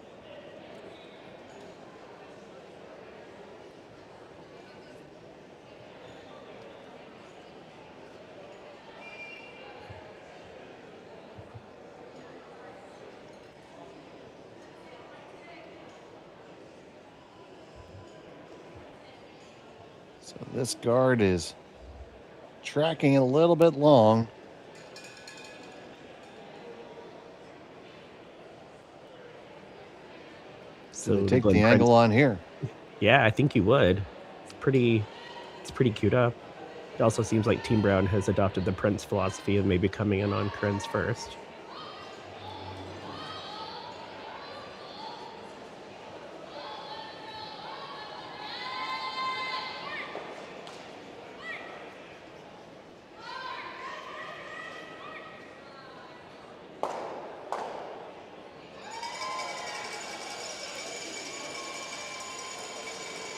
So this guard is tracking a little bit long. So they take the angle on here. Yeah, I think you would. It's pretty queued up. It also seems like Team Brown has adopted the Prince philosophy of maybe coming in on Corryn's first.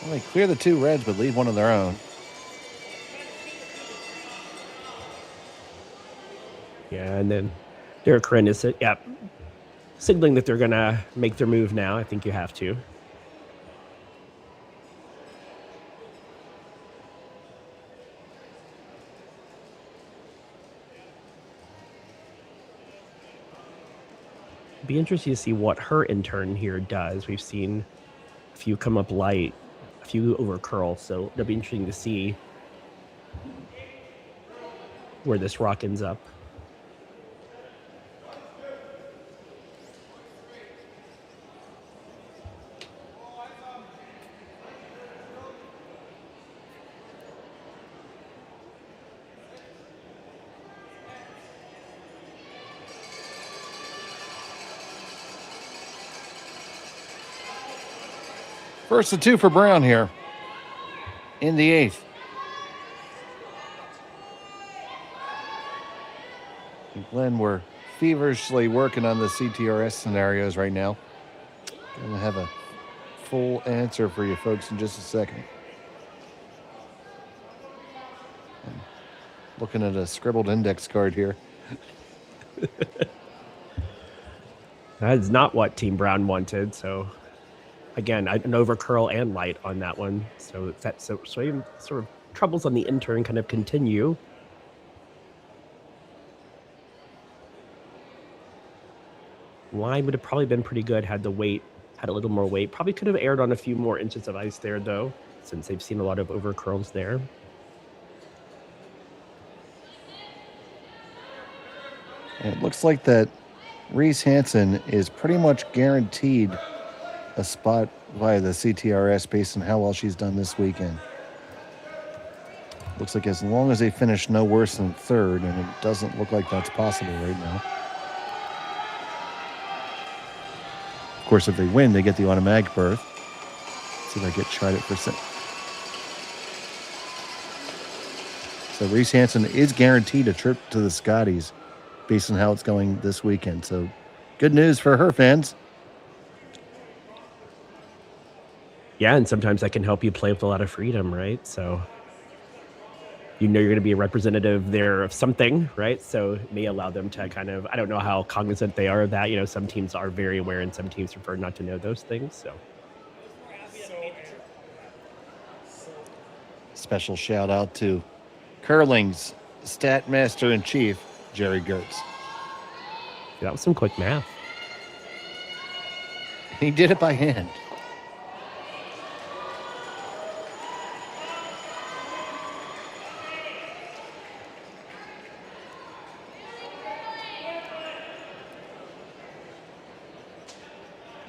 Well, they clear the 2 reds, but leave one of their own. Yeah, and then Derek Corryn is, signaling that they're going to make their move now. I think you have to. Be interesting to see what her intern here does. We've seen a few come up light, a few over curl, so it'll be interesting to see where this rock ends up. First of 2 for Brown here in the 8th. And Glenn, we're feverishly working on the CTRS scenarios right now. Gonna have a full answer for you folks in just a second. I'm looking at a scribbled index card here. That is not what Team Brown wanted, so again, an over curl and light on that one. So that so even sort of troubles on the intern kind of continue. Line would have probably been pretty good had the weight had a little more weight. Probably could have aired on a few more inches of ice there though, since they've seen a lot of over curls there. And it looks like that Reese-Hansen is pretty much guaranteed a spot via the CTRS based on how well she's done this weekend. Looks like as long as they finish no worse than 3rd, and it doesn't look like that's possible right now. Of course, if they win, they get the automatic berth. See if I get tried it for a So Reese-Hansen is guaranteed a trip to the Scotties based on how it's going this weekend. So good news for her fans. Yeah, and sometimes that can help you play with a lot of freedom, right? So you know you're going to be a representative there of something, right? So it may allow them to kind of, I don't know how cognizant they are of that. You know, some teams are very aware and some teams prefer not to know those things. So Special shout out to Curling's stat master in chief, Jerry Gertz. That was some quick math. He did it by hand.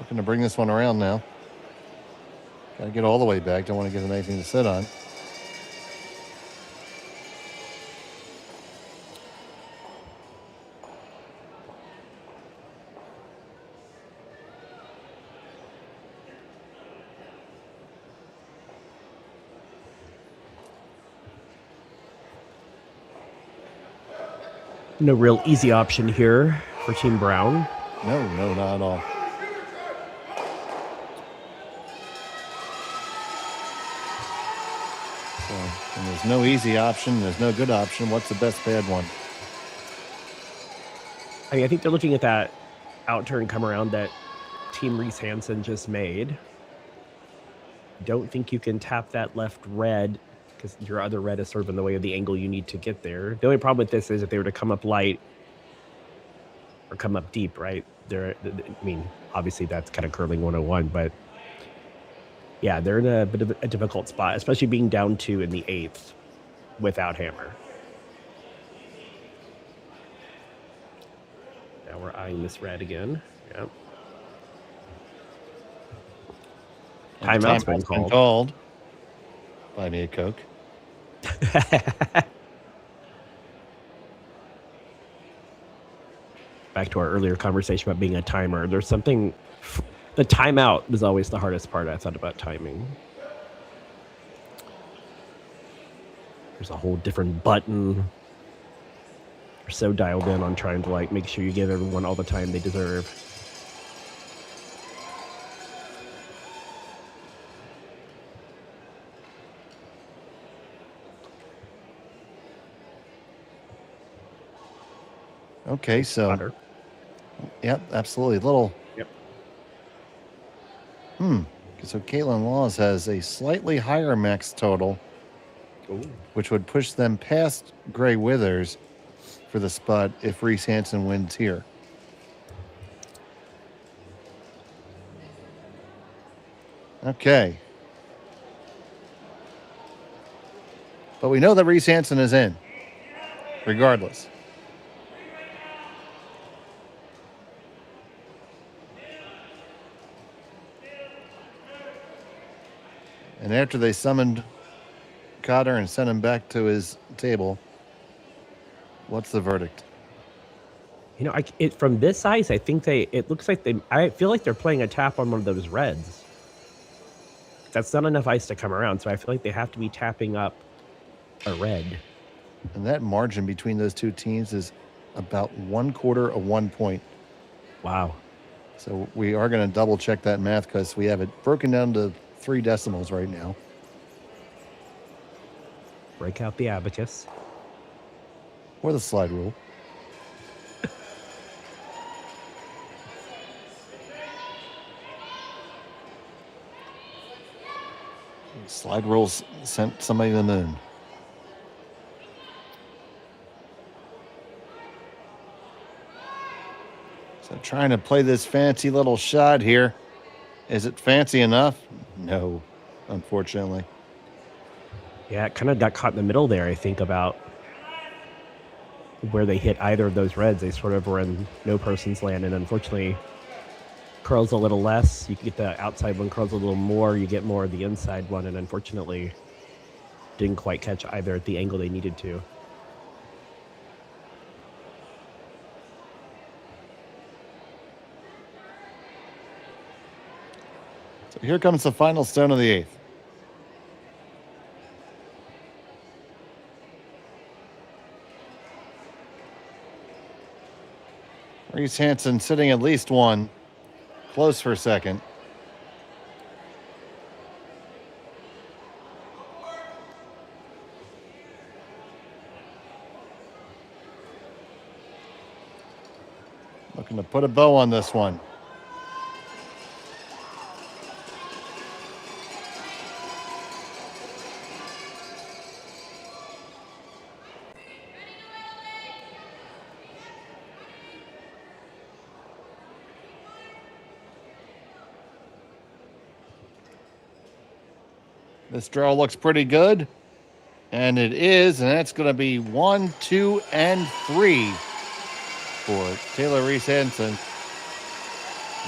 Looking to bring this one around now. Got to get all the way back. Don't want to give him anything to sit on. No real easy option here for Team Brown. No, not at all. So, and there's no easy option. There's no good option. What's the best bad one? I mean, I think they're looking at that out-turn come around that Team Reese-Hansen just made. Don't think you can tap that left red because your other red is sort of in the way of the angle you need to get there. The only problem with this is if they were to come up light or come up deep, right? I mean, obviously that's kind of curling 101, but yeah, they're in a bit of a difficult spot, especially being down 2 in the 8th without hammer. Now we're eyeing this red again. Yep. Timeout's been called. Buy me a Coke. Back to our earlier conversation about being a timer. There's something... The timeout was always the hardest part I thought about timing. There's a whole different button. You're so dialed in on trying to like make sure you give everyone all the time they deserve. Okay, so yep, absolutely. Little. Yep. So Caitlin Laws has a slightly higher max total, which would push them past Gray Withers for the spot if Reese-Hansen wins here. Okay. But we know that Reese-Hansen is in, regardless. And after they summoned Cotter and sent him back to his table, what's the verdict? You know, from this ice, I think it looks like I feel like they're playing a tap on one of those reds. That's not enough ice to come around, so I feel like they have to be tapping up a red. And that margin between those two teams is about 1/4 of 1 point. Wow. So we are going to double check that math because we have it broken down to 3 decimals right now. Break out the abacus. Or the slide rule. Slide rules sent somebody to the moon. So trying to play this fancy little shot here. Is it fancy enough? No, unfortunately. Yeah, it kind of got caught in the middle there, I think, about where they hit either of those reds. They sort of were in no person's land, and unfortunately, curls a little less. You can get the outside one curls a little more. You get more of the inside one, and unfortunately, didn't quite catch either at the angle they needed to. So here comes the final stone of the 8th. Reese-Hansen sitting at least 1, close for 2nd. Looking to put a bow on this one. This draw looks pretty good. And it is, and that's going to be 1, 2, and 3 for Taylor Reese-Hansen.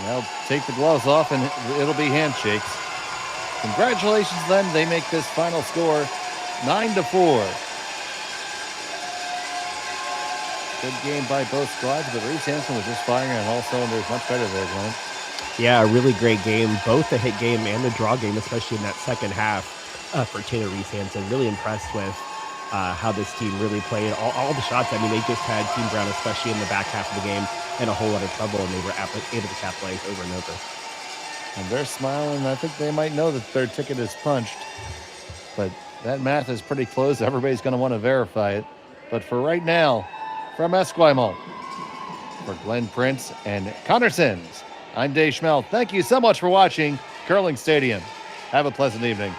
Now take the gloves off, and it'll be handshakes. Congratulations to them. They make this final score 9-4. Good game by both squads, but Reese-Hansen was just firing on all cylinders. Much better there, Glenn. Yeah, a really great game. Both the hit game and the draw game, especially in that second half for Taylor Reese-Hansen. Really impressed with how this team really played. All the shots, I mean, they just had Team Brown, especially in the back half of the game, in a whole lot of trouble, and they were able to capitalize over and over. And they're smiling. I think they might know that their ticket is punched. But that math is pretty close. Everybody's going to want to verify it. But for right now, from Esquimalt, for Glenn Prince and Connor Sims, I'm Dave Schmel. Thank you so much for watching Curling Stadium. Have a pleasant evening.